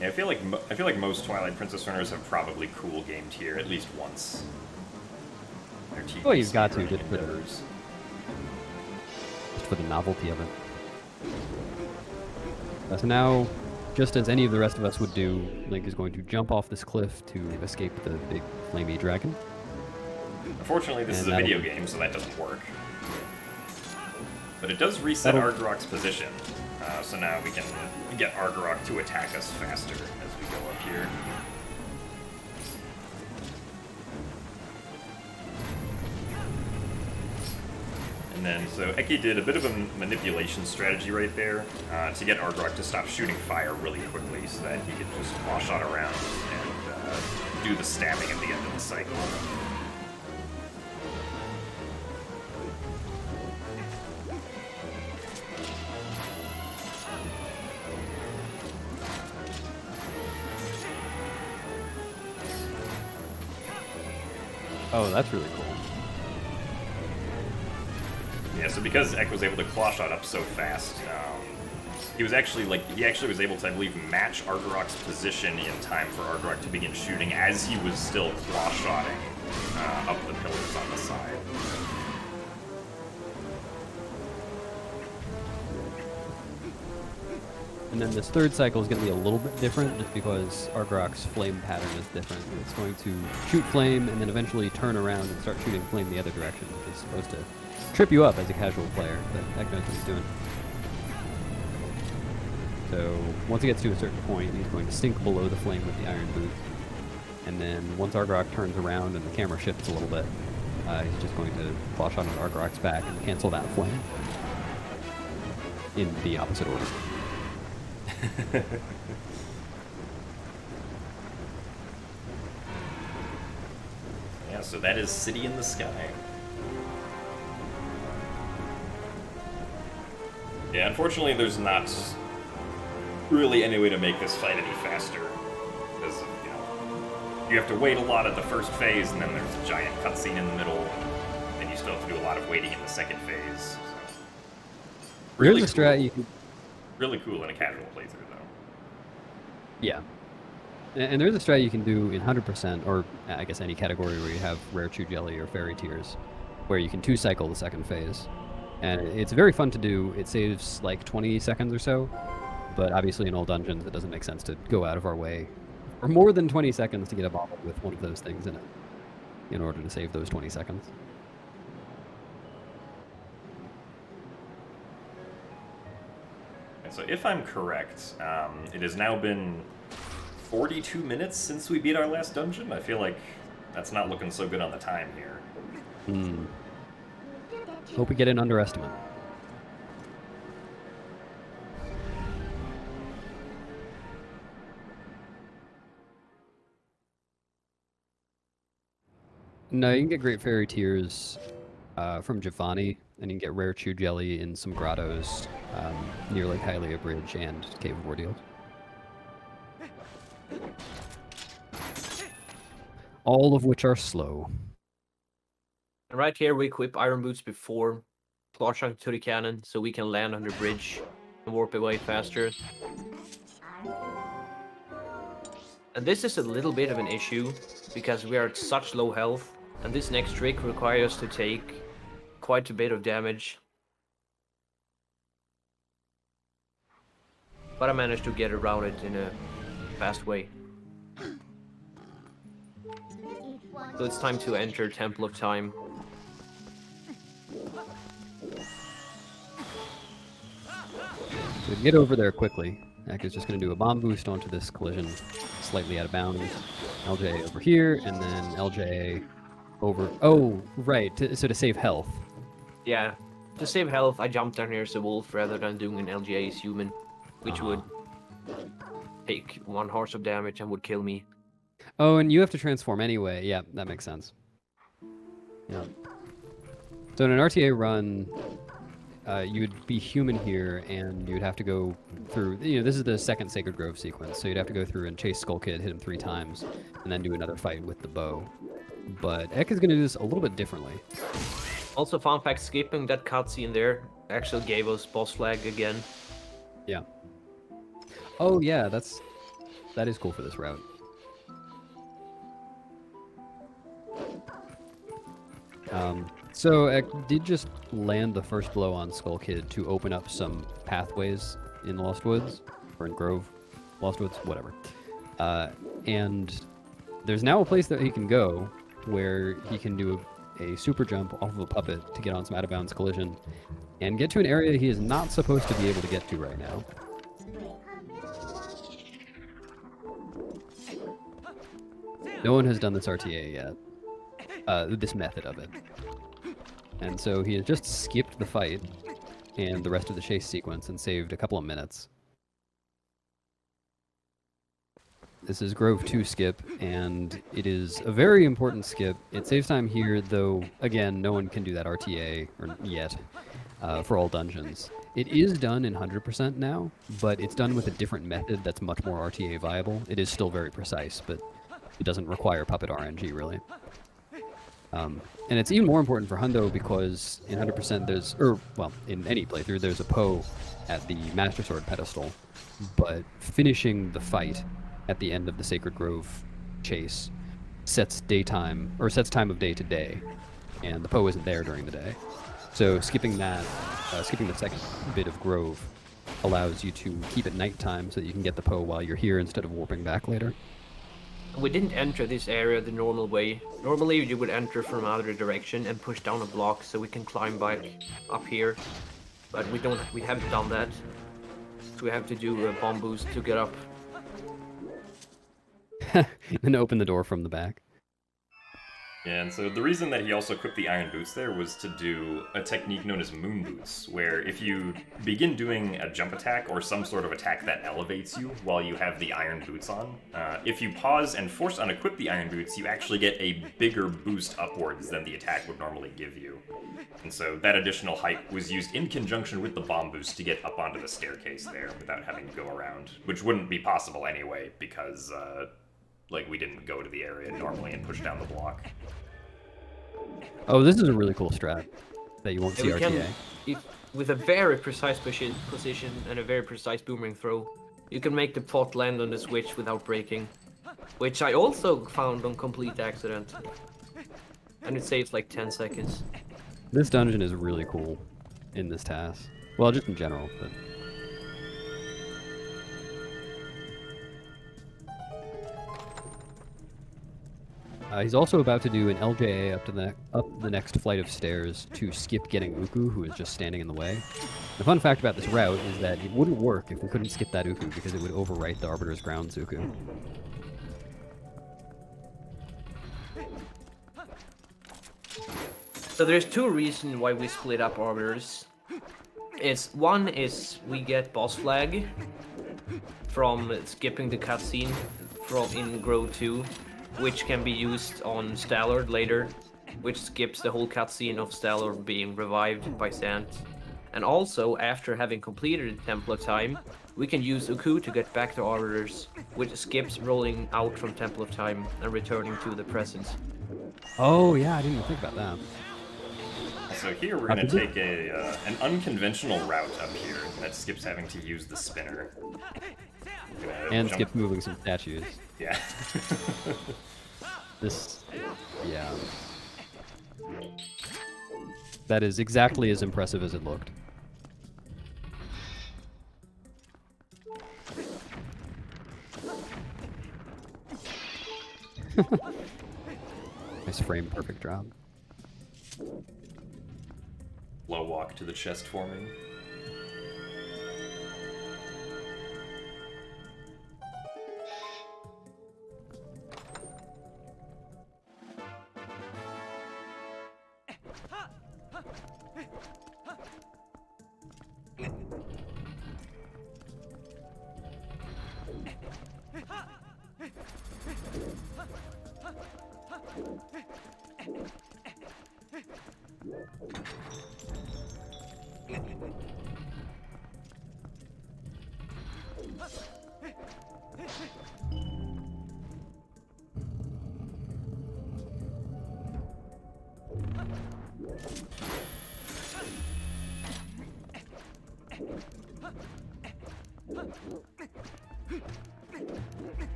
Yeah, I feel like most Twilight Princess runners have probably cool gamed here at least once. Oh, you've got to just for the novelty of it. So now, just as any of the rest of us would do, Link is going to jump off this cliff to escape the big flamey dragon. Unfortunately, this is a video game, so that doesn't work. But it does reset Argrok's position, so now we can get Argrok to attack us faster as we go up here. And then, so Ekke did a bit of a manipulation strategy right there to get Argrok to stop shooting fire really quickly so that he could just claw shot around and do the stabbing at the end of the cycle. Oh, that's really cool. Yeah, so because Eck was able to claw shot up so fast, he was actually was able to, I believe, match Argarok's position in time for Argarok to begin shooting as he was still claw shotting up the pillars on the side. And then this third cycle is going to be a little bit different just because Argarok's flame pattern is different. It's going to shoot flame and then eventually turn around and start shooting flame the other direction, which is supposed to trip you up as a casual player, but Eck knows what he's doing. So once he gets to a certain point, he's going to sink below the flame with the iron boot. And then once Argarok turns around and the camera shifts a little bit, he's just going to claw shot on Argarok's back and cancel that flame in the opposite order. Yeah, so that is City in the Sky. Yeah, unfortunately there's not really any way to make this fight any faster. Because, you know, you have to wait a lot at the first phase, and then there's a giant cutscene in the middle, and you still have to do a lot of waiting in the second phase. So. Really There's a strat you can... Really cool in a casual playthrough, though. Yeah. And there's a strat you can do in 100%, or I guess any category where you have Rare Chew Jelly or Fairy Tears, where you can 2-cycle the second phase. And it's very fun to do. It saves like 20 seconds or so, but obviously in all dungeons it doesn't make sense to go out of our way for more than 20 seconds to get a bottle with one of those things in it in order to save those 20 seconds. And so if I'm correct, it has now been 42 minutes since we beat our last dungeon. I feel like that's not looking so good on the time here. Hope we get an underestimate. No, you can get Great Fairy Tears from Giovanni, and you can get Rare Chew Jelly in some grottos near Lake Hylia Bridge and Cave of Ordeals. All of which are slow. And right here we equip iron boots before launching to the cannon, so we can land on the bridge and warp away faster. And this is a little bit of an issue, because we are at such low health, and this next trick requires us to take quite a bit of damage. But I managed to get around it in a fast way. So it's time to enter Temple of Time. So to get over there quickly, Eck is just going to do a bomb boost onto this collision, slightly out of bounds. LJ over here, and then LJ over... Oh, right, so to save health. Yeah, to save health, I jumped down here as a wolf rather than doing an LGA as human, which would take 1 horse of damage and would kill me. Oh, and you have to transform anyway. Yeah, that makes sense. Yeah. So in an RTA run, you'd be human here, and you'd have to go through... You know, this is the second Sacred Grove sequence, so you'd have to go through and chase Skull Kid, hit him 3 times, and then do another fight with the bow. But Eck is going to do this a little bit differently. Also, fun fact, skipping that cutscene there actually gave us boss flag again. Yeah. Oh, yeah, that is cool for this route. So Eck did just land the first blow on Skull Kid to open up some pathways in Lost Woods, or in Grove, Lost Woods, whatever. And there's now a place that he can go where he can do a super jump off of a puppet to get on some out-of-bounds collision and get to an area he is not supposed to be able to get to right now. No one has done this RTA yet. This method of it. And so he has just skipped the fight and the rest of the chase sequence and saved a couple of minutes. This is Grove 2 skip, and it is a very important skip. It saves time here, though, again, no one can do that RTA or yet for all dungeons. It is done in 100% now, but it's done with a different method that's much more RTA viable. It is still very precise, but it doesn't require puppet RNG, really. And it's even more important for Hundo because in 100% there's, or well, in any playthrough there's a Poe at the Master Sword pedestal, but finishing the fight at the end of the Sacred Grove chase sets daytime, or sets time of day to day, and the Poe isn't there during the day. So skipping that, skipping the second bit of Grove allows you to keep it nighttime so that you can get the Poe while you're here instead of warping back later. We didn't enter this area the normal way. Normally you would enter from other direction and push down a block so we can climb back up here. But we haven't done that. So we have to do a bomb boost to get up. And open the door from the back. Yeah, and so the reason that he also equipped the iron boots there was to do a technique known as moon boots, where if you begin doing a jump attack or some sort of attack that elevates you while you have the iron boots on, if you pause and force unequip the iron boots, you actually get a bigger boost upwards than the attack would normally give you. And so that additional height was used in conjunction with the bomb boost to get up onto the staircase there without having to go around, which wouldn't be possible anyway because like we didn't go to the area normally and push down the block. Oh, this is a really cool strat that you won't see RTA. With a very precise position and a very precise boomerang throw, you can make the pot land on the switch without breaking, which I also found on complete accident. And it saves like 10 seconds. This dungeon is really cool in this TAS. Well, just in general, but... he's also about to do an LJA up the next flight of stairs to skip getting Uku, who is just standing in the way. The fun fact about this route is that it wouldn't work if we couldn't skip that Uku, because it would overwrite the Arbiter's Grounds Uku. So there's two reasons why we split up Arbiters. One is we get boss flag from skipping the cutscene from in Grove 2, which can be used on Stallard later, which skips the whole cutscene of Stallard being revived by Sant. And also, after having completed the Temple of Time, we can use Uku to get back to Arbiters, which skips rolling out from Temple of Time and returning to the present. Oh yeah, I didn't even think about that. So here we're going to take an unconventional route up here that skips having to use the spinner. And skips moving some statues. Yeah. Yeah. That is exactly as impressive as it looked. Nice frame, perfect drop. Low walk to the chest forming.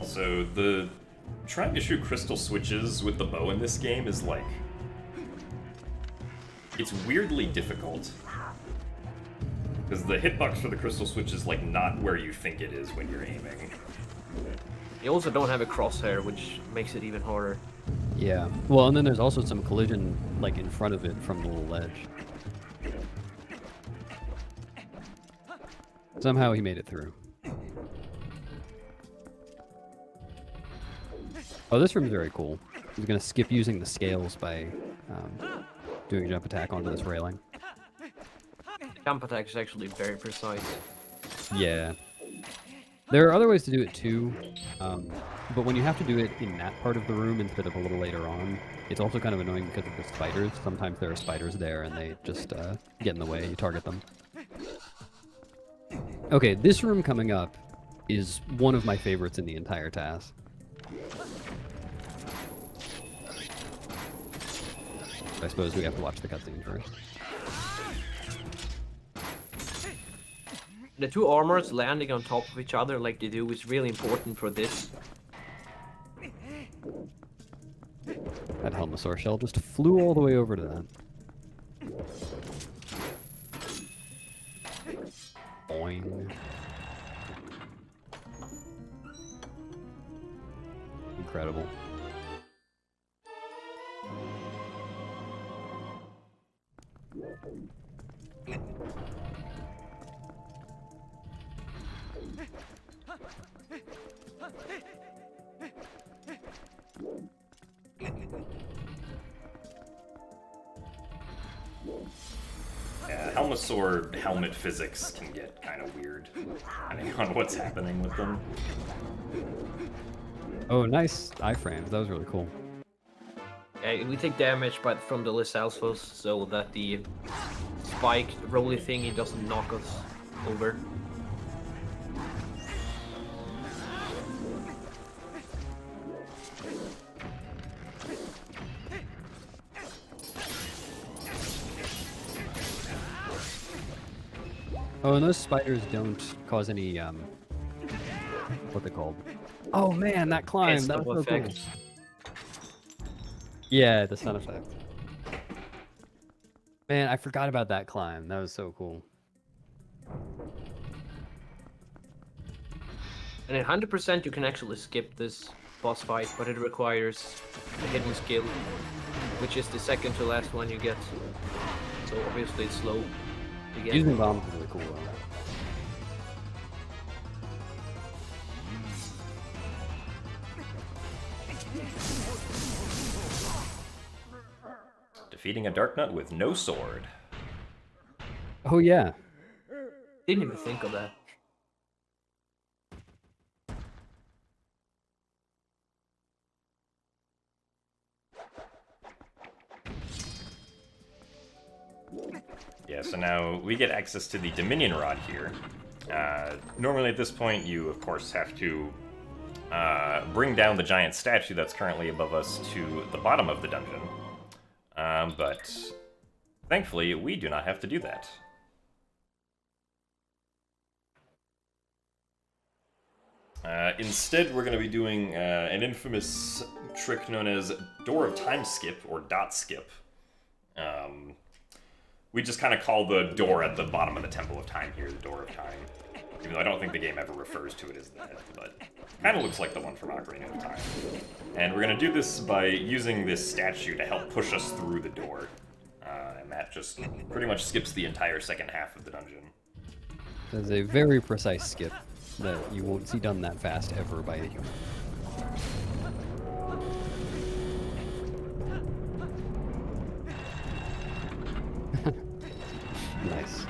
So trying to shoot crystal switches with the bow in this game is like, it's weirdly difficult. Because the hitbox for the crystal switch is like not where you think it is when you're aiming. You also don't have a crosshair, which makes it even harder. Yeah. Well, and then there's also some collision like in front of it from the little ledge. Somehow he made it through. Oh, this room's very cool. He's gonna skip using the scales by doing a jump attack onto this railing. Jump attack is actually very precise. Yeah. There are other ways to do it too, but when you have to do it in that part of the room instead of a little later on, it's also kind of annoying because of the spiders. Sometimes there are spiders there and they just get in the way, you target them. Okay, this room coming up is one of my favorites in the entire TAS. I suppose we have to watch the cutscene first. The two armors landing on top of each other like they do is really important for this. That Helmosaur shell just flew all the way over to that. Boing. Incredible. Yeah, Helmosaur helmet physics can get kind of weird, depending on what's happening with them. Oh, nice iframes. That was really cool. We take damage from the Lysalphos so that the spiked rolly thingy doesn't knock us over. Oh, and those spiders don't cause any, what they called? Oh man, that climb, that was so cool. Yeah, the sun effect. Man, I forgot about that climb. That was so cool. And at 100% you can actually skip this boss fight, but it requires a hidden skill, which is the second to last one you get. So obviously it's slow to get. Using bombs is really cool though. Defeating a Dark Nut with no sword. Oh yeah. Didn't even think of that. Yeah, so now we get access to the Dominion Rod here. Normally at this point you, of course, have to bring down the giant statue that's currently above us to the bottom of the dungeon. But thankfully, we do not have to do that. Instead, we're going to be doing an infamous trick known as Door of Time Skip, or Dot Skip. We just kind of call the door at the bottom of the Temple of Time here the Door of Time. Even though I don't think the game ever refers to it as that, but kind of looks like the one from Ocarina of Time. And we're going to do this by using this statue to help push us through the door. And that just pretty much skips the entire second half of the dungeon. That's a very precise skip that you won't see done that fast ever by a human. Nice.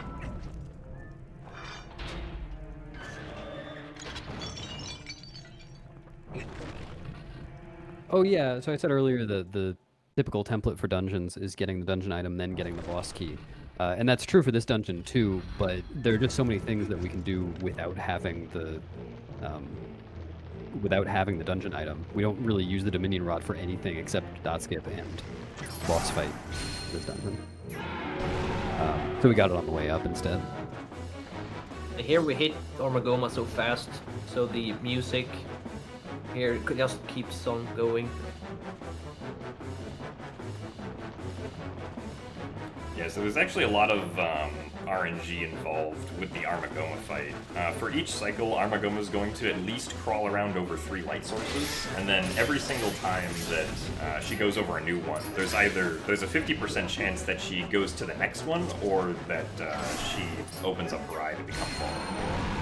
Oh yeah, so I said earlier that the typical template for dungeons is getting the dungeon item, then getting the boss key. And that's true for this dungeon too, but there are just so many things that we can do without having the dungeon item. We don't really use the Dominion Rod for anything except dot skip and boss fight for this dungeon. So we got it on the way up instead. Here we hit Ormagoma so fast, so the music here just keeps on going. Yeah, so there's actually a lot of RNG involved with the Armagoma fight. For each cycle, Armagoma is going to at least crawl around over 3 light sources, and then every single time that she goes over a new one, there's a 50% chance that she goes to the next one, or that she opens up her eye to become vulnerable.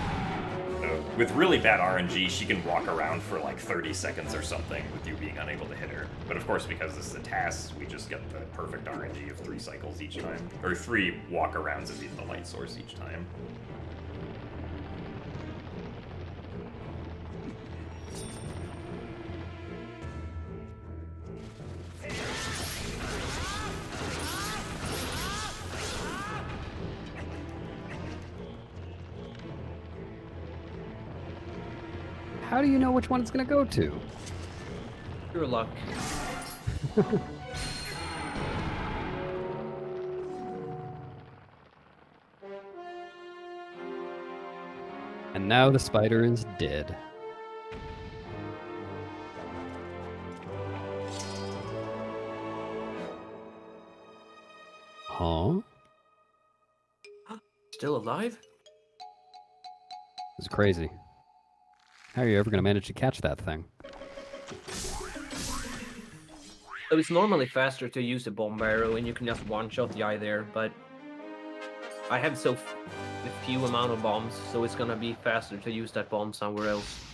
So with really bad RNG, she can walk around for like 30 seconds or something with you being unable to hit her. But of course, because this is a TAS, we just get the perfect RNG of 3 cycles each time. Or 3 walk-arounds of the light source each time. How do you know which one it's gonna go to? Pure luck. now the spider is dead. Huh? Still alive? This is crazy. How are you ever going to manage to catch that thing? So it's normally faster to use a bomb barrel and you can just one-shot the eye there, but I have a few amount of bombs, so it's gonna be faster to use that bomb somewhere else.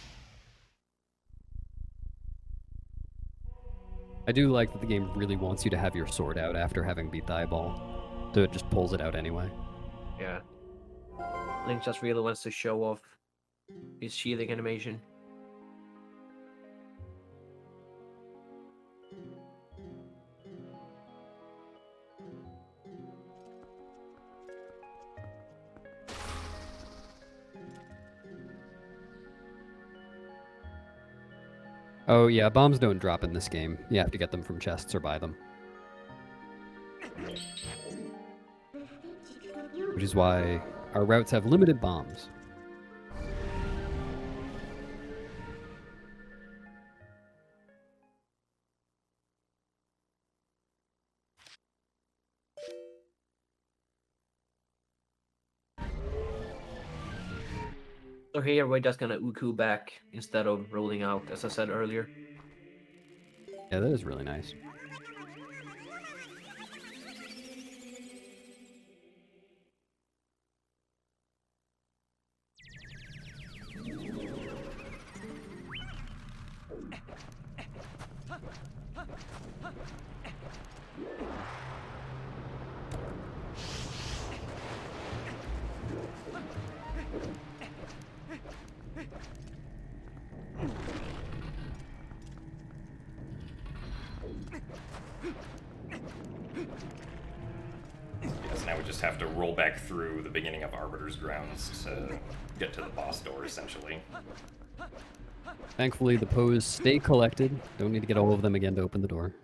I do like that the game really wants you to have your sword out after having beat the eyeball, so it just pulls it out anyway. Yeah. Link just really wants to show off his shielding animation. Oh yeah, bombs don't drop in this game. You have to get them from chests or buy them. Which is why our routes have limited bombs. So here we're just gonna Uku back instead of rolling out, as I said earlier. Yeah, that is really nice. Yes, now we just have to roll back through the beginning of Arbiter's Grounds to get to the boss door, essentially. Thankfully, the Poes stay collected. Don't need to get all of them again to open the door.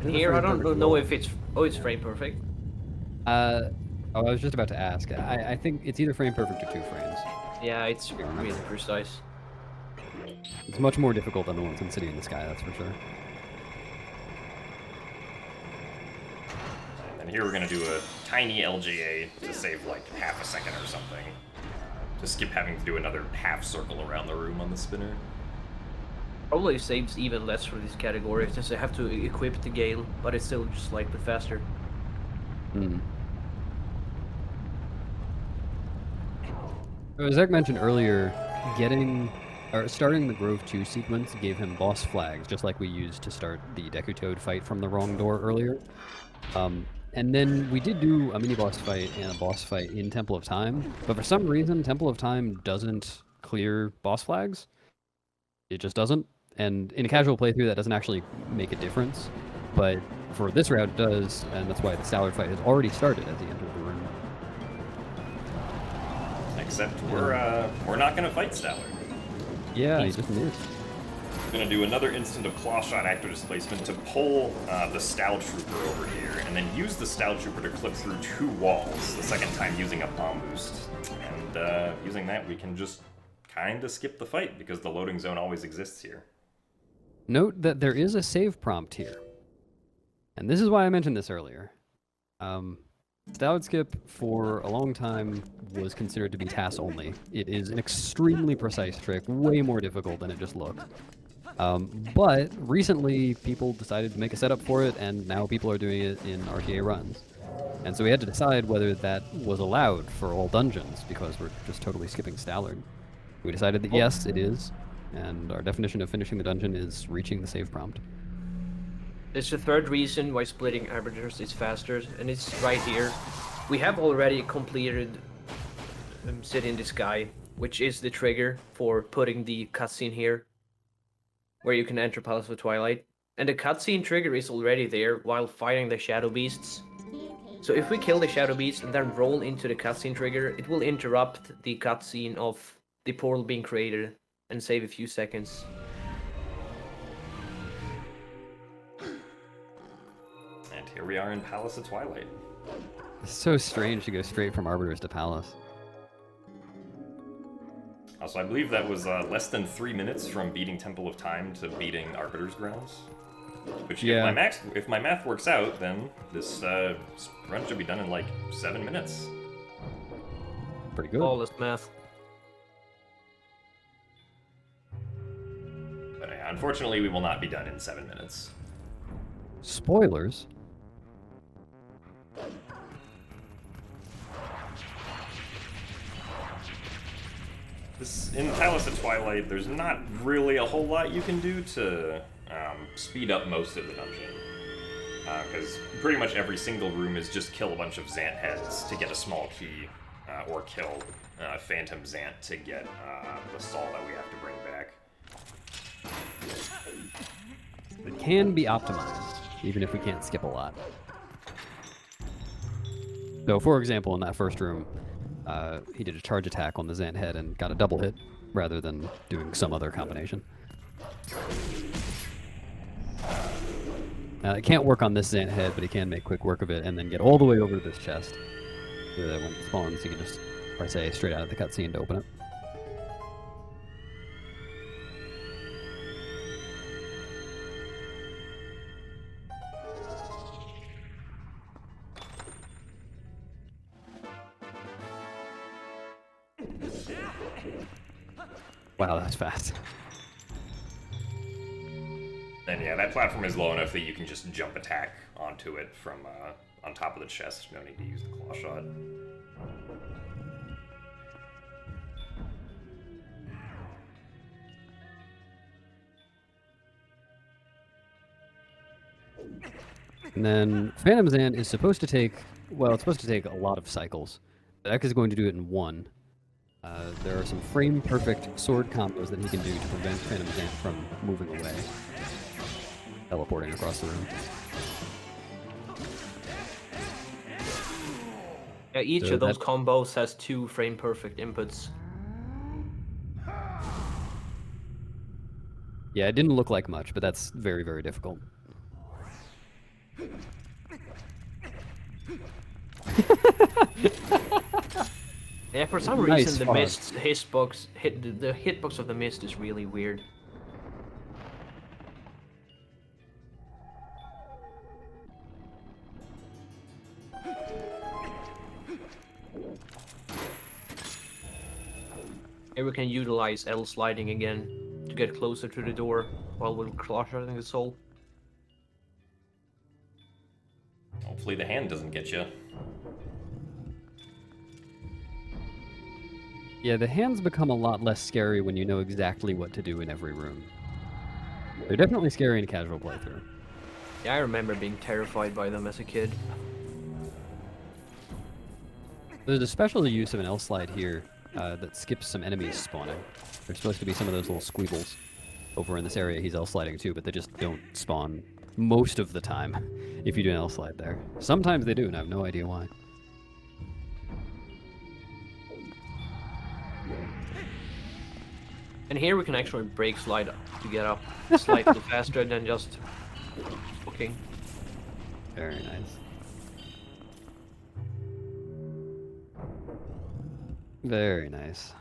Here I don't know if it's frame perfect. Oh, I was just about to ask. I think it's either frame perfect or 2 frames. Yeah, it's really precise. It's much more difficult than the ones in City in the Sky, that's for sure. And here we're going to do a tiny LGA to save like half a second or something. To skip having to do another half circle around the room on the spinner. Probably saves even less for this category since I have to equip the Gale, but it's still just slightly faster. Hmm. As Zach mentioned earlier, starting the Grove 2 sequence gave him boss flags, just like we used to start the Deku Toad fight from the wrong door earlier. And then we did do a mini-boss fight and a boss fight in Temple of Time, but for some reason, Temple of Time doesn't clear boss flags. It just doesn't. And in a casual playthrough, that doesn't actually make a difference. But for this route, it does, and that's why the Stallard fight has already started as he enters the room. Except we're not gonna fight Stallard. Yeah, he just missed. We're gonna do another instant of claw shot actor displacement to pull the Stout Trooper over here, and then use the Stout Trooper to clip through 2 walls, the second time using a bomb boost. And using that, we can just kinda skip the fight, because the loading zone always exists here. Note that there is a save prompt here. And this is why I mentioned this earlier. Stallard Skip, for a long time, was considered to be TAS only. It is an extremely precise trick, way more difficult than it just looked. But recently, people decided to make a setup for it, and now people are doing it in RTA runs. And so we had to decide whether that was allowed for all dungeons, because we're just totally skipping Stallard. We decided that yes, it is, and our definition of finishing the dungeon is reaching the save prompt. It's the third reason why splitting arbiters is faster, and it's right here. We have already completed City in the Sky, which is the trigger for putting the cutscene here, where you can enter Palace of Twilight. And the cutscene trigger is already there while fighting the Shadow Beasts. So if we kill the Shadow Beast and then roll into the cutscene trigger, it will interrupt the cutscene of the portal being created and save a few seconds. And here we are in Palace of Twilight. It's so strange to go straight from Arbiters to Palace. Also, I believe that was less than 3 minutes from beating Temple of Time to beating Arbiter's Grounds. Which, Yeah. if my math works out, then this run should be done in like 7 minutes. Pretty good. All this math. But unfortunately, we will not be done in 7 minutes. Spoilers. In Palace of Twilight, there's not really a whole lot you can do to speed up most of the dungeon. Because pretty much every single room is just kill a bunch of Zant heads to get a small key, or kill Phantom Zant to get the soul that we have to bring back. It can be optimized, even if we can't skip a lot. So, for example, in that first room, he did a charge attack on the Zant head and got a double hit, rather than doing some other combination. It can't work on this Zant head, but he can make quick work of it and then get all the way over to this chest. Where that when it spawns, you can just press A straight out of the cutscene to open it. Wow, that's fast. And yeah, that platform is low enough that you can just jump attack onto it from on top of the chest. No need to use the claw shot. And then Phantom Zant is supposed to take, well, it's supposed to take a lot of cycles. The Ekke is going to do it in one. There are some frame-perfect sword combos that he can do to prevent Phantom Zant from moving away. Teleporting across the room. Yeah, each So of those that- combos has 2 frame-perfect inputs. Yeah, it didn't look like much, but that's very, very difficult. Yeah, for some Nice reason the fog. mist the hitbox of the mist is really weird. Here we can utilize L sliding again to get closer to the door while we're clutching the soul. Hopefully the hand doesn't get you. Yeah, the hands become a lot less scary when you know exactly what to do in every room. They're definitely scary in a casual playthrough. Yeah, I remember being terrified by them as a kid. There's a special use of an L slide here that skips some enemies spawning. There's supposed to be some of those little squeebles over in this area he's L sliding too, but they just don't spawn most of the time if you do an L slide there. Sometimes they do, and I have no idea why. And here we can actually break slide to get up slightly faster than just looking. Very nice. Very nice.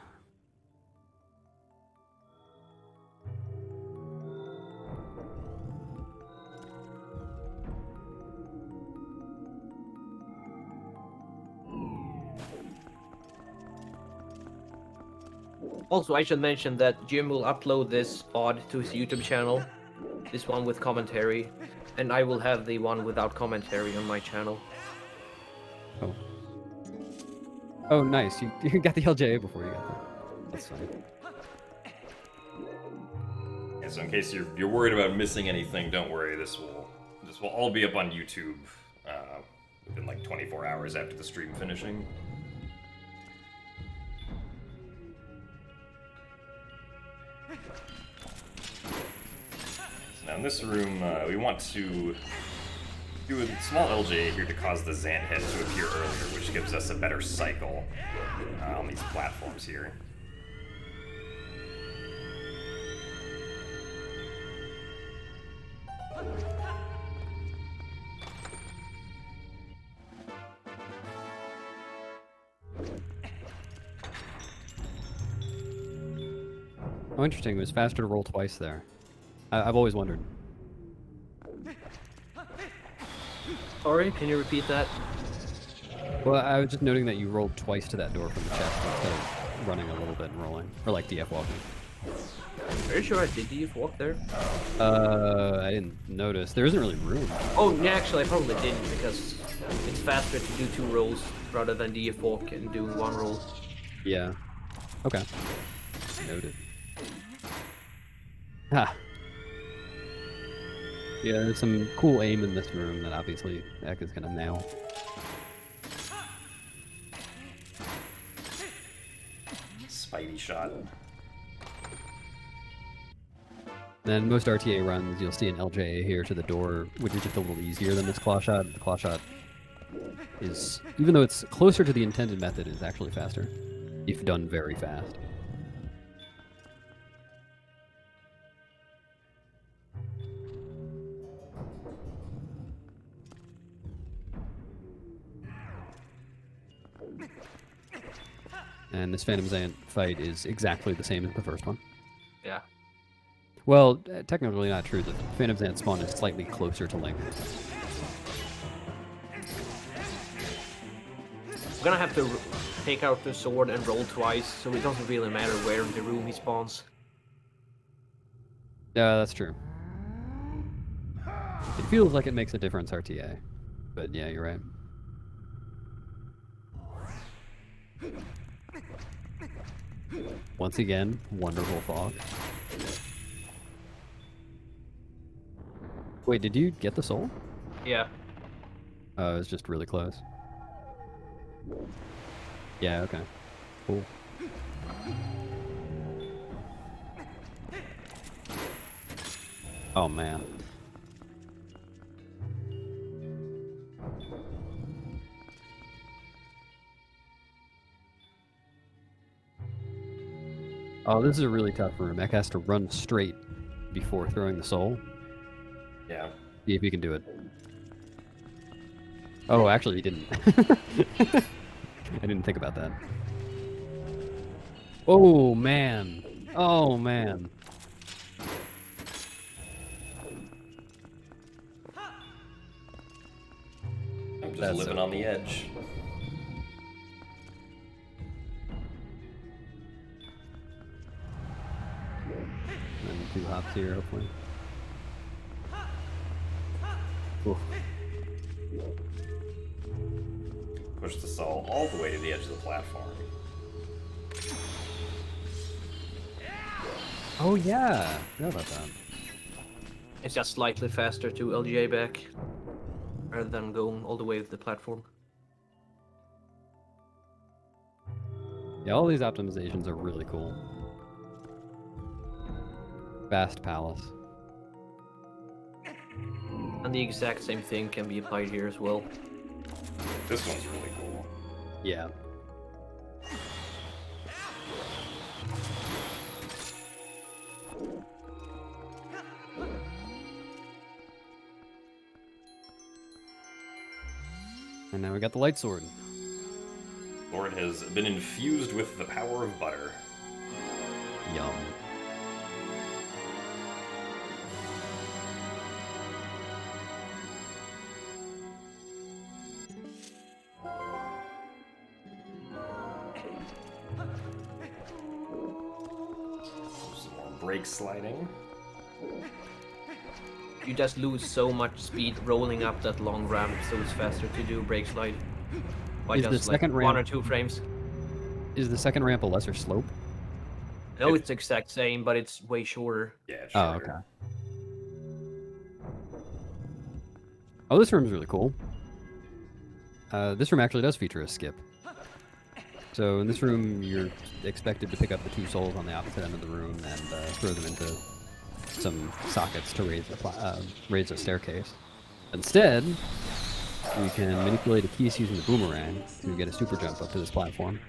Also, I should mention that Jim will upload this VOD to his YouTube channel, this one with commentary, and I will have the one without commentary on my channel. Oh. Oh, nice. You got the LJA before you got that. That's fine. And so in case you're worried about missing anything, don't worry. This will all be up on YouTube within like 24 hours after the stream finishing. So now in this room, we want to Do a small LJA here to cause the Zant head to appear earlier, which gives us a better cycle on these platforms here. Oh, interesting. It was faster to roll twice there. I've always wondered. Sorry, can you repeat that? Well, I was just noting that you rolled twice to that door from the chest instead of running a little bit and rolling. Or like DF walking. Very sure I did DF walk there. I didn't notice. There isn't really room. Oh, yeah, actually, I probably didn't because it's faster to do 2 rolls rather than DF walk and do 1 roll. Yeah. Okay. Noted. Ha! Yeah, there's some cool aim in this room that obviously Ekke is gonna nail. Spidey shot. Then most RTA runs, you'll see an LJA here to the door, which is just a little easier than this claw shot. The claw shot is, even though it's closer to the intended method, is actually faster, if done very fast. And this Phantom Zant fight is exactly the same as the first one. Yeah. Well, technically not true. The Phantom Zant spawn is slightly closer to Link. I'm gonna have to take out the sword and roll twice, so it doesn't really matter where in the room he spawns. Yeah, that's true. It feels like it makes a difference RTA. But yeah, you're right. Once again, wonderful fog. Wait, did you get the soul? Yeah. Oh, it was just really close. Yeah, okay. Cool. Oh, man. Oh, this is a really tough room. Ekke has to run straight before throwing the soul. Yeah. See if he can do it. Oh, actually, he didn't. I didn't think about that. Oh, man. Oh, man. I'm just That's living so on the edge. And 2 hops here, hopefully. Oof. Push the soul all the way to the edge of the platform. Oh, yeah. Forgot about that. It's just slightly faster to LGA back rather than going all the way to the platform. Yeah, all these optimizations are really cool. Fast Palace. And the exact same thing can be applied here as well. This one's really cool. Yeah. And now we got the light sword. Lord has been infused with the power of butter. Yum. Some more brake sliding. You just lose so much speed rolling up that long ramp, so it's faster to do brake slide. By Is the just like second 1 ramp- or 2 frames. Is the second ramp a lesser slope? No, it's the exact same, but it's way shorter. Yeah, it's Oh, shorter. okay. Oh, this room's really cool. This room actually does feature a skip. So in this room, you're expected to pick up the 2 souls on the opposite end of the room and throw them into some sockets to raise the staircase. Instead, we can manipulate a piece using the boomerang to get a super jump up to this platform.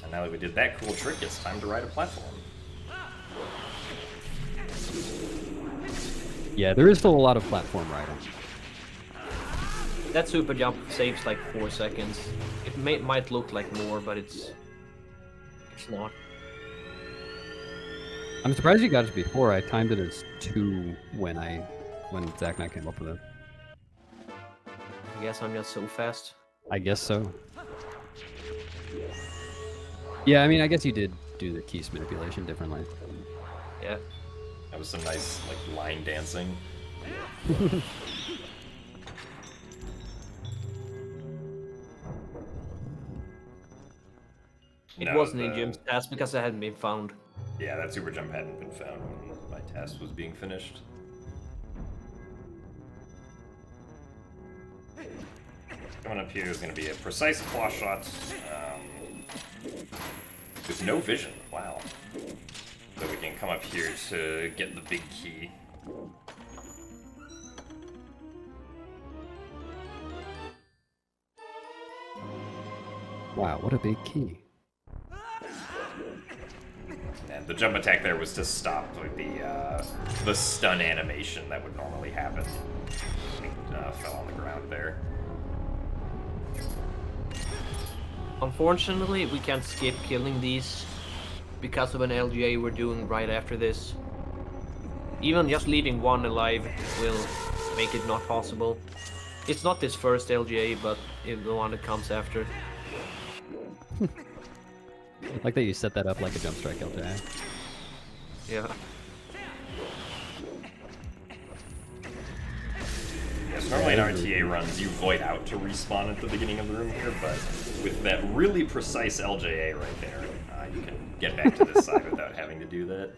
And now that we did that cool trick, it's time to ride a platform. Yeah, there is still a lot of platform riding. That super jump saves like 4 seconds. It might look like more, but it's not. I'm surprised you got it before. I timed it as 2 when Zach and I came up with it. I guess I'm just so fast. I guess so. Yeah, I mean, I guess you did do the keys manipulation differently. Yeah. That was some nice, like, line dancing. It wasn't in Jim's task because it hadn't been found. Yeah, that super jump hadn't been found when my task was being finished. Coming up here is going to be a precise claw shot with no vision. Wow. So we can come up here to get the big key. Wow, what a big key. And the jump attack there was to stop like, the stun animation that would normally happen. Fell on the ground there. Unfortunately, we can't skip killing these because of an LGA we're doing right after this. Even just leaving one alive will make it not possible. It's not this first LGA, but the one that comes after. Like that you set that up like a jump strike LJ. Yeah. Yes, normally in RTA runs, you void out to respawn at the beginning of the room here, but with that really precise LJA right there, you can get back to this side without having to do that.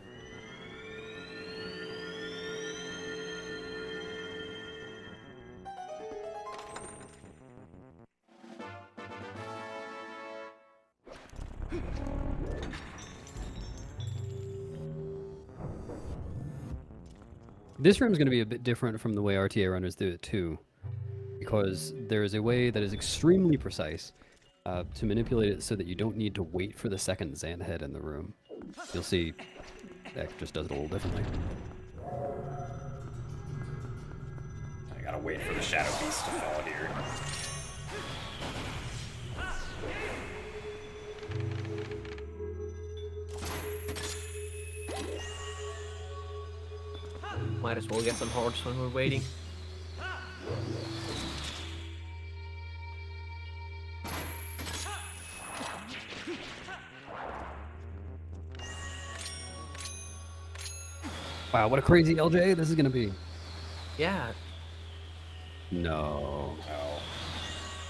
This room is going to be a bit different from the way RTA runners do it too, because there is a way that is extremely precise to manipulate it so that you don't need to wait for the second Xant head in the room. You'll see Ekke just does it a little differently. I gotta wait for the Shadow Beast to fall here. Might as well get some hearts when we're waiting. Wow, what a crazy LJ this is going to be. Yeah. No. Oh.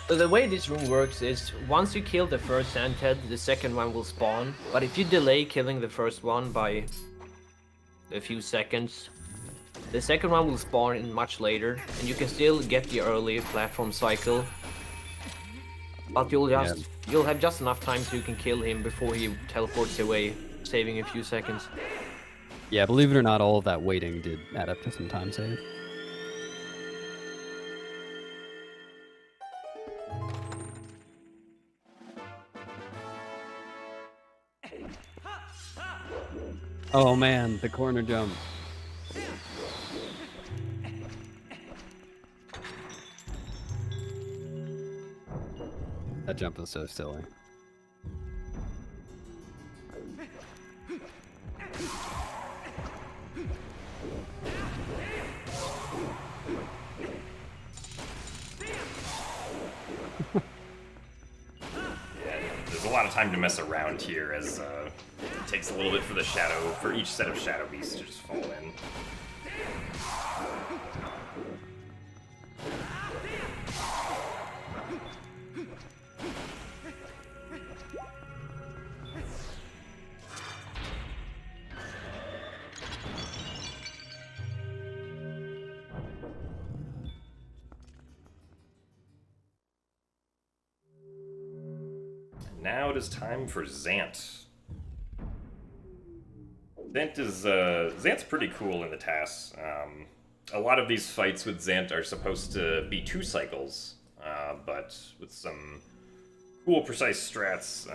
So the way this room works is once you kill the first Xant head, the second one will spawn. But if you delay killing the first one by a few seconds, the second one will spawn in much later, and you can still get the early platform cycle. But you'll have just enough time so you can kill him before he teleports away, saving a few seconds. Yeah, believe it or not, all of that waiting did add up to some time save. Oh man, the corner jump. That jump was so silly. There's a lot of time to mess around here as it takes a little bit for each set of Shadow Beasts to just fall in. Now it is time for Xant. Zant's pretty cool in the TAS. A lot of these fights with Zant are supposed to be 2 cycles, but with some cool, precise strats,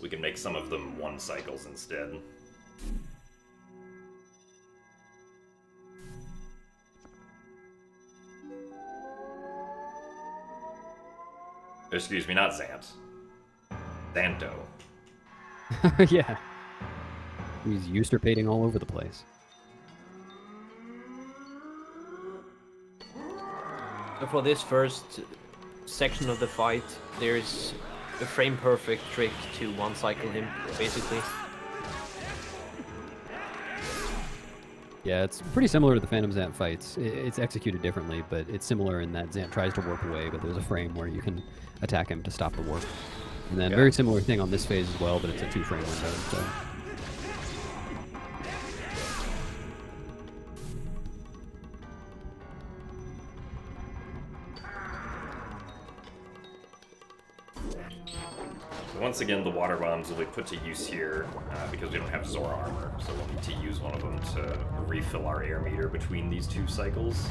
we can make some of them 1 cycles instead. Excuse me, not Zant. Zanto. Yeah. He's usurpating all over the place. So for this first section of the fight, there's a frame-perfect trick to one-cycle him, basically. Yeah, it's pretty similar to the Phantom Zant fights. It's executed differently, but it's similar in that Zant tries to warp away, but there's a frame where you can attack him to stop the warp. And then very similar thing on this phase as well, but it's a 2-frame window. So. Once again, the water bombs will be put to use here because we don't have Zora armor, so we'll need to use one of them to refill our air meter between these 2 cycles.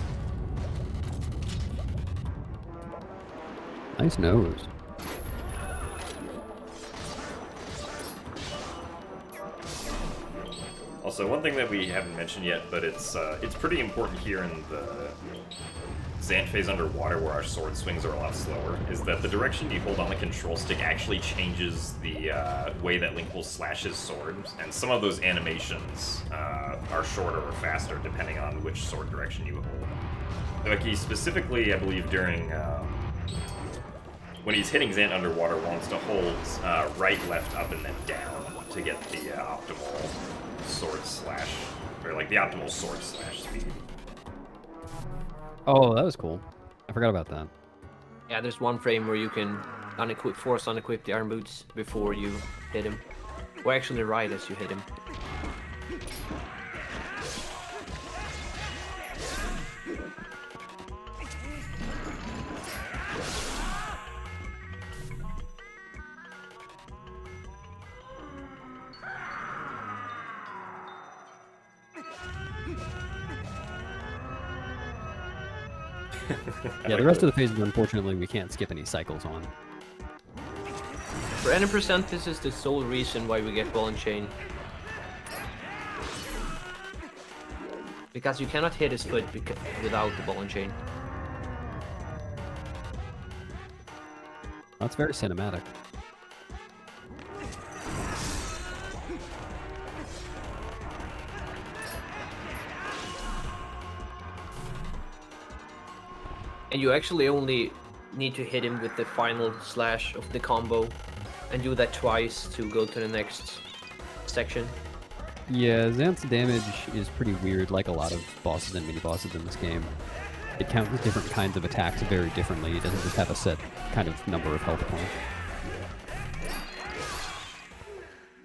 Nice nose. Also, one thing that we haven't mentioned yet, but it's pretty important here in the Zant phase underwater, where our sword swings are a lot slower, is that the direction you hold on the control stick actually changes the way that Link will slash his sword, and some of those animations are shorter or faster depending on which sword direction you hold. Like, he specifically, I believe, during when he's hitting Zant underwater, wants to hold right, left, up, and then down to get the optimal sword slash, or like the optimal sword slash speed. Oh, that was cool. I forgot about that. Yeah, there's one frame where you can force unequip the iron boots before you hit him. Or actually right as you hit him. Yeah, the rest of the phases, unfortunately, we can't skip any cycles on. For N%, this is the sole reason why we get ball and chain. Because you cannot hit his foot without the ball and chain. That's very cinematic. And you actually only need to hit him with the final slash of the combo and do that twice to go to the next section. Yeah, Zant's damage is pretty weird, like a lot of bosses and mini-bosses in this game. It counts different kinds of attacks very differently. It doesn't just have a set kind of number of health points.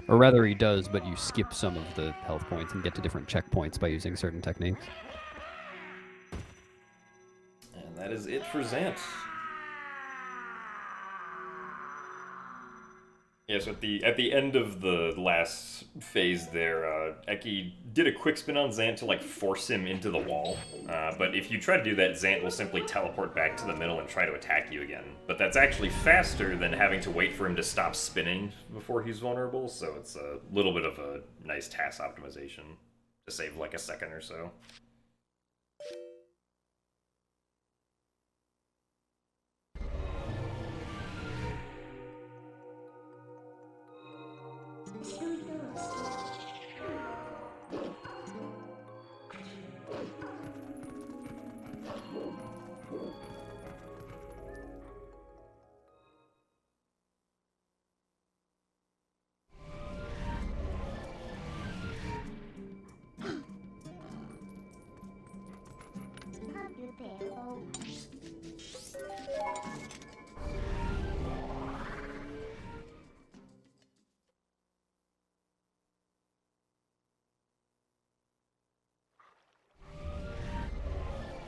Or rather, he does, but you skip some of the health points and get to different checkpoints by using certain techniques. And that is it for Zant. Yes, at the end of the last phase there, Ekke did a quick spin on Zant to like force him into the wall. But if you try to do that, Zant will simply teleport back to the middle and try to attack you again. But that's actually faster than having to wait for him to stop spinning before he's vulnerable, so it's a little bit of a nice TAS optimization to save like a second or so.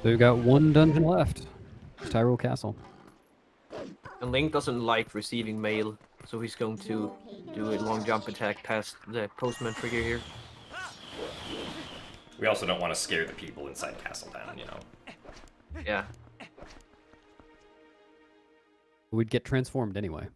So we've got one dungeon left. Tyrol Castle. And Link doesn't like receiving mail, so he's going to do a long jump attack past the postman trigger here. We also don't want to scare the people inside Castletown, you know. Yeah. We'd get transformed anyway.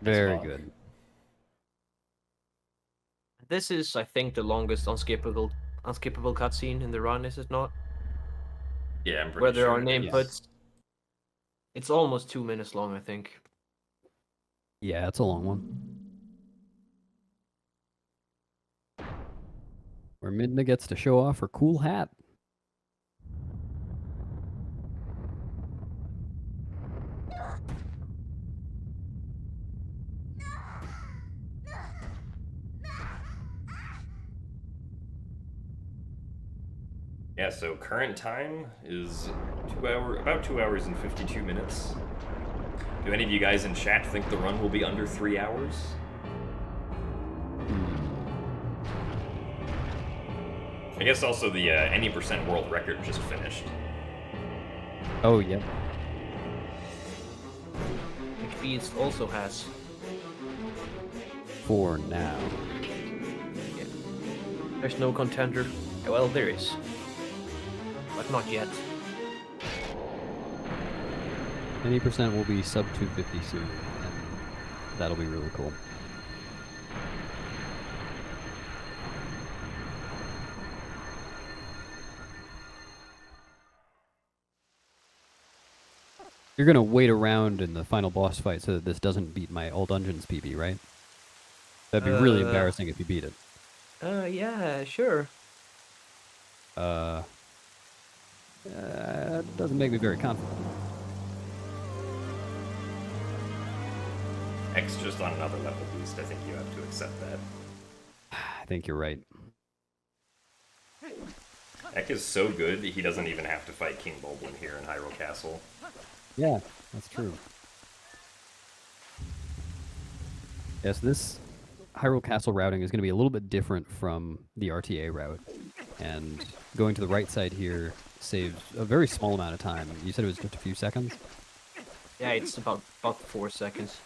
Very well. good. This is, I think, the longest unskippable cutscene in the run, is it not? Yeah, I'm pretty Where there sure are it name is. puts. It's almost 2 minutes long, I think. Yeah, it's a long one. Where Midna gets to show off her cool hat. Yeah, so current time is about 2 hours and 52 minutes. Do any of you guys in chat think the run will be under 3 hours? I guess also the any percent world record just finished. Oh, yeah. McFeast also has. For now. Yeah. There's no contender. Well, there is. But not yet. Any percent will be sub 250 soon, and that'll be really cool. You're gonna wait around in the final boss fight so that this doesn't beat my All Dungeons PB, right? That'd be really embarrassing if you beat it. Yeah, sure. Doesn't make me very confident. X just on another level boost, I think you have to accept that. I think you're right. Ek is so good, he doesn't even have to fight King Bulblin here in Hyrule Castle. Yeah, that's true. Yes, this Hyrule Castle routing is going to be a little bit different from the RTA route. And going to the right side here saves a very small amount of time. You said it was just a few seconds? Yeah, it's about 4 seconds.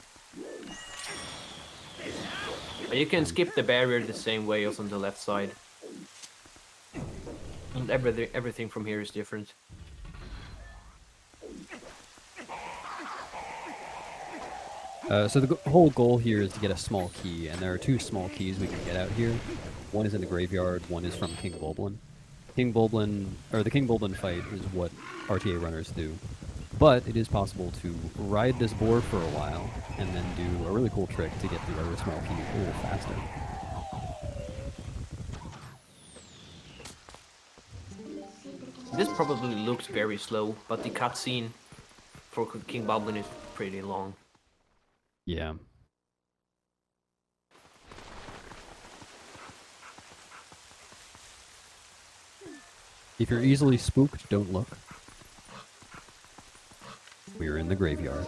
But you can skip the barrier the same way as on the left side. And everything from here is different. So the whole goal here is to get a small key, and there are 2 small keys we can get out here. One is in the graveyard, one is from King Bulblin. The King Bulblin fight is what RTA runners do. But it is possible to ride this boar for a while, and then do a really cool trick to get the other small key a little faster. This probably looks very slow, but the cutscene for King Bulblin is pretty long. Yeah. If you're easily spooked, don't look. We're in the graveyard.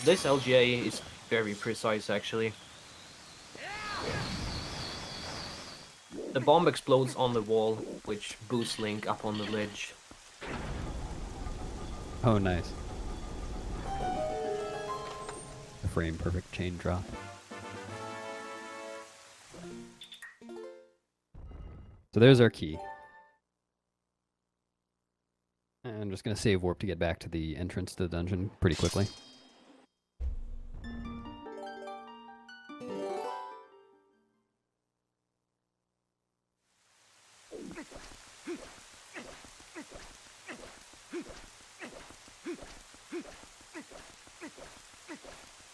This LGA is very precise, actually. The bomb explodes on the wall, which boosts Link up on the ledge. Oh, nice. A frame perfect chain drop. So there's our key. And I'm just going to save warp to get back to the entrance to the dungeon pretty quickly.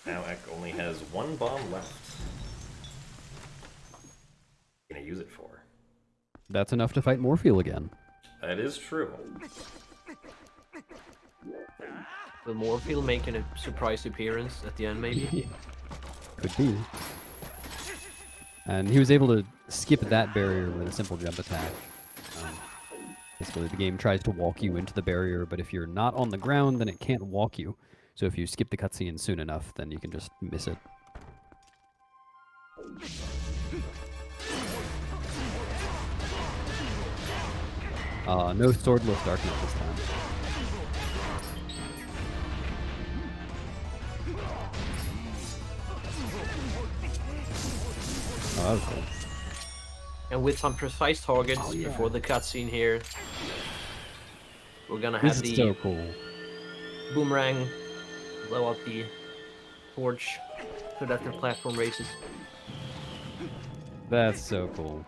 Now Ek only has 1 bomb left. What are you gonna use it for? That's enough to fight Morpheal again. That is true. Will Morpheal making a surprise appearance at the end, maybe? Could be. And he was able to skip that barrier with a simple jump attack. Basically, the game tries to walk you into the barrier, but if you're not on the ground, then it can't walk you. So if you skip the cutscene soon enough, then you can just miss it. No swordless Dark Knight this time. Oh, that was cool. And with some precise targets before the cutscene here, we're gonna have This is the so cool. boomerang blow up the torch so that the platform races. That's so cool.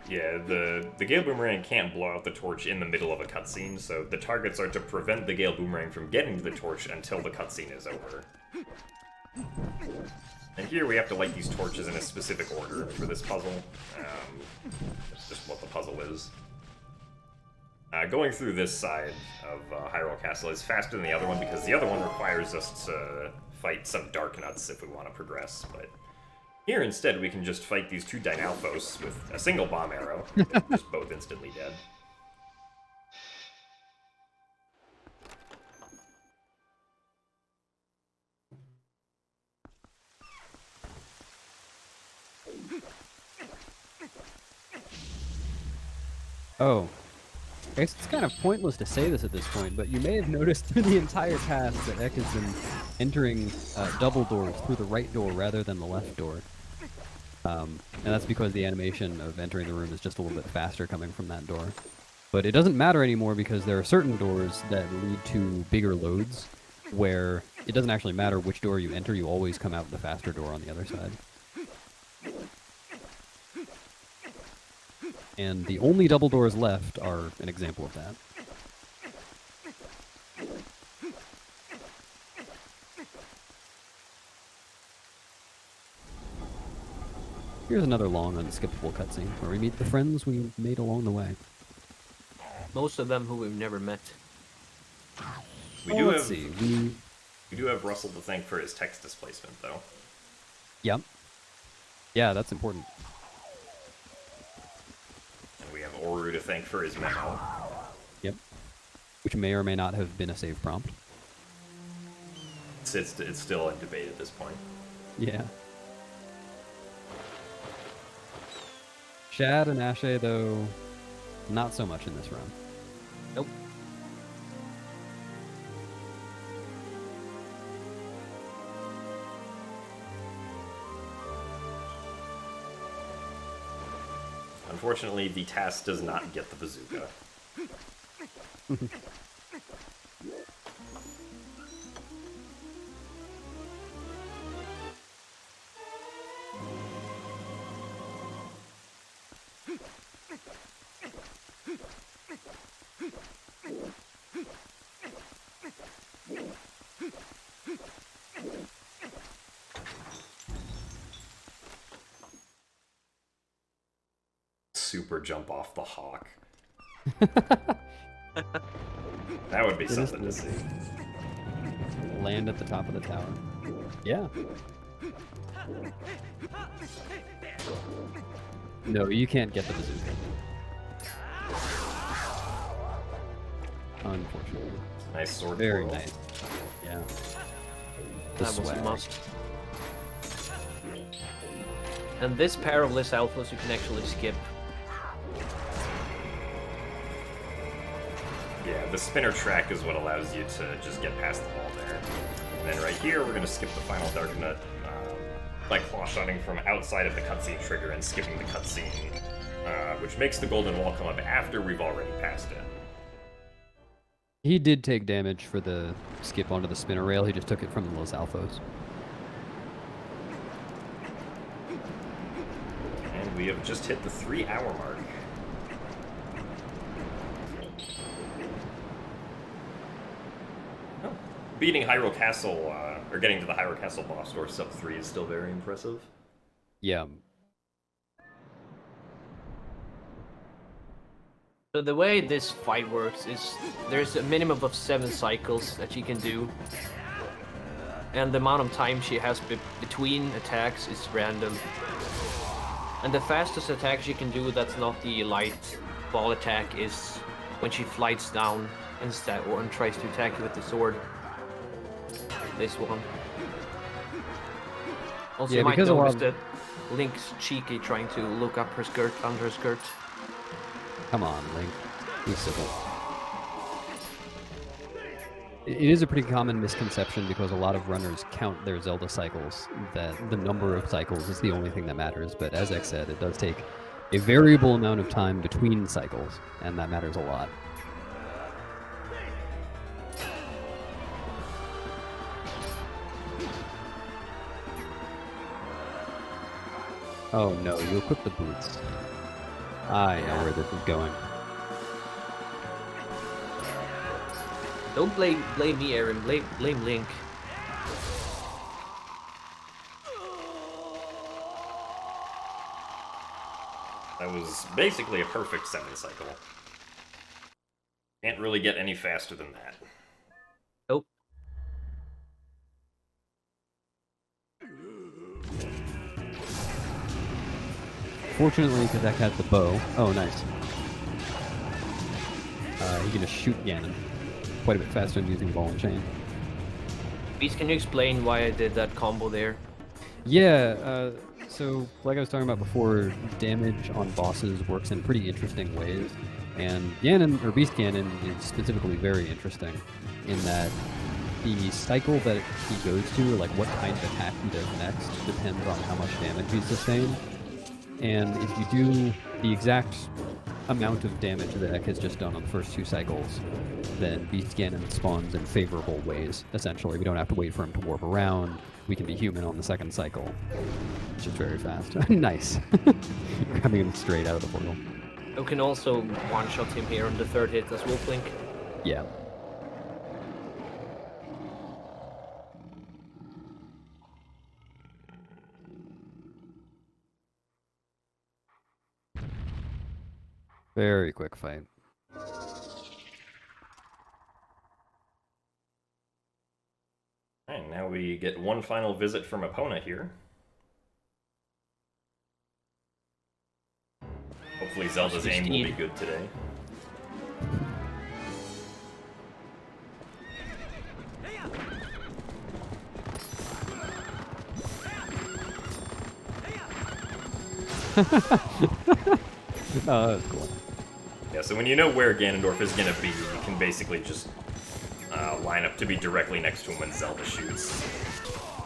Yeah, the Gale Boomerang can't blow out the torch in the middle of a cutscene, so the targets are to prevent the Gale Boomerang from getting to the torch until the cutscene is over. And here we have to light these torches in a specific order for this puzzle. That's just what the puzzle is. Going through this side of Hyrule Castle is faster than the other one because the other one requires us to fight some Dark Nuts if we want to progress, but here instead we can just fight these two Dynalphos with a single bomb arrow. They're just both instantly dead. Oh. I guess it's kind of pointless to say this at this point, but you may have noticed through the entire path that Ekke has been entering double doors through the right door rather than the left door. And that's because the animation of entering the room is just a little bit faster coming from that door. But it doesn't matter anymore because there are certain doors that lead to bigger loads where it doesn't actually matter which door you enter, you always come out the faster door on the other side. And the only double doors left are an example of that. Here's another long, unskippable cutscene where we meet the friends we made along the way. Most of them who we've never met. We do have Russell to thank for his text displacement, though. Yep. Yeah, that's important. And we have Oru to thank for his memo. Yep. Which may or may not have been a save prompt. It's still in debate at this point. Yeah. Shad and Ashe, though, not so much in this run. Nope. Unfortunately, the TAS does not get the bazooka. Super jump off the hawk. That would be something to see. Land at the top of the tower. Yeah. No, you can't get the bazooka. Unfortunately. Nice sword. Very twirl. nice. Yeah. The That was a swag. must. And this pair of Liz Alphas you can actually skip. Yeah, the spinner track is what allows you to just get past the wall there. And then right here, we're going to skip the final Dark Nut by claw-shotting from outside of the cutscene trigger and skipping the cutscene, which makes the golden wall come up after we've already passed it. He did take damage for the skip onto the spinner rail. He just took it from the Los Alphos. And we have just hit the 3-hour mark. Oh. Beating Hyrule Castle, or getting to the Hyrule Castle boss or sub 3 is still very impressive. Yeah. So the way this fight works is there's a minimum of 7 cycles that she can do. And the amount of time she has between attacks is random. And the fastest attack she can do that's not the light ball attack is when she flies down instead and tries to attack you with the sword. This one. Also, Yeah, you might because a lot notice that Link's cheeky trying to look up her skirt, under her skirt. Come on, Link. civil. It is a pretty common misconception because a lot of runners count their Zelda cycles, that the number of cycles is the only thing that matters, but as Ek said, it does take a variable amount of time between cycles, and that matters a lot. Oh no, you equip the boots. I know where this is going. Don't blame me, Aaron. Blame Link. That was basically a perfect 7 cycle. Can't really get any faster than that. Nope. Fortunately, because that has the bow. Oh, nice. He can just shoot Ganon quite a bit faster than using ball and chain. Please, can you explain why I did that combo there? Yeah, so like I was talking about before, damage on bosses works in pretty interesting ways. And Ganon, or Beast Ganon, is specifically very interesting in that the cycle that he goes to, like what kind of attack he does next, depends on how much damage he sustains. And if you do the exact amount of damage that Ek has just done on the first 2 cycles, then Beast Ganon spawns in favorable ways, essentially. We don't have to wait for him to warp around. We can be human on the 2nd cycle, which is very fast. Nice. Grabbing him straight out of the portal. You can also one-shot him here on the 3rd hit as Wolf Link. Yeah. Very quick fight. And now we get one final visit from Epona here. Hopefully Zelda's aim will be good today. Oh, that was cool. Yeah, so when you know where Ganondorf is going to be, you can basically just line up to be directly next to him when Zelda shoots.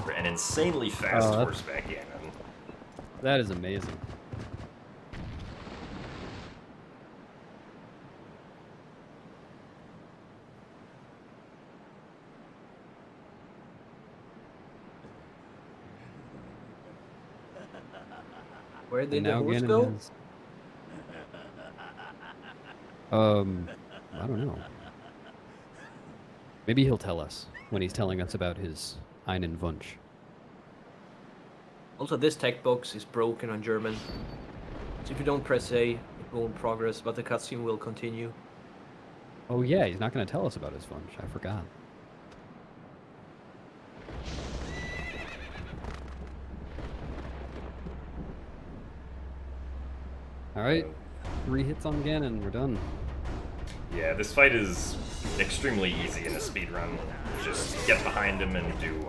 For an insanely fast horseback Ganon. That is amazing. Where did And the now horse Ganon go? has- I don't know. Maybe he'll tell us when he's telling us about his Einen Wunsch. Also, this tech box is broken on German. So if you don't press A, it won't progress, but the cutscene will continue. Oh yeah, he's not going to tell us about his Wunsch. I forgot. Alright, 3 hits on Ganon and we're done. Yeah, this fight is extremely easy in a speedrun. Just get behind him and do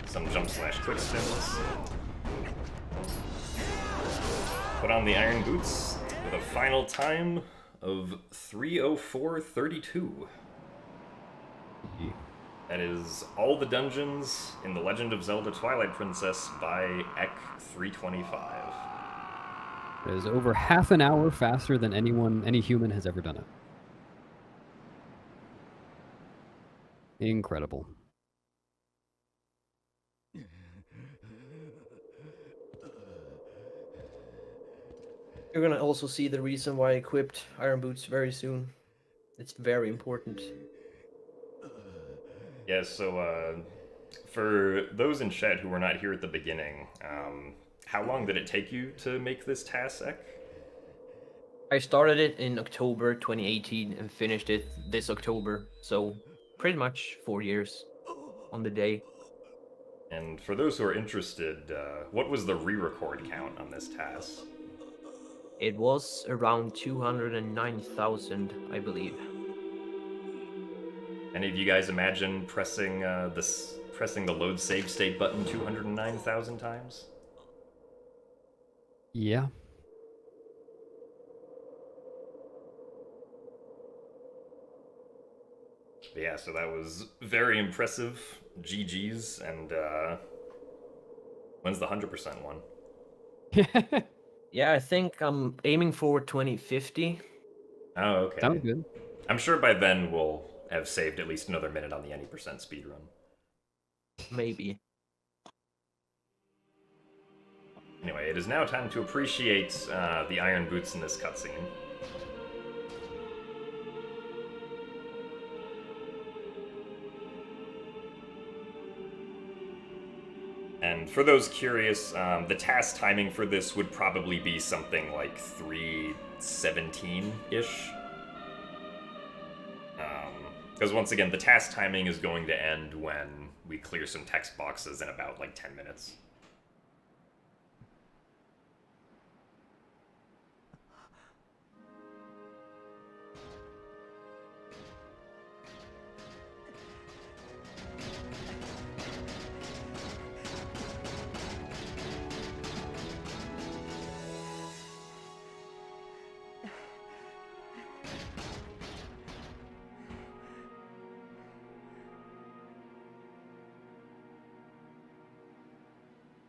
some jump/quick spins. Put on the iron boots with a final time of 3:04:32. That is all the dungeons in The Legend of Zelda Twilight Princess by Ekke325. It is over half an hour faster than any human has ever done it. Incredible. You're gonna also see the reason why I equipped Iron Boots very soon. It's very important. Yeah, so for those in chat who were not here at the beginning, how long did it take you to make this TAS, Ek? I started it in October 2018 and finished it this October, so pretty much 4 years on the day. And for those who are interested, what was the re-record count on this TAS? It was around 209,000, I believe. Any of you guys imagine pressing pressing the load save state button 209,000 times? Yeah. But yeah, so that was very impressive. GG's, and when's the 100% one? Yeah, I think I'm aiming for 2050. Oh, okay. Sounds good. I'm sure by then we'll have saved at least another minute on the any percent speedrun. Maybe. Anyway, it is now time to appreciate the iron boots in this cutscene. And for those curious, the TAS timing for this would probably be something like 3:17-ish. Because once again, the TAS timing is going to end when we clear some text boxes in about like 10 minutes.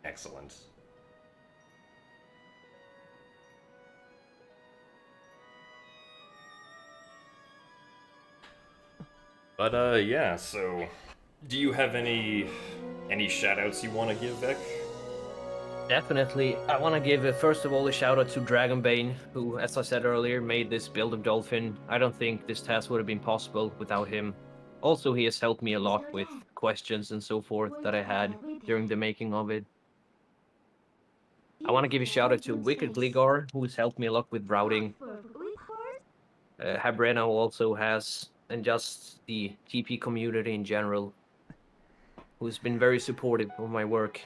Excellent. But yeah, so do you have any shoutouts you want to give, Ek? Definitely. I want to give, first of all, a shout out to Dragonbane, who, as I said earlier, made this build of Dolphin. I don't think this task would have been possible without him. Also, he has helped me a lot with questions and so forth that I had during the making of it. I want to give a shout out to Wicked Gligar, who has helped me a lot with routing. Habrena also has, and just the TP community in general, who's been very supportive of my work.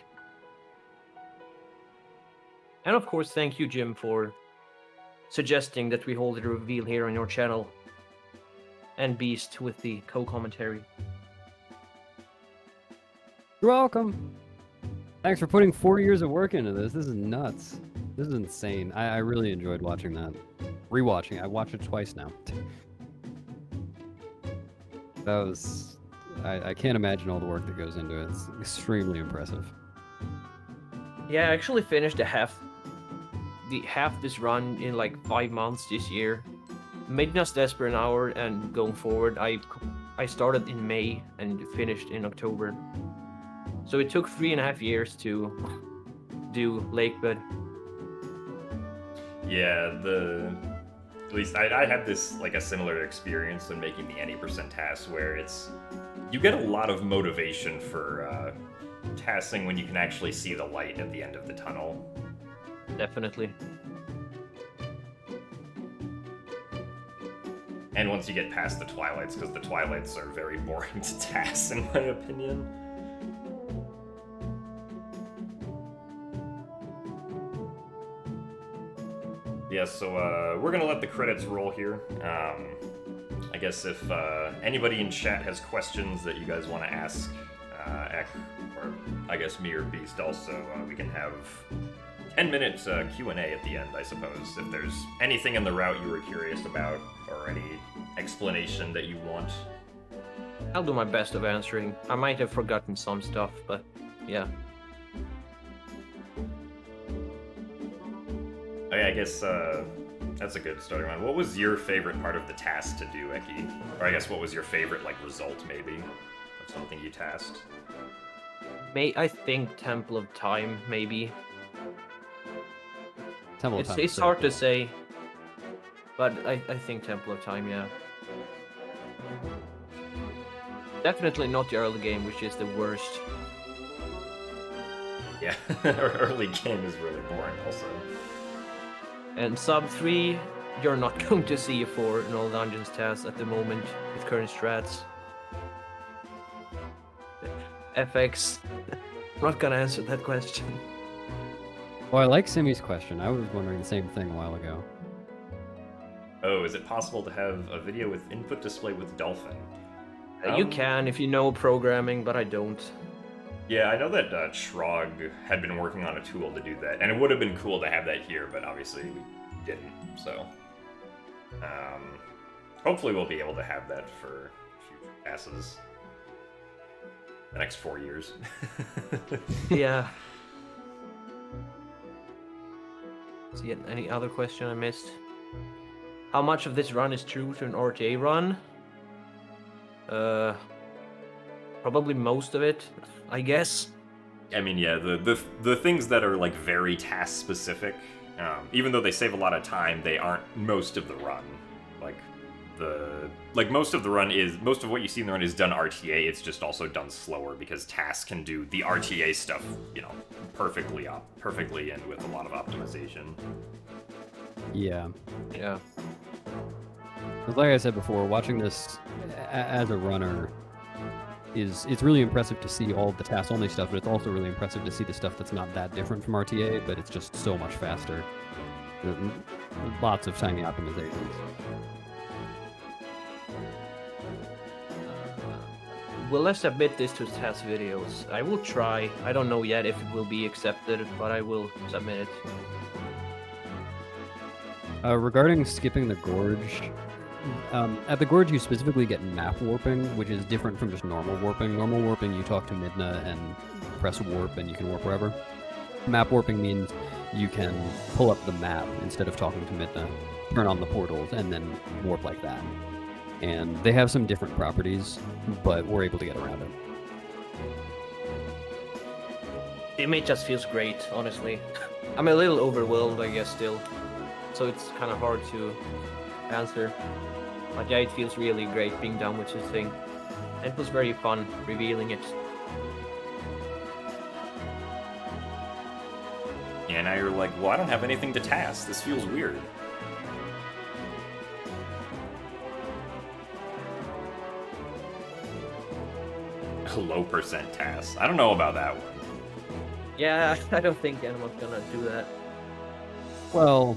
And of course, thank you, Jim, for suggesting that we hold a reveal here on your channel. And Beast with the co-commentary. You're welcome. Thanks for putting 4 years of work into this. This is nuts. This is insane. I really enjoyed watching that. Rewatching. I watched it twice now. That was... I can't imagine all the work that goes into it. It's extremely impressive. Yeah, I actually finished half this run in like 5 months this year. Made just as per an hour, and going forward, I started in May and finished in October. So it took 3.5 years to do Lakebed. Yeah, at least I had this like a similar experience when making the any percent task, where you get a lot of motivation for tasking when you can actually see the light at the end of the tunnel. Definitely. And once you get past the Twilights, because the Twilights are very boring to task, in my opinion. Yeah, so we're gonna let the credits roll here. I guess if anybody in chat has questions that you guys want to ask Ek, or I guess me or Beast also, we can have 10-minute Q&A at the end, I suppose. If there's anything in the route you were curious about, or any explanation that you want. I'll do my best of answering. I might have forgotten some stuff, but yeah. Oh yeah, I guess that's a good starting one. What was your favorite part of the task to do, Eki? Or I guess what was your favorite like result, maybe, of something you tasked? I think Temple of Time, maybe. Temple of Time. It's hard to say, but I think Temple of Time, yeah. Definitely not the early game, which is the worst. Yeah, our early game is really boring also. And sub 3, you're not going to see for an all dungeons task at the moment with current strats. FX, I'm not gonna answer that question. Well, I like Simi's question. I was wondering the same thing a while ago. Oh, is it possible to have a video with input display with Dolphin? You can if you know programming, but I don't. Yeah, I know that Shrog had been working on a tool to do that, and it would have been cool to have that here, but obviously we didn't, so... hopefully we'll be able to have that for passes. The next 4 years. Yeah. See, any other question I missed? How much of this run is true to an RTA run? Probably most of it, I guess. I mean, yeah, the things that are like very task specific, even though they save a lot of time, they aren't most of the run. Most of what you see in the run is done RTA. It's just also done slower because tasks can do the RTA stuff, perfectly and with a lot of optimization. Yeah. Yeah. 'Cause like I said before, watching this as a runner it's really impressive to see all of the task-only stuff, but it's also really impressive to see the stuff that's not that different from RTA, but it's just so much faster. Lots of tiny optimizations. Will I submit this to TAS videos? I will try. I don't know yet if it will be accepted, but I will submit it. Regarding skipping the gorge, at the gorge you specifically get map warping, which is different from just normal warping. Normal warping, you talk to Midna and press warp and you can warp wherever. Map warping means you can pull up the map instead of talking to Midna, turn on the portals, and then warp like that. And they have some different properties, but we're able to get around it. It just feels great, honestly. I'm a little overwhelmed, I guess, still. So it's kind of hard to answer. But yeah, it feels really great being done with this thing. And it was very fun revealing it. Yeah, now you're like, well, I don't have anything to task. This feels weird. Low percent task. I don't know about that one. Yeah, I don't think anyone's gonna do that. Well,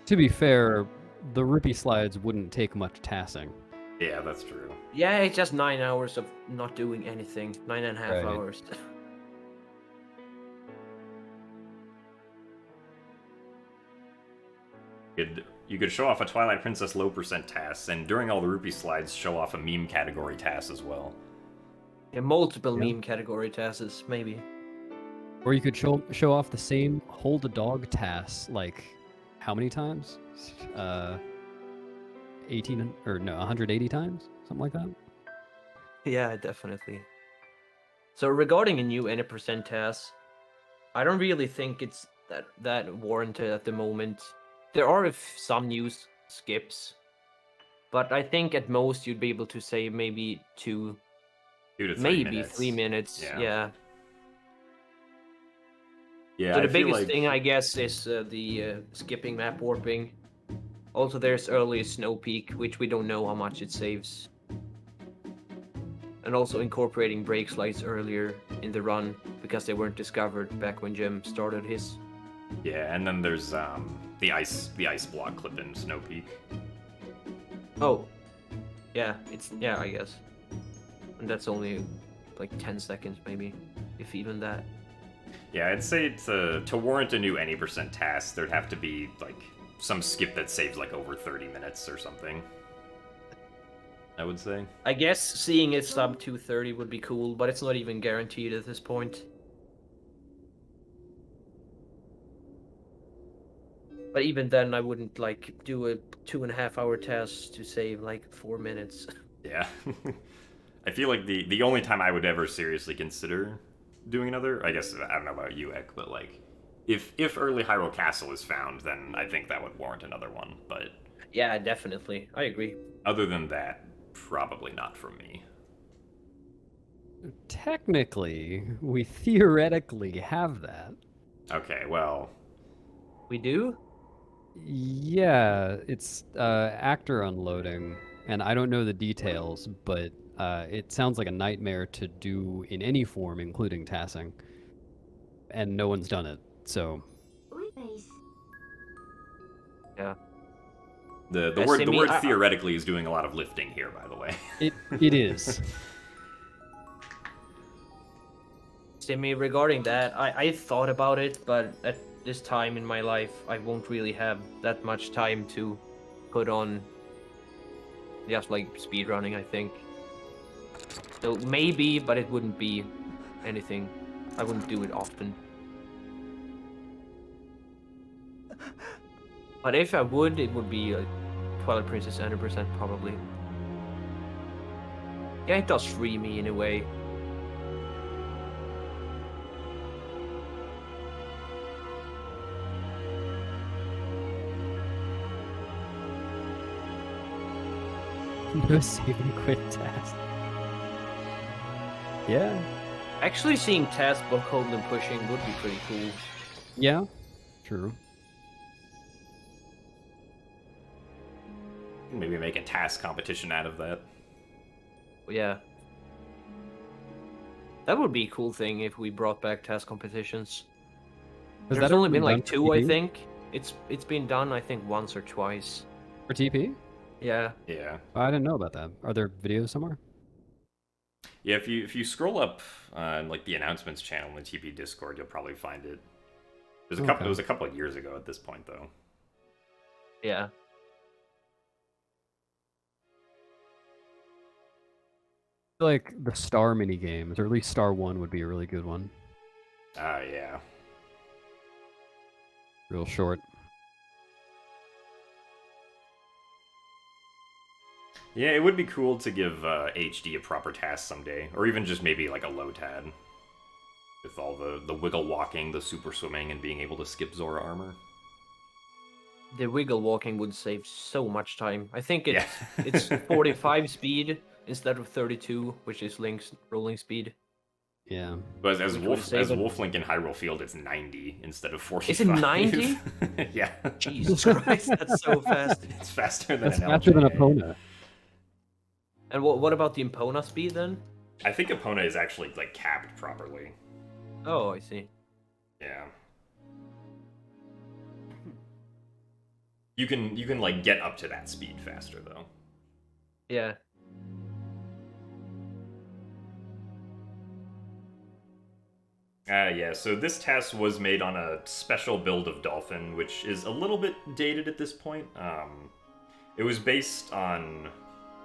to be fair, the rupee slides wouldn't take much tassing. Yeah, that's true. Yeah, it's just 9 hours of not doing anything. 9.5 Right. hours. You could show off a Twilight Princess low percent task, and during all the rupee slides, show off a meme category task as well. Yeah, multiple Yeah. meme category tasks, maybe. Or you could show off the same hold a dog task, like, how many times? 18 or no, 180 times? Something like that? Yeah, definitely. So regarding a new any percent task, I don't really think it's that warranted at the moment. There are some new skips, but I think at most you'd be able to save maybe 2 to 3 maybe minutes. 3 minutes. Yeah. Yeah, So the I feel biggest like... thing, I guess, is the skipping map warping. Also, there's early snow peak, which we don't know how much it saves. And also incorporating brake slides earlier in the run because they weren't discovered back when Jim started his. Yeah, and then there's the ice block clip in Snow Peak. Oh, yeah, I guess. And that's only like 10 seconds, maybe, if even that. Yeah, I'd say to warrant a new any percent task, there'd have to be like some skip that saves like over 30 minutes or something. I would say. I guess seeing it sub 230 would be cool, but it's not even guaranteed at this point. But even then, I wouldn't like do a 2.5 hour task to save like 4 minutes. Yeah. I feel like the only time I would ever seriously consider doing another, I guess, I don't know about you, Ek, but like, if early Hyrule Castle is found, then I think that would warrant another one, but... Yeah, definitely. I agree. Other than that, probably not from me. Technically, we theoretically have that. Okay, well... We do? Yeah, it's actor unloading, and I don't know the details, but it sounds like a nightmare to do in any form, including tassing. And no one's done it, so... Yeah. The word theoretically is doing a lot of lifting here, by the way. It is. Simi, regarding that, I thought about it, but at this time in my life, I won't really have that much time to put on just like speedrunning, I think. So maybe, but it wouldn't be anything. I wouldn't do it often. But if I would, it would be Twilight Princess 100% probably. Yeah, it does free me in a way. No save and quit TAS. Yeah. Actually, seeing TAS both holding and pushing would be pretty cool. Yeah. True. Maybe make a task competition out of that. But yeah. That would be a cool thing if we brought back TAS competitions. Has There's that only ever been like done for 2, I TP? think. It's been done, I think, once or twice. For TP? Yeah. Yeah. I didn't know about that. Are there videos somewhere? Yeah, if you scroll up on like the announcements channel in the TP Discord, you'll probably find it. There's a couple. Okay. It was a couple of years ago at this point, though. Yeah. I feel like the Star mini games, or at least Star 1 would be a really good one. Yeah. Real short. Yeah, it would be cool to give HD a proper task someday, or even just maybe like a low tad, with all the wiggle walking, the super swimming, and being able to skip Zora armor. The wiggle walking would save so much time. I think Yeah. it's 45 speed instead of 32, which is Link's rolling speed. Yeah. But as Which would save it. Wolflink in Hyrule Field, it's 90 instead of 45. Is it 90? Yeah. Jesus Christ, that's so fast. It's faster than That's an faster than LJA. Epona. And what about the Epona speed then? I think Epona is actually like capped properly. Oh, I see. Yeah. You can like get up to that speed faster though. Yeah. Yeah, so this TAS was made on a special build of Dolphin, which is a little bit dated at this point. It was based on,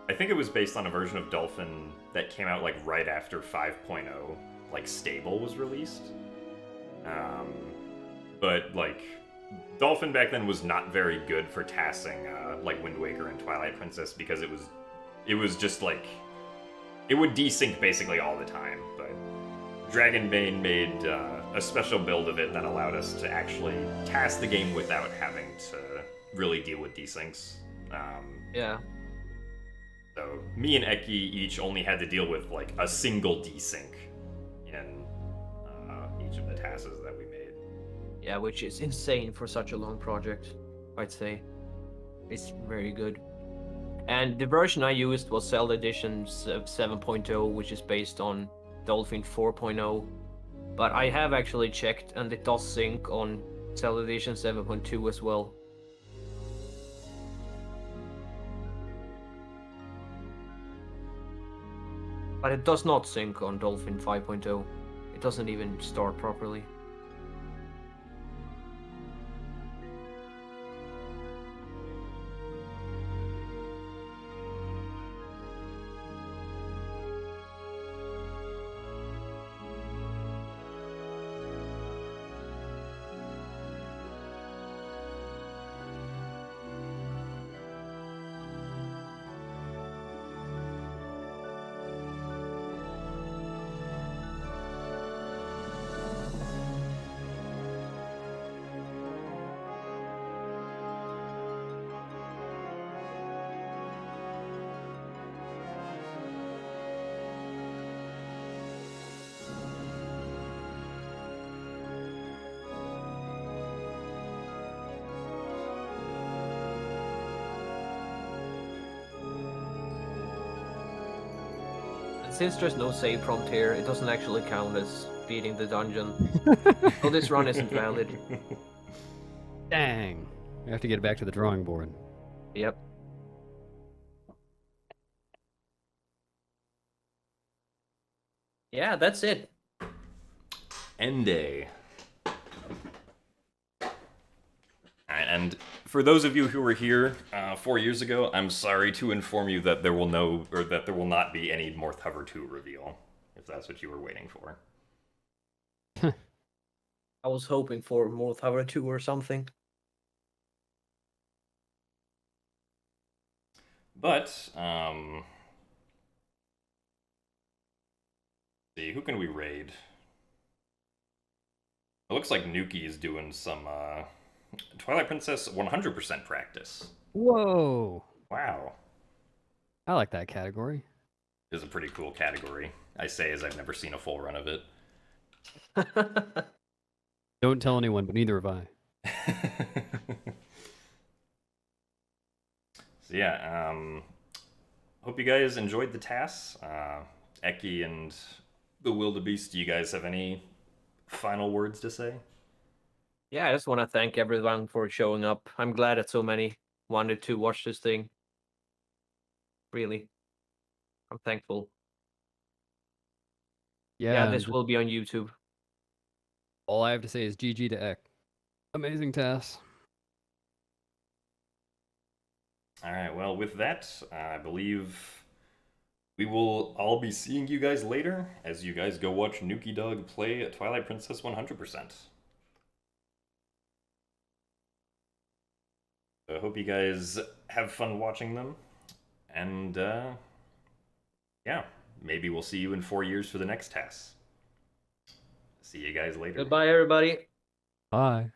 I think it was based on a version of Dolphin that came out like right after 5.0, like stable was released. But like, Dolphin back then was not very good for tassing like Wind Waker and Twilight Princess because it was just like, it would desync basically all the time, but Dragonbane made a special build of it that allowed us to actually task the game without having to really deal with desyncs. Yeah. So me and Ekke each only had to deal with like a single desync in each of the tasks that we made. Yeah, which is insane for such a long project, I'd say. It's very good. And the version I used was Zelda Edition 7.0, which is based on Dolphin 4.0. But I have actually checked, and it does sync on Zelda Edition 7.2 as well. But it does not sync on Dolphin 5.0. It doesn't even start properly. Since there's no save prompt here, it doesn't actually count as beating the dungeon. So this run isn't valid. Dang. We have to get back to the drawing board. Yep. Yeah, that's it. End day. Alright, and for those of you who were here 4 years ago, I'm sorry to inform you that there will not be any Morth Hover 2 reveal, if that's what you were waiting for. I was hoping for more Tower 2 or something. But, see, who can we raid? It looks like Nuki is doing some Twilight Princess 100% practice. Whoa! Wow. I like that category. It is a pretty cool category. I say as I've never seen a full run of it. Don't tell anyone, but neither have I. So yeah, hope you guys enjoyed the TAS. Ekke and the Wildebeest, do you guys have any final words to say? Yeah, I just want to thank everyone for showing up. I'm glad that so many wanted to watch this thing. Really. I'm thankful. Yeah, this will be on YouTube. All I have to say is GG to Eck. Amazing TAS. Alright, well, with that, I believe we will all be seeing you guys later as you guys go watch Nuki Dog play Twilight Princess 100%. I hope you guys have fun watching them, and yeah, maybe we'll see you in 4 years for the next TAS. See you guys later. Goodbye, everybody. Bye.